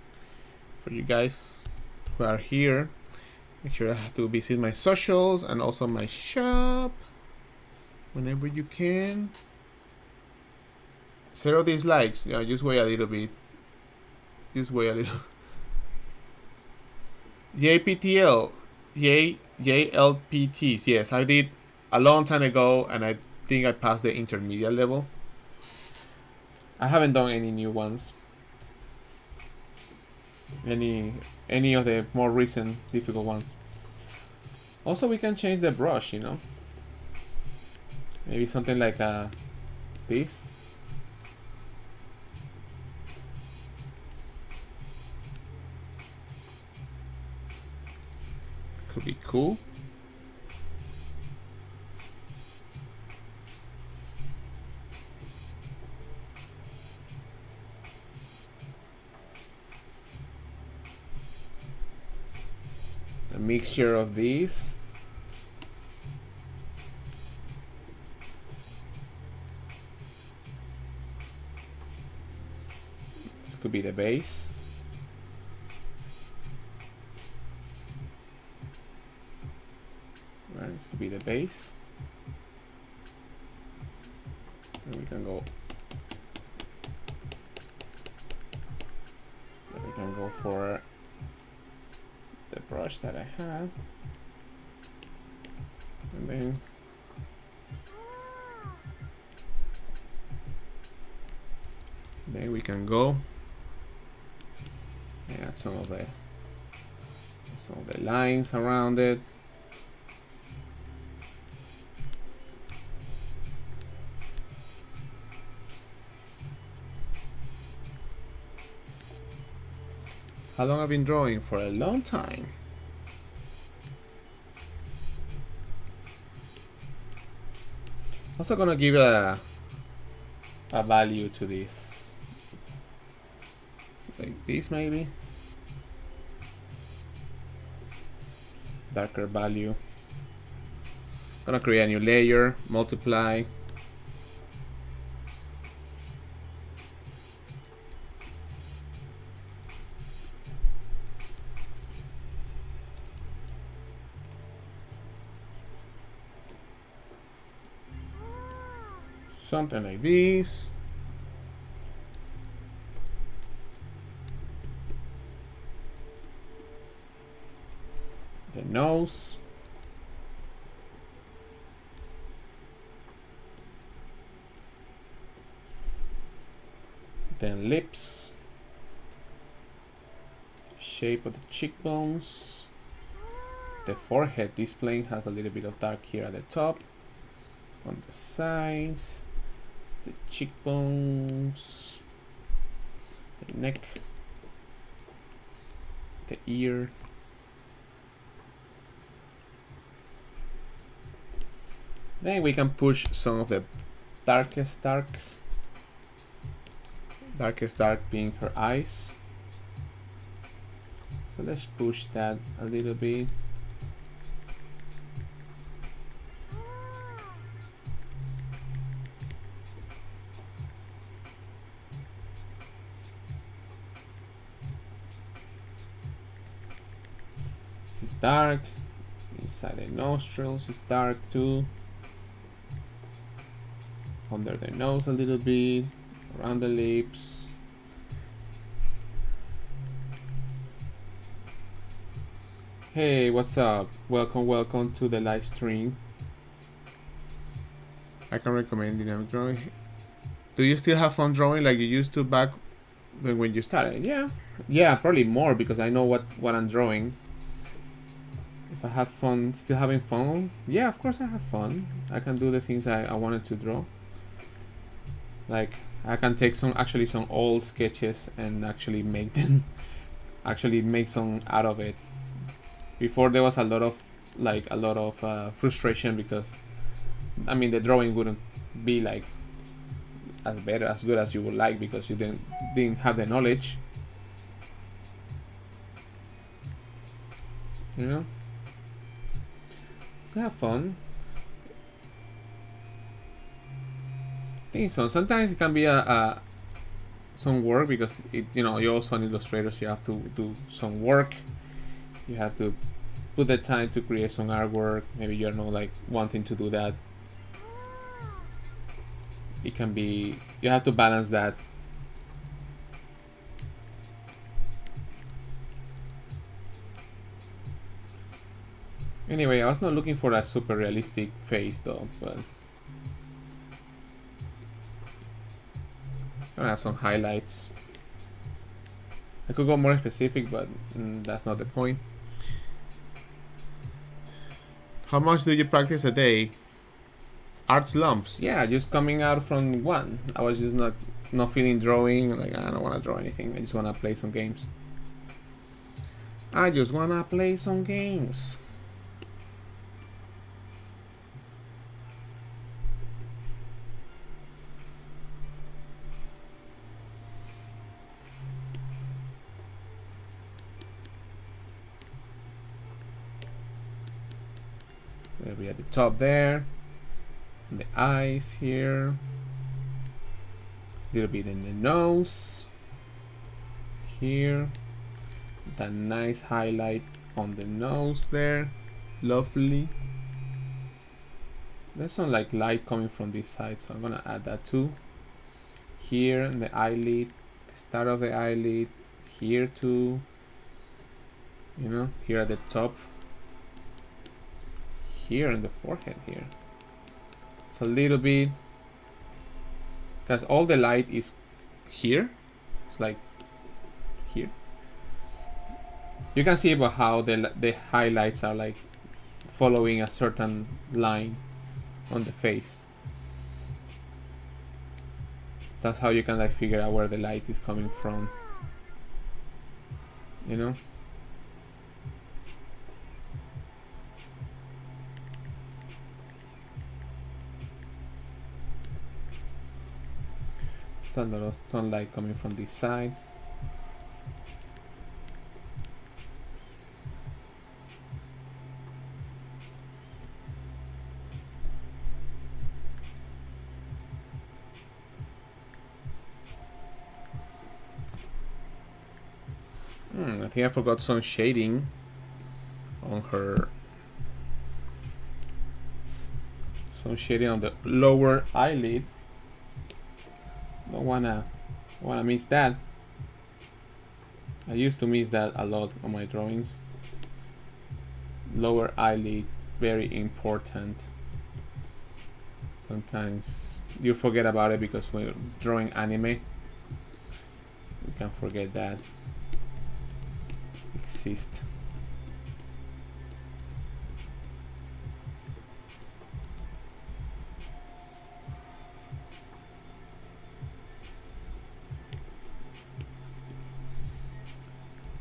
For you guys who are here, make sure to visit my socials and also my shop whenever you can. 0 dislikes. Yeah, just wait a little bit. Just wait a little. JPTL. JLPTs. Yes, I did a long time ago, and I think I passed the intermediate level. I haven't done any new ones. Any of the more recent difficult ones. Also, we can change the brush, you know. Maybe something like this. Could be cool. A mixture of these. This could be the base. Right, this could be the base. And we can go. We can go for the brush that I have, and then we can go and add some of the lines around it. How long I've been drawing? For a long time. Also gonna give a value to this, like this maybe. Darker value. Gonna create a new layer, multiply. Something like this. The nose. Then lips. Shape of the cheekbones. The forehead. This plane has a little bit of dark here at the top. On the sides. The cheekbones. The neck. The ear. Then we can push some of the darkest darks. Darkest dark being her eyes. So let's push that a little bit. This is dark. Inside the nostrils is dark too. Under the nose a little bit. Around the lips. Hey, what's up? Welcome to the live stream. I can recommend dynamic drawing. Do you still have fun drawing like you used to back when you started? Yeah, probably more because I know what I'm drawing. If I have fun, still having fun, yeah, of course I have fun. I can do the things I wanted to draw. Like I can take some old sketches and actually make them, make some out of it. Before there was a lot of frustration because, I mean, the drawing wouldn't be like as good as you would like because you didn't have the knowledge. You know. So have fun. I think so. Sometimes it can be some work because you're also an illustrator, so you have to do some work. You have to put the time to create some artwork. Maybe you're not like wanting to do that. It can be, you have to balance that. Anyway, I was not looking for a super realistic face though, but I'm gonna add some highlights. I could go more specific, but that's not the point. How much do you practice a day? Art slumps. Yeah, just coming out from one. I was just not feeling drawing. Like, I don't want to draw anything. I just want to play some games. I just want to play some games. Maybe at the top there. The eyes here. A little bit in the nose. Here. That nice highlight on the nose there. Lovely. There's some like light coming from this side, so I'm gonna add that too. Here in the eyelid. The start of the eyelid. Here too. Here at the top. Here in the forehead here. It's a little bit, because all the light is here. It's like here. You can see about how the highlights are like following a certain line on the face. That's how you can like figure out where the light is coming from. a lot of sunlight coming from this side. I think I forgot some shading on her. Some shading on the lower eyelid. Don't wanna miss that. I used to miss that a lot on my drawings. Lower eyelid, very important. Sometimes you forget about it because when you're drawing anime, you can forget that exists.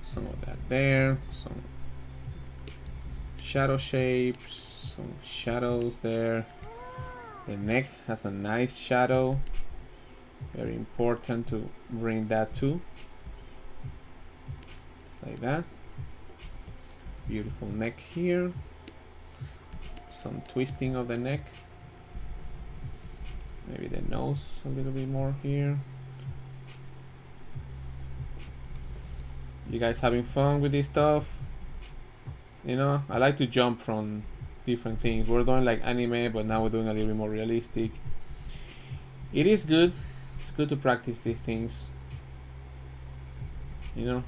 Some of that there, some shadow shapes, some shadows there. The neck has a nice shadow, very important to bring that too. Like that. Beautiful neck here. Some twisting of the neck. Maybe the nose a little bit more here. You guys having fun with this stuff? You know, I like to jump from different things. We're doing like anime, but now we're doing a little bit more realistic. It is good. It's good to practice these things. You know?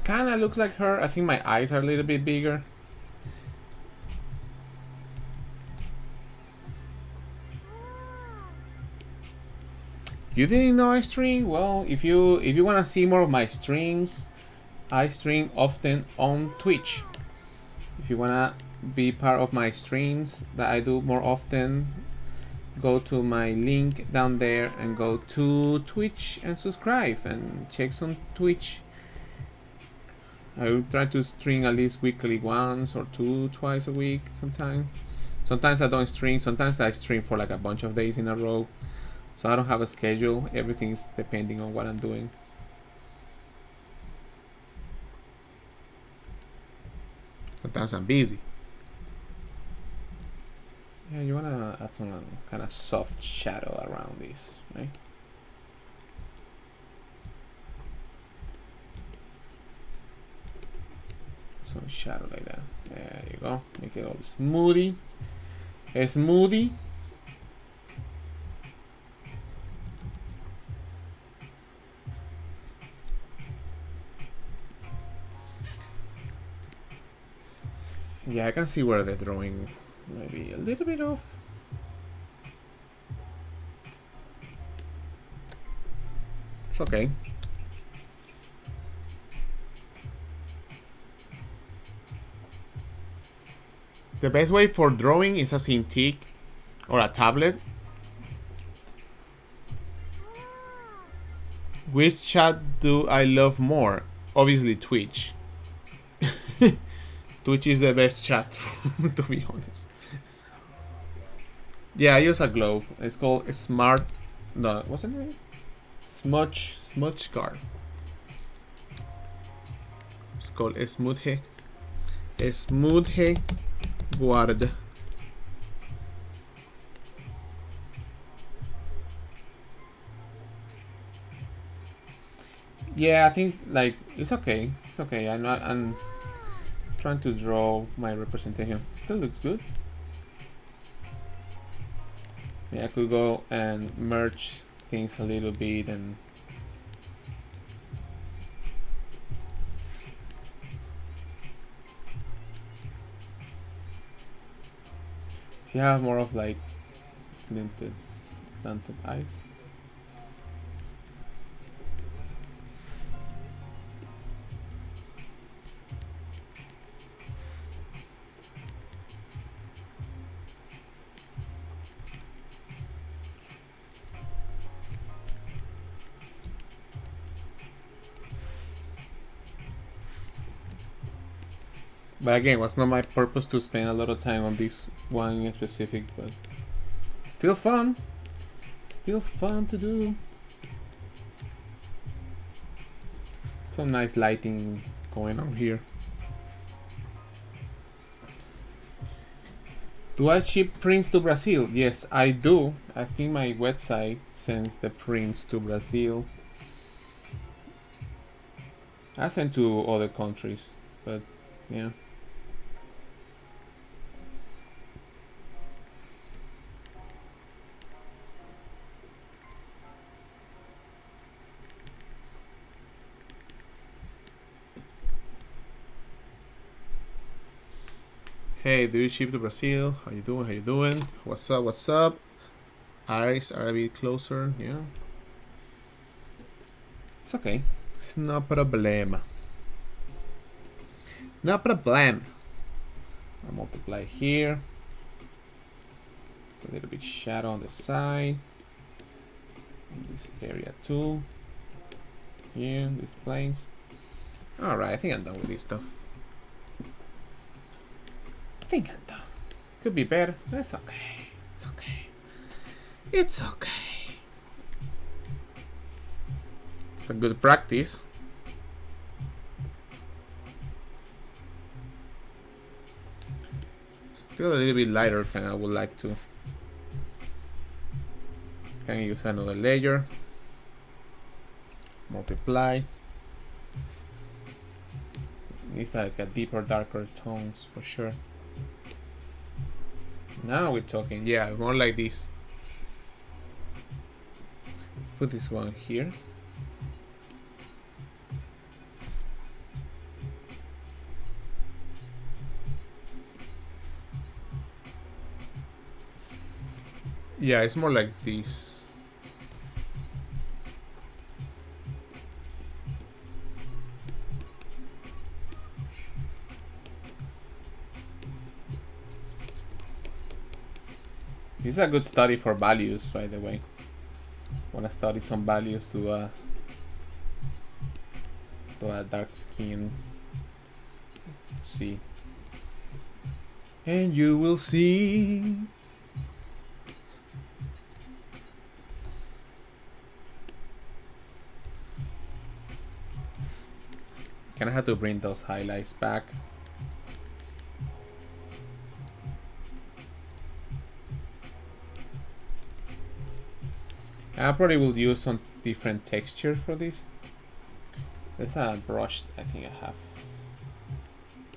Kinda looks like her. I think my eyes are a little bit bigger. You didn't know I stream? Well, if you wanna see more of my streams, I stream often on Twitch. If you wanna be part of my streams that I do more often, go to my link down there and go to Twitch and subscribe and check some Twitch. I will try to stream at least weekly once or twice a week sometimes. Sometimes I don't stream, sometimes I stream for like a bunch of days in a row. So I don't have a schedule, everything's depending on what I'm doing. Sometimes I'm busy. Yeah, you wanna add some kind of soft shadow around this, right? Some shadow like that. There you go. Make it all smoothie. Smoothie. Yeah, I can see where the drawing maybe a little bit off. It's okay. The best way for drawing is a Cintiq or a tablet. Which chat do I love more? Obviously Twitch. Twitch is the best chat, to be honest. Yeah, I use a glove. It's called Smart. No, what's the name? Smudge Guard. It's called Smudge Guard. Yeah, I think like it's okay. It's okay. I'm trying to draw my representation. Still looks good. Yeah, I could go and merge things a little bit and see, I have more of like slanted eyes. But again, it was not my purpose to spend a lot of time on this one in specific, but still fun. Still fun to do. Some nice lighting going on here. Do I ship prints to Brazil? Yes, I do. I think my website sends the prints to Brazil. I send to other countries, but yeah. Hey, do you ship to Brazil? How you doing? How you doing? What's up? What's up? Eyes are a bit closer, yeah. It's okay. It's no problem. No problem. I'll multiply here. It's a little bit shadow on the side. In this area too. Here, these planes. Alright, I think I'm done with this stuff. I think I'm done. Could be better. That's okay. It's okay. It's okay. It's a good practice. Still a little bit lighter than I would like to. Can use another layer. Multiply. Needs like a deeper, darker tones for sure. Now we're talking. Yeah, more like this. Put this one here. Yeah, it's more like this. This is a good study for values, by the way. Want to study some values to a dark skin. See, and you will see. Gonna have to bring those highlights back. I probably will use some different texture for this. There's a brush I think I have.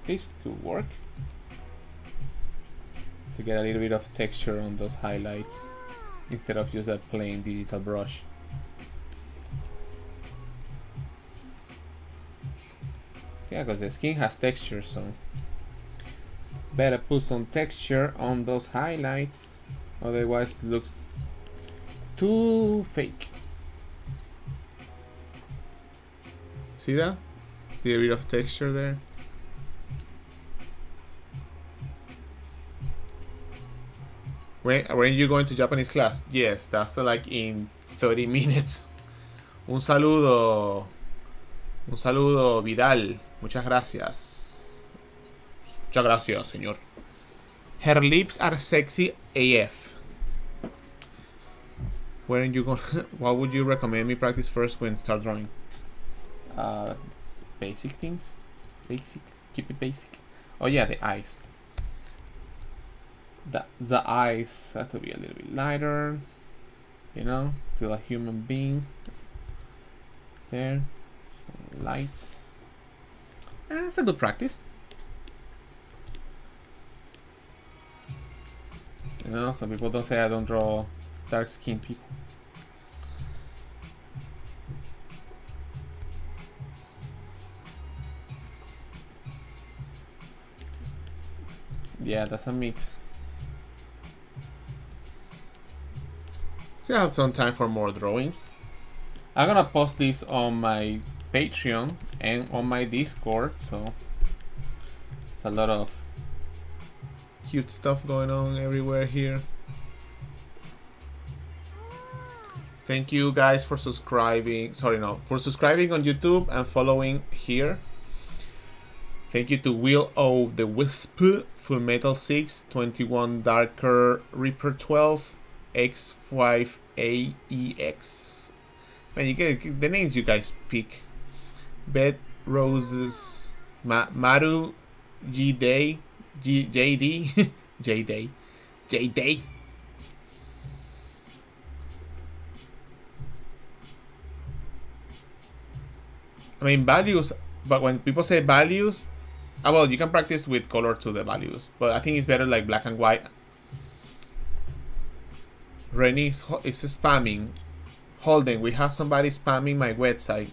This could work. To get a little bit of texture on those highlights instead of just a plain digital brush. Yeah, because the skin has texture, so better put some texture on those highlights, otherwise it looks too fake. See that? See a bit of texture there? When you going to Japanese class? Yes, that's like in 30 minutes. Un saludo Vidal. Muchas gracias. Muchas gracias, señor. Her lips are sexy AF. Where are you going? What would you recommend me practice first when start drawing? Basic things. Basic. Keep it basic. Oh yeah, the eyes. The eyes have to be a little bit lighter. You know, still a human being. There. Some lights. That's a good practice. You know, some people don't say I don't draw dark skinned people. Yeah, that's a mix. Still have some time for more drawings. I'm gonna post this on my Patreon and on my Discord, so it's a lot of cute stuff going on everywhere here. Thank you guys for subscribing. For subscribing on YouTube and following here. Thank you to Will O, the Wisp, Full Metal 6, 21 Darker Reaper 12, X5AEX. Man, you get the names you guys pick. Bed Roses, Maru, G Day, JD, J Day, J Day. I mean, values, but when people say values, well, you can practice with color to the values, but I think it's better like black and white. Rennie is spamming. Holden, we have somebody spamming my website.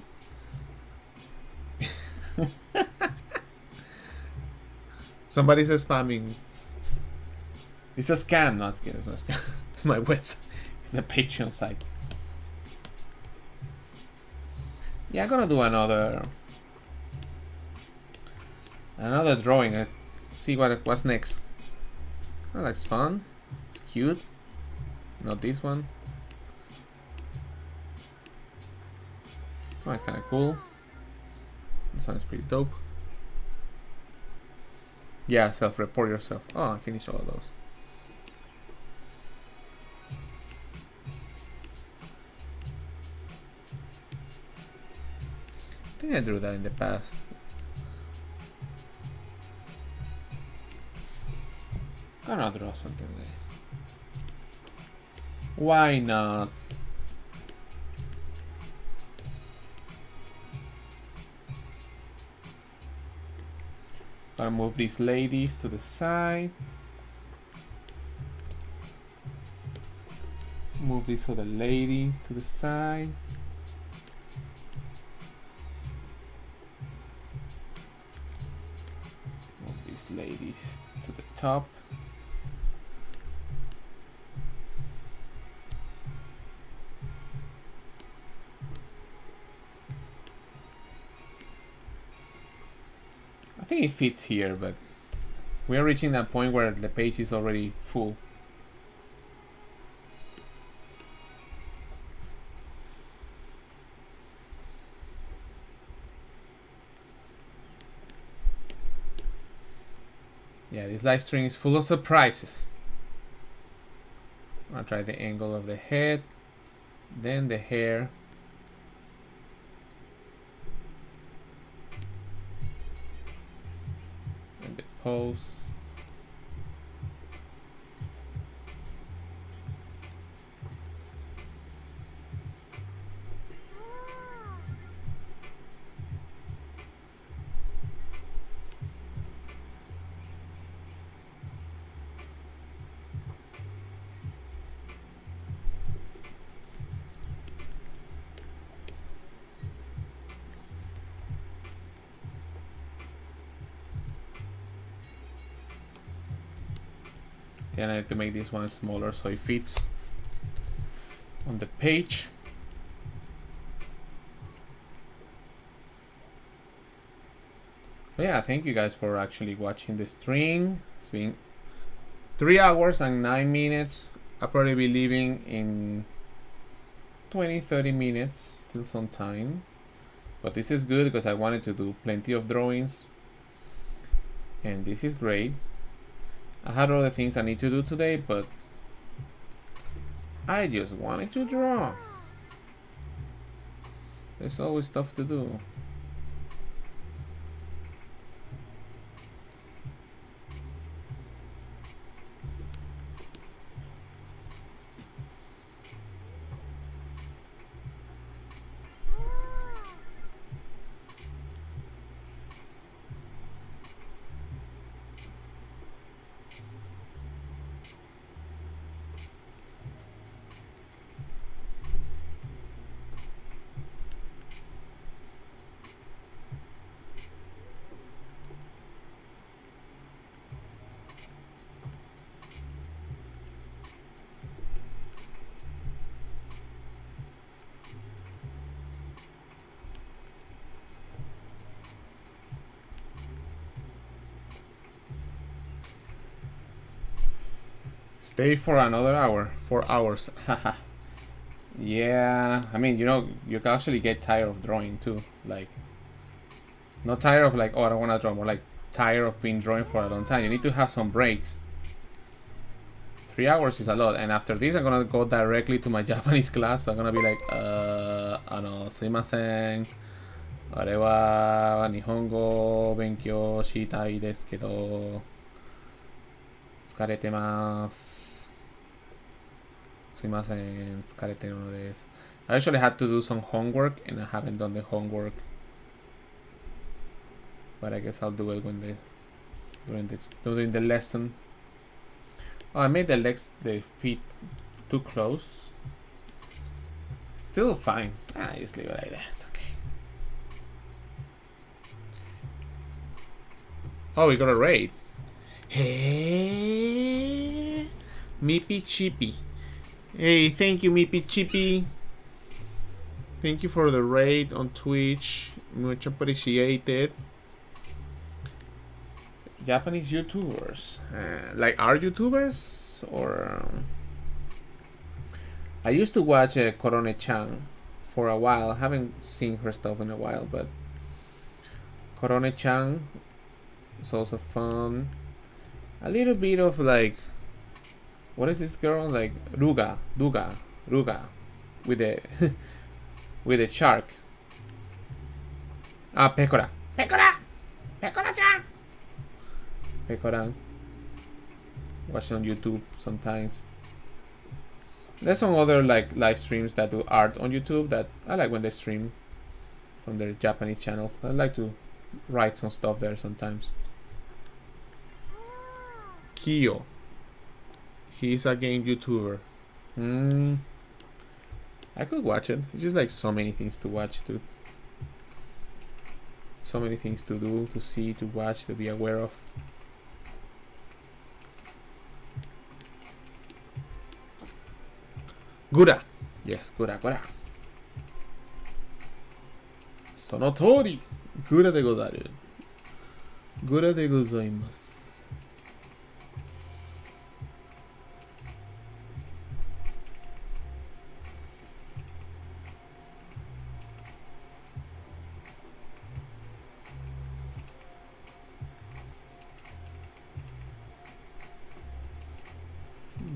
Somebody's spamming. It's a scam, not scam. It's not a scam. It's my website. It's the Patreon site. Yeah, I'm gonna do another drawing. See what's next. That looks fun. It's cute. Not this one. This one's kind of cool. This one's pretty dope. Yeah, self-report yourself. Oh, I finished all of those. I think I drew that in the past. I'm gonna draw something like. Why not? I'll move these ladies to the side. Move this other lady to the side. Move these ladies to the top. I think it fits here, but we are reaching that point where the page is already full. Yeah, this live stream is full of surprises. I'll try the angle of the head, then the hair. And the pose. Then I have to make this one smaller so it fits on the page. But yeah, thank you guys for actually watching the stream. It's been 3 hours and 9 minutes. I'll probably be leaving in 20-30 minutes, still some time. But this is good because I wanted to do plenty of drawings. And this is great. I had other things I need to do today, but I just wanted to draw. There's always stuff to do. Stay for another hour, 4 hours. Haha. Yeah, I mean, you know, you can actually get tired of drawing too. Like, Not tired of like, oh, I don't want to draw, more like tired of being drawing for a long time. You need to have some breaks. 3 hours is a lot, and after this I'm gonna go directly to my Japanese class. So I'm gonna be like, sumimasen, ore wa nihongo benkyou shitai desu kedo, tsukarete masu. Sumimasen, tsukarete no desu. I actually had to do some homework, and I haven't done the homework. But I guess I'll do it when during the lesson. Oh, I made the feet too close. Still fine. Just leave it like that. It's okay. Oh, we got a raid. Hey, Meepy Chippy. Hey, thank you, Meepy Chippy. Thank you for the raid on Twitch. Much appreciated. Japanese YouTubers, like our YouTubers, or I used to watch Korone-chan for a while. I haven't seen her stuff in a while, but Korone-chan is also fun. A little bit of like, what is this girl like? Ruga, with the with the shark. Pekora-chan. Pekoran. Watching on YouTube sometimes. There's some other like live streams that do art on YouTube that I like when they stream from their Japanese channels. I like to write some stuff there sometimes. Kyo. He's a game YouTuber. I could watch it. It's just like so many things to watch too. So many things to do, to see, to watch, to be aware of. Gura. Yes, Gura. Sonotori. Gura de gozaru. Gura de gozaimasu.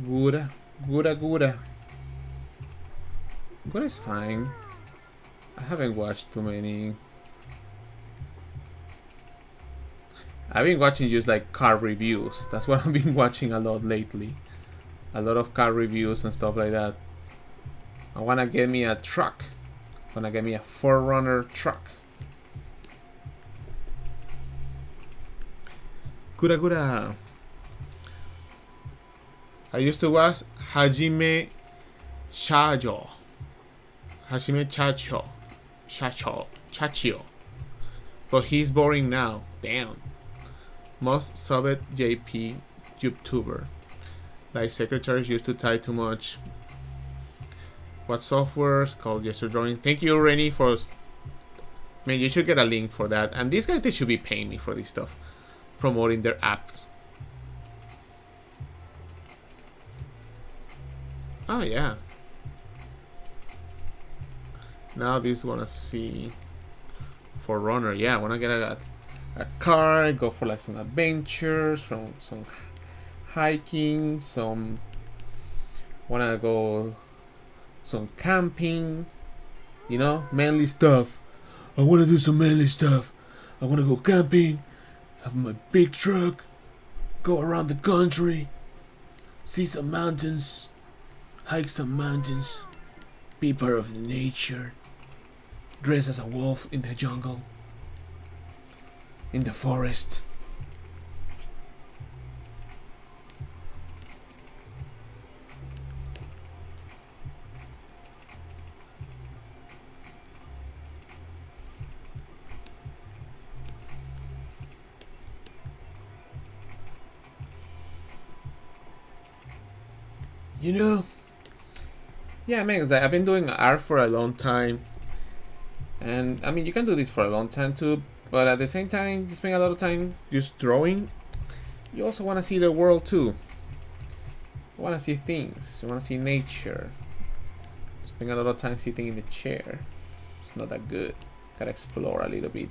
Gura. Gura is fine. I haven't watched too many. I've been watching just like car reviews. That's what I've been watching a lot lately. A lot of car reviews and stuff like that. I wanna get me a truck. I wanna get me a 4Runner truck. Gura. I used to watch Hajime Chachio. But he's boring now. Damn. Most Soviet JP YouTuber. Like secretaries used to type too much. What software is called gesture drawing? Thank you, Rennie, for. Man, you should get a link for that. And these guys, they should be paying me for this stuff, promoting their apps. Oh yeah. Now this wanna see 4Runner. Yeah, I wanna get a car, go for like some adventures, some hiking, wanna go some camping, you know, manly stuff. I wanna do some manly stuff. I wanna go camping, have my big truck, go around the country, see some mountains, hike some mountains, be part of nature, dress as a wolf in the jungle, in the forest. You know, yeah, man, I've been doing art for a long time, and I mean, you can do this for a long time too, but at the same time, you spend a lot of time just drawing. You also want to see the world too. You want to see things. You want to see nature. Spend a lot of time sitting in the chair. It's not that good. Gotta explore a little bit.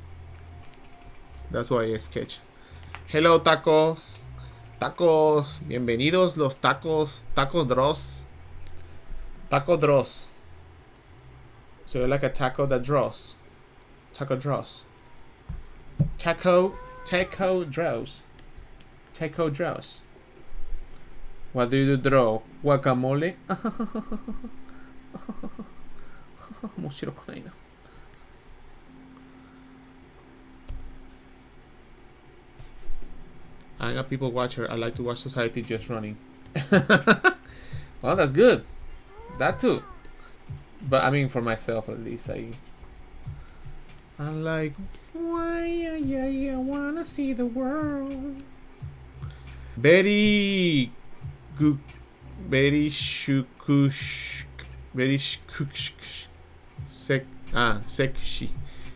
That's why I sketch. Hello, tacos. Tacos. Bienvenidos los tacos. Tacos Dross. Taco Dross. So you're like a taco that draws. Taco Dross. Taco Dross. Taco Dross. What do you draw? Guacamole? 面白くないな。I'm a people watcher. I like to watch society just running. Well, that's good. That too. But I mean, for myself at least, I'm like, why? Yeah, I wanna see the world. Very good. Very shukush. Very shukush. Sekushi.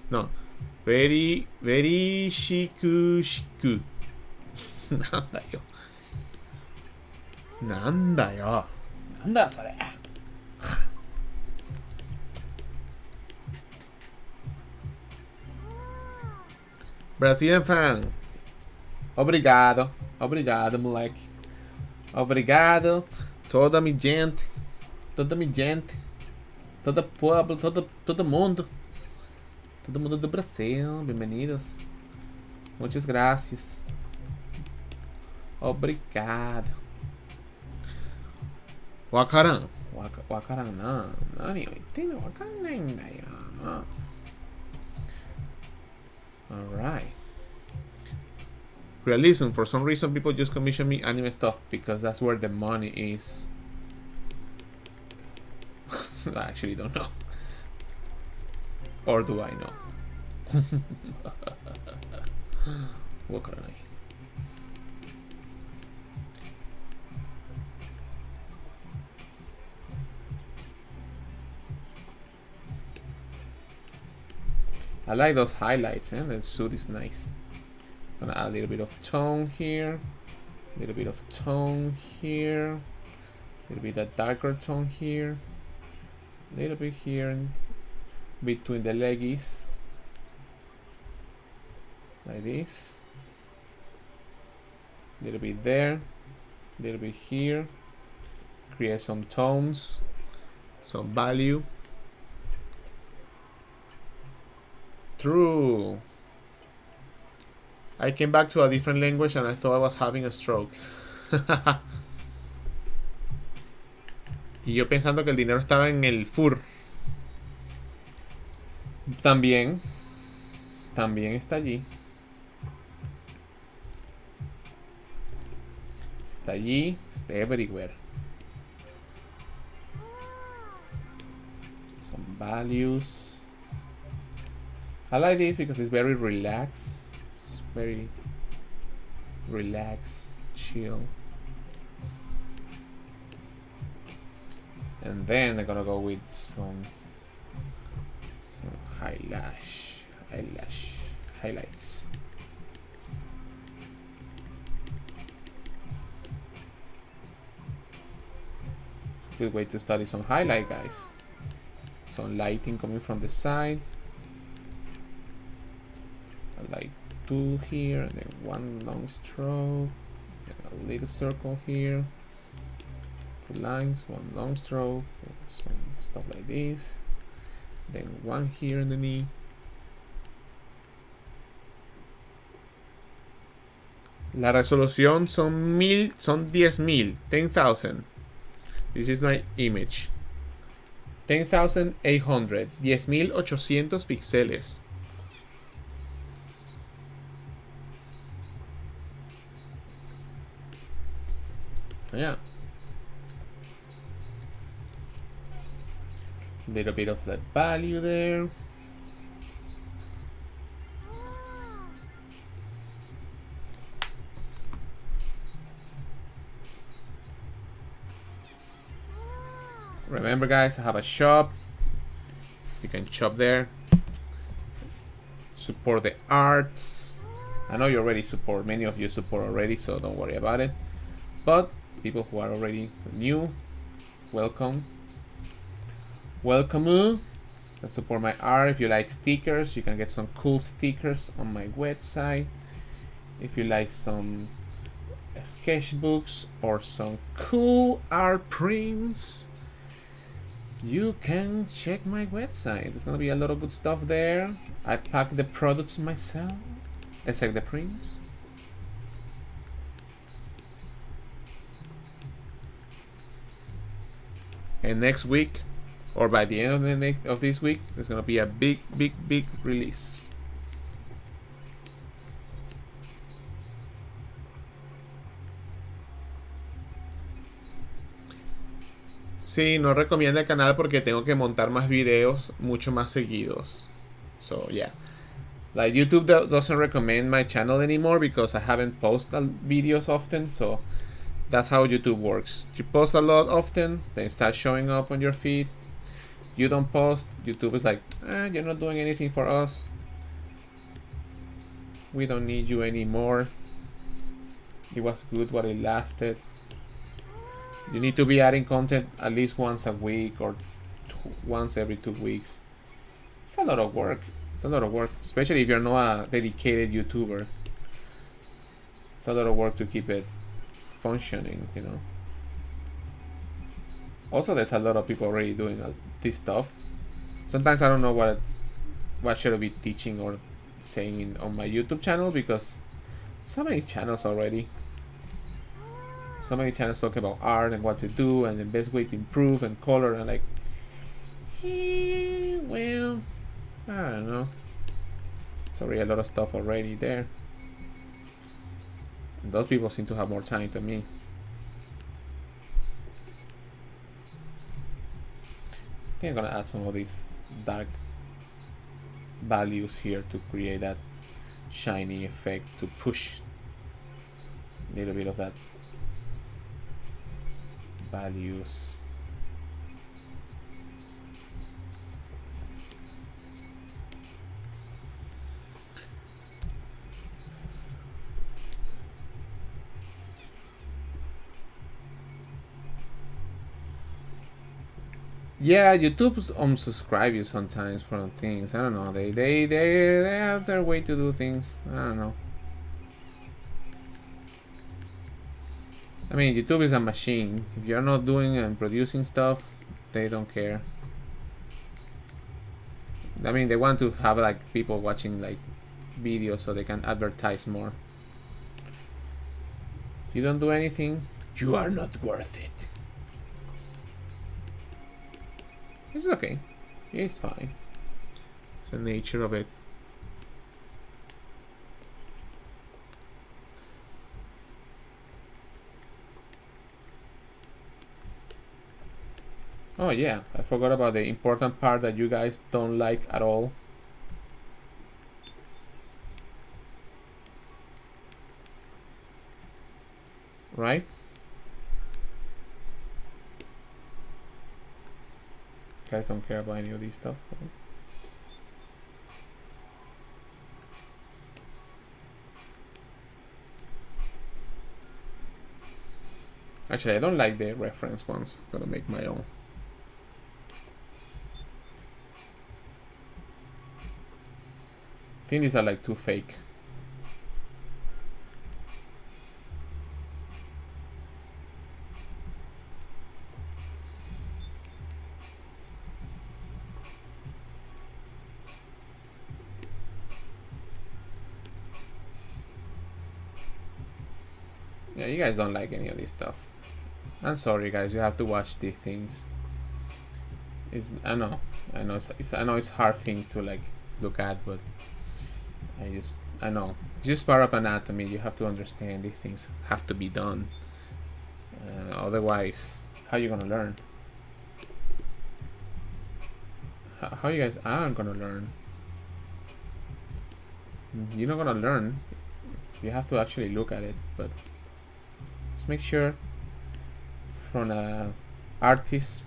No. Very shikushiku. なんだよ。なんだよ。なんだよそれ。Brazilian fan. Obrigado. Obrigado, moleque. Obrigado. Toda mi gente. Toda mi gente. Todo pueblo. Todo mundo. Todo mundo do Brasil. Bienvenidos. Muchas gracias. Obrigado. Wakaran. Wakaran na. Nani o ittenu wakanai n da yo. Alright. Realism. For some reason, people just commission me anime stuff because that's where the money is. I actually don't know. Or do I know? Wakaranai. I like those highlights, and the suit is nice. Gonna add a little bit of tone here, a little bit of tone here, a little bit of darker tone here, a little bit here between the leggies, like this, a little bit there, a little bit here, create some tones, some value. True. I came back to a different language and I thought I was having a stroke. Y yo pensando que el dinero estaba en el FUR. También está allí. Está allí, está everywhere. Some values. I like this because it's very relaxed. It's very relaxed, chill. And then I'm gonna go with some highlights. Good way to study some highlight, guys. Some lighting coming from the side. Like 2 here, and then 1 long stroke, and a little circle here, 2 lines, 1 long stroke, some stuff like this, then 1 here in the knee. La resolución son 10,000, 10,000. This is my image. 10,800, 10,800 píxeles. Yeah. Little bit of that value there. Remember, guys, I have a shop. You can shop there. Support the arts. I know you already support. Many of you support already, so don't worry about it. But people who are already new, welcome. Welcome. Let's support my art. If you like stickers, you can get some cool stickers on my website. If you like some sketchbooks or some cool art prints, you can check my website. There's gonna be a lot of good stuff there. I pack the products myself, except the prints. And next week, or by the end of this week, there's gonna be a big release. Sí, no recomiendo el canal porque tengo que montar más videos mucho más seguidos. So yeah, like YouTube doesn't recommend my channel anymore because I haven't posted videos often. So that's how YouTube works. You post a lot often, they start showing up on your feed. You don't post, YouTube is like, you're not doing anything for us. We don't need you anymore. It was good while it lasted. You need to be adding content at least once a week or once every 2 weeks. It's a lot of work. It's a lot of work, especially if you're not a dedicated YouTuber. It's a lot of work to keep it functioning, you know. Also, there's a lot of people already doing this stuff. Sometimes I don't know what should I be teaching or saying on my YouTube channel because so many channels already. So many channels talk about art and what to do and the best way to improve and color and like, well, I don't know. Sorry, a lot of stuff already there. And those people seem to have more time than me. I think I'm gonna add some of these dark values here to create that shiny effect to push a little bit of that values. Yeah, YouTube's unsubscribe you sometimes for things. I don't know. They have their way to do things. I don't know. I mean, YouTube is a machine. If you're not doing and producing stuff, they don't care. I mean, they want to have like people watching like videos so they can advertise more. If you don't do anything, you are not worth it. It's okay. It's fine. It's the nature of it. Oh yeah, I forgot about the important part that you guys don't like at all. Right? You guys don't care about any of these stuff. Right? Actually, I don't like the reference ones. I'm gonna make my own. I think these are like too fake. Yeah, you guys don't like any of this stuff. I'm sorry, guys. You have to watch these things. I know it's hard thing to like look at, but I know it's just part of anatomy. You have to understand these things have to be done. Otherwise, how you gonna learn? How you guys aren't gonna learn? You're not gonna learn. You have to actually look at it, but just make sure from a artist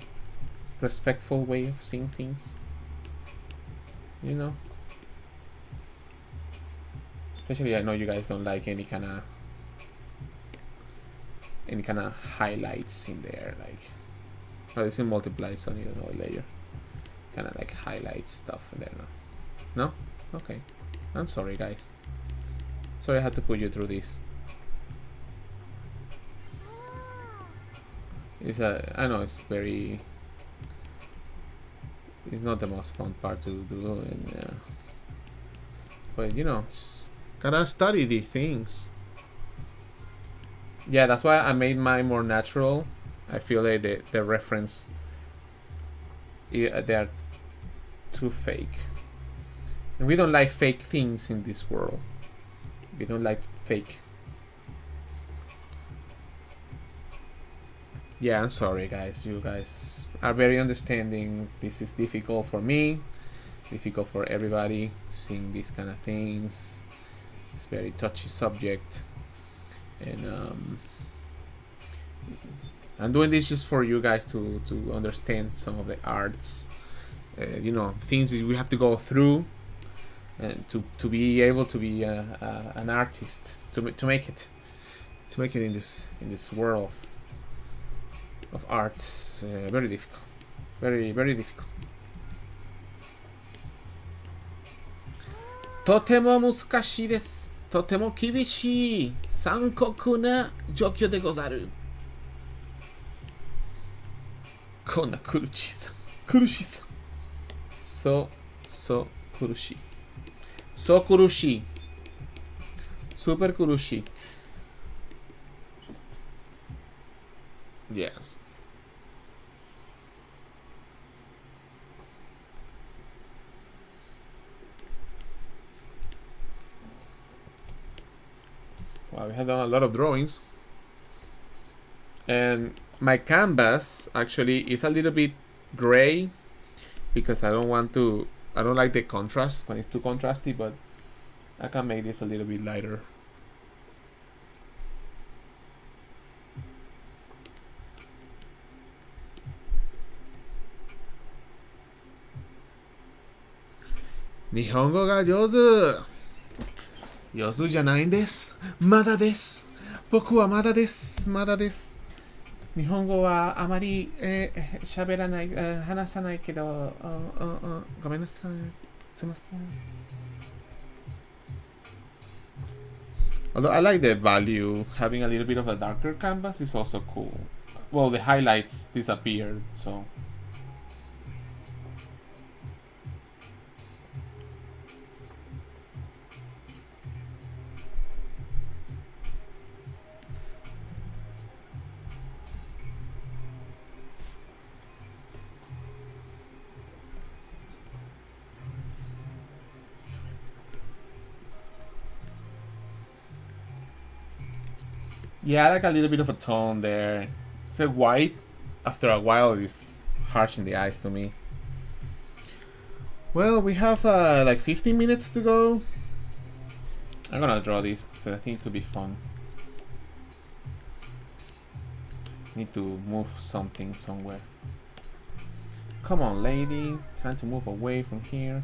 respectful way of seeing things, you know. Especially I know you guys don't like any kind of highlights in there, like, oh, this is multiply, so I need another layer. kind of like highlight stuff there. No? Okay. I'm sorry, guys. Sorry I had to put you through this. I know it's very... It's not the most fun part to do, and but you know, gotta study these things. Yeah, that's why I made mine more natural. I feel like the reference, they are too fake, and we don't like fake things in this world. We don't like fake. Yeah, I'm sorry, guys. You guys are very understanding. This is difficult for me, difficult for everybody, seeing these kind of things. It's a very touchy subject, and I'm doing this just for you guys to understand some of the arts, you know, things that we have to go through, and to be able to be an artist, to make it in this world of arts. Very difficult, very difficult. とても難しいです。とても厳しい残酷な状況でござる。こんな苦しさ。苦しさ。そう苦しい。そう苦しい。super苦しい。Yes. Wow, we have done a lot of drawings. And my canvas actually is a little bit gray because I don't like the contrast when it's too contrasty, but I can make this a little bit lighter. Nihongo ga jōzu. 上手じゃないんです。まだです。僕はまだです。まだです。日本語はあまり喋らない、話さないけど、ごめんなさい。すいません。Although I like the value, having a little bit of a darker canvas is also cool. Well, the highlights disappeared, so... Yeah, I like a little bit of a tone there. It's like white. After a while, it's harsh in the eyes to me. Well, we have like 15 minutes to go. I'm gonna draw this because I think it could be fun. Need to move something somewhere. Come on, lady. Time to move away from here.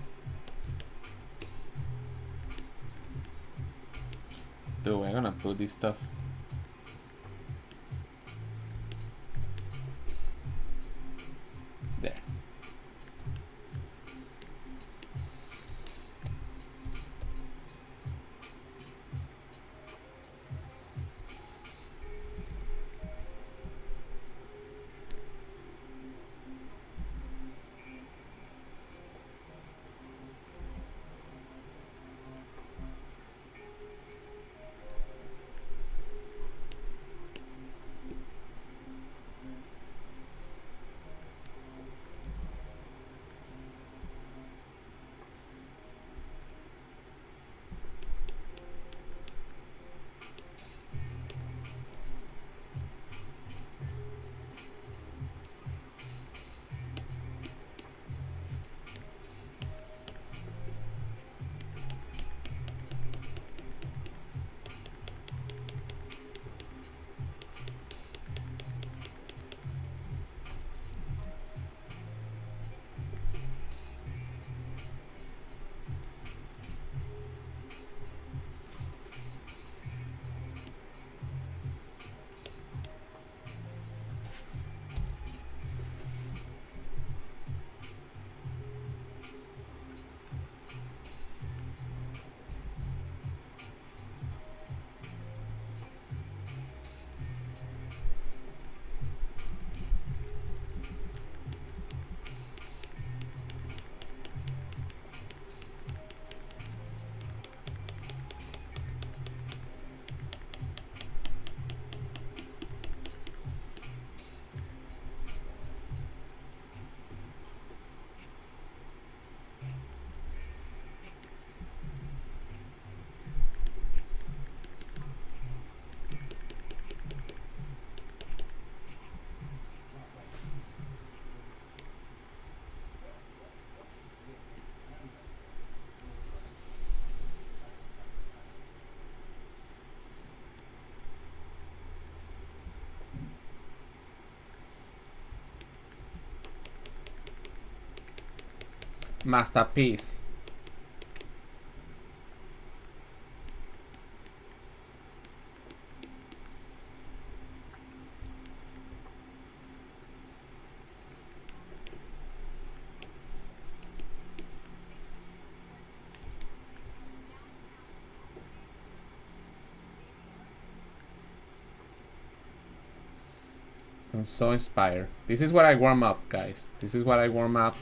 Dude, I'm gonna put this stuff. There. Masterpiece. I'm so inspired. This is what I warm up, guys. This is what I warm up.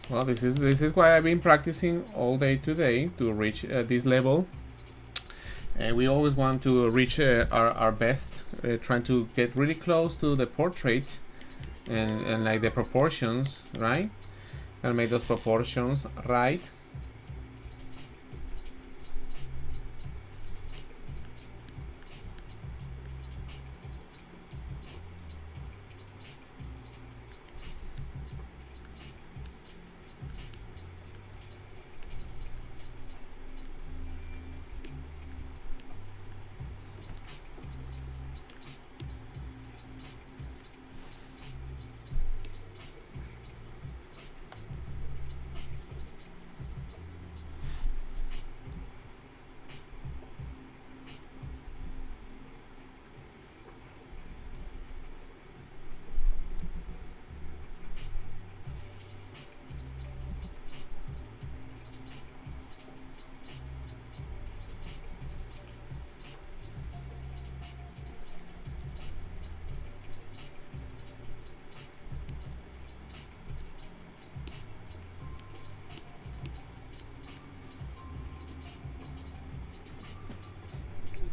Well, this is why I've been practicing all day today to reach this level. And we always want to reach our best, trying to get really close to the portrait and like the proportions, right? And make those proportions right.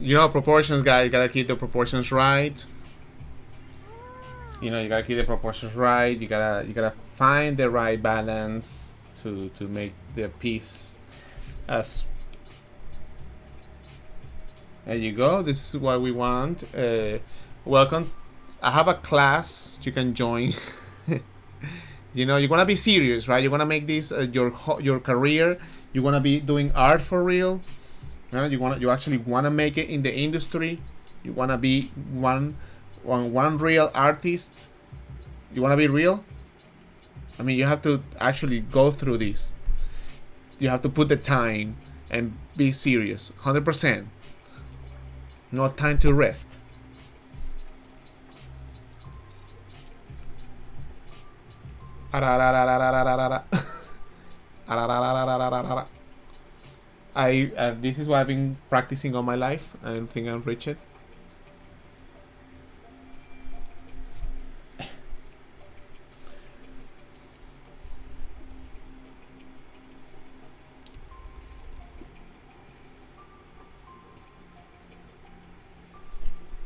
You know, proportions, guys. You gotta keep the proportions right. You know, you gotta keep the proportions right. You gotta find the right balance to make the piece as. There you go. This is what we want. Welcome. I have a class you can join. You know, you wanna be serious, right? You wanna make this your career. You wanna be doing art for real. You actually wanna make it in the industry. You wanna be one real artist. You wanna be real. I mean, you have to actually go through this. You have to put the time and be serious, 100%. No time to rest. This is what I've been practicing all my life. I don't think I've reached it.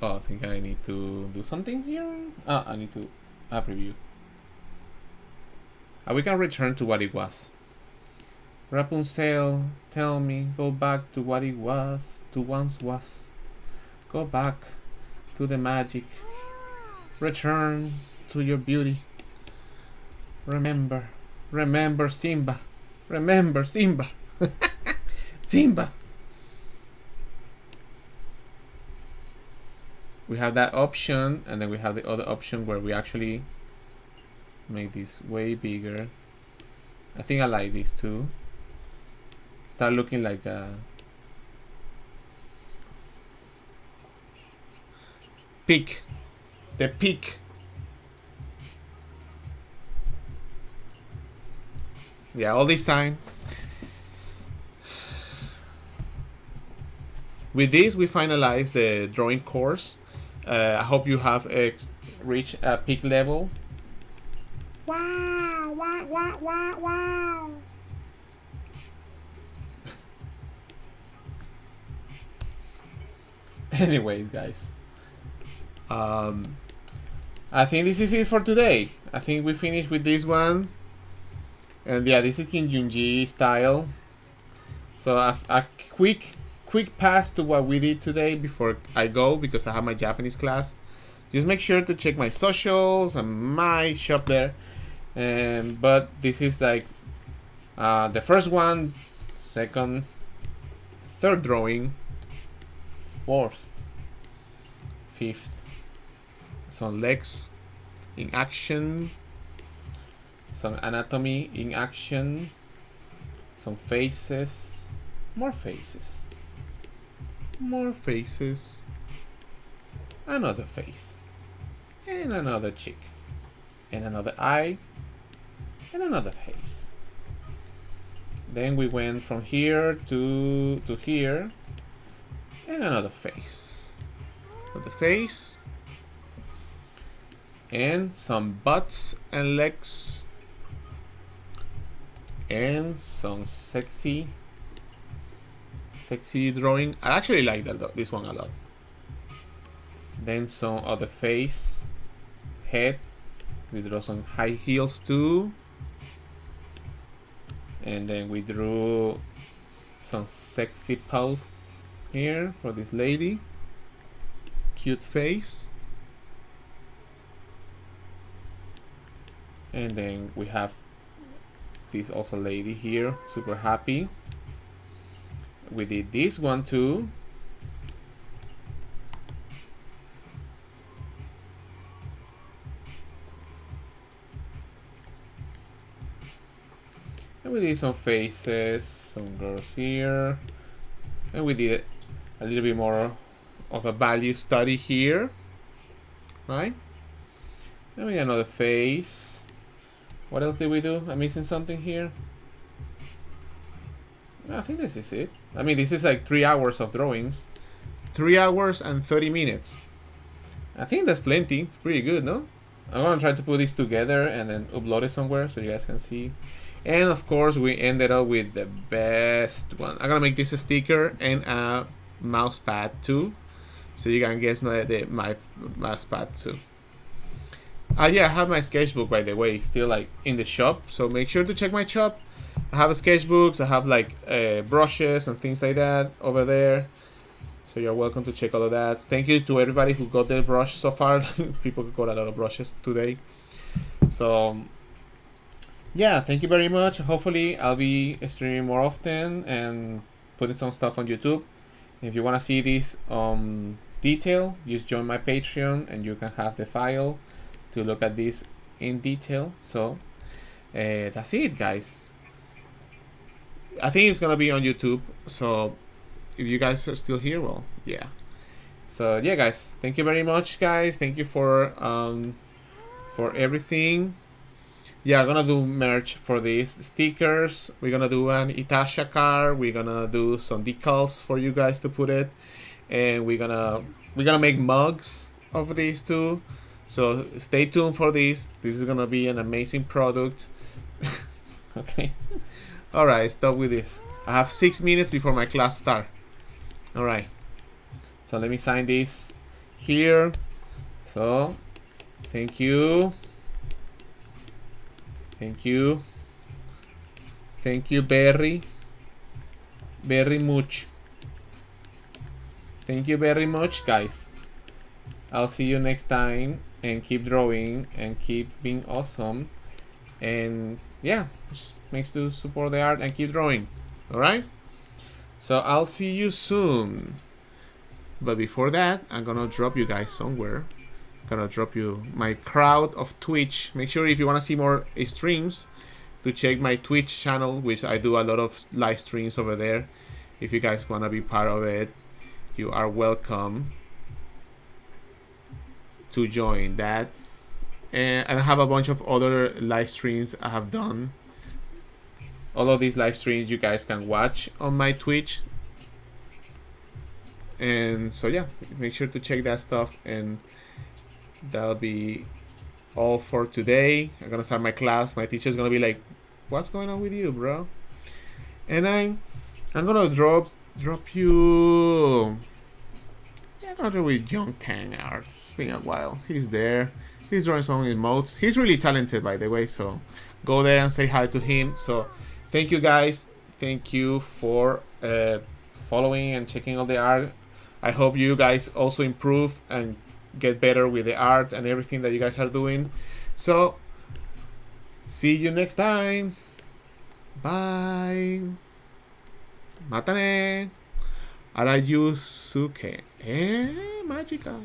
Oh, I think I need to do something here. I need to preview. We can return to what it was. Rapunzel, tell me, go back to what it was, to once was. Go back to the magic. Return to your beauty. Remember, remember Simba. Remember Simba. Simba. We have that option, and then we have the other option where we actually make this way bigger. I think I like this too. Start looking like a peak. The peak. Yeah, all this time. With this, we finalize the drawing course. I hope you have reached a peak level. Wow, wow, wow, wow, wow. Anyways, guys. I think this is it for today. I think we finished with this one. And yeah, this is Kim Jung-gi style. So a quick pass to what we did today before I go, because I have my Japanese class. Just make sure to check my socials and my shop there. But this is like the first one, second, third drawing, fourth, fifth. Some legs in action, some anatomy in action, some faces, more faces, more faces, another face, and another cheek, and another eye, and another face. Then we went from here to here, and another face, another face, and some butts and legs, and some sexy drawing. I actually like this one a lot. Then some other face, head. We draw some high heels too. And then we drew some sexy pose here for this lady. Cute face. And then we have this also lady here, super happy. We did this one too. And we did some faces, some girls here. And we did a little bit more of a value study here, right? And we did another face. What else did we do? I'm missing something here. I think this is it. I mean, this is like 3 hours of drawings. 3 hours and 30 minutes. I think that's plenty. It's pretty good, no? I'm gonna try to put this together and then upload it somewhere so you guys can see. And of course, we ended up with the best one. I'm gonna make this a sticker and a mouse pad too, so you can guess my mouse pad too. Yeah, I have my sketchbook, by the way, still like in the shop, so make sure to check my shop. I have sketchbooks, I have like brushes and things like that over there, so you're welcome to check all of that. Thank you to everybody who got their brush so far. People got a lot of brushes today, so yeah, thank you very much. Hopefully I'll be streaming more often and putting some stuff on YouTube. If you want to see this detail, just join my Patreon and you can have the file to look at this in detail. So that's it, guys. I think it's gonna be on YouTube, so if you guys are still here, well, yeah. So yeah, guys, thank you very much, guys. Thank you for everything. Yeah, I'm gonna do merch for these stickers. We're gonna do an Itasha card. We're gonna do some decals for you guys to put it, and we're gonna make mugs of these too. So stay tuned for this. This is gonna be an amazing product. Okay. All right, stop with this. I have 6 minutes before my class start. All right. So let me sign this here. So thank you. Thank you. Thank you very much. Thank you very much, guys. I'll see you next time, and keep drawing and keep being awesome. And yeah, just make sure to support the art and keep drawing. Alright? So I'll see you soon. But before that, I'm gonna drop you guys somewhere. Gonna drop you my crowd of Twitch. Make sure if you want to see more streams to check my Twitch channel, which I do a lot of live streams over there. If you guys want to be part of it, you are welcome to join that. And I have a bunch of other live streams I have done. All of these live streams you guys can watch on my Twitch. And so yeah, make sure to check that stuff, and that'll be all for today. I'm gonna start my class. My teacher's gonna be like, "What's going on with you, bro?" And I'm gonna drop you. Yeah, I'm gonna draw with Young Tang art. It's been a while. He's there. He's drawing some emotes. He's really talented, by the way. So go there and say hi to him. So thank you guys. Thank you for following and checking all the art. I hope you guys also improve and get better with the art and everything that you guys are doing. So, see you next time. Bye. Mata ne. Ara Yusuke. Magical.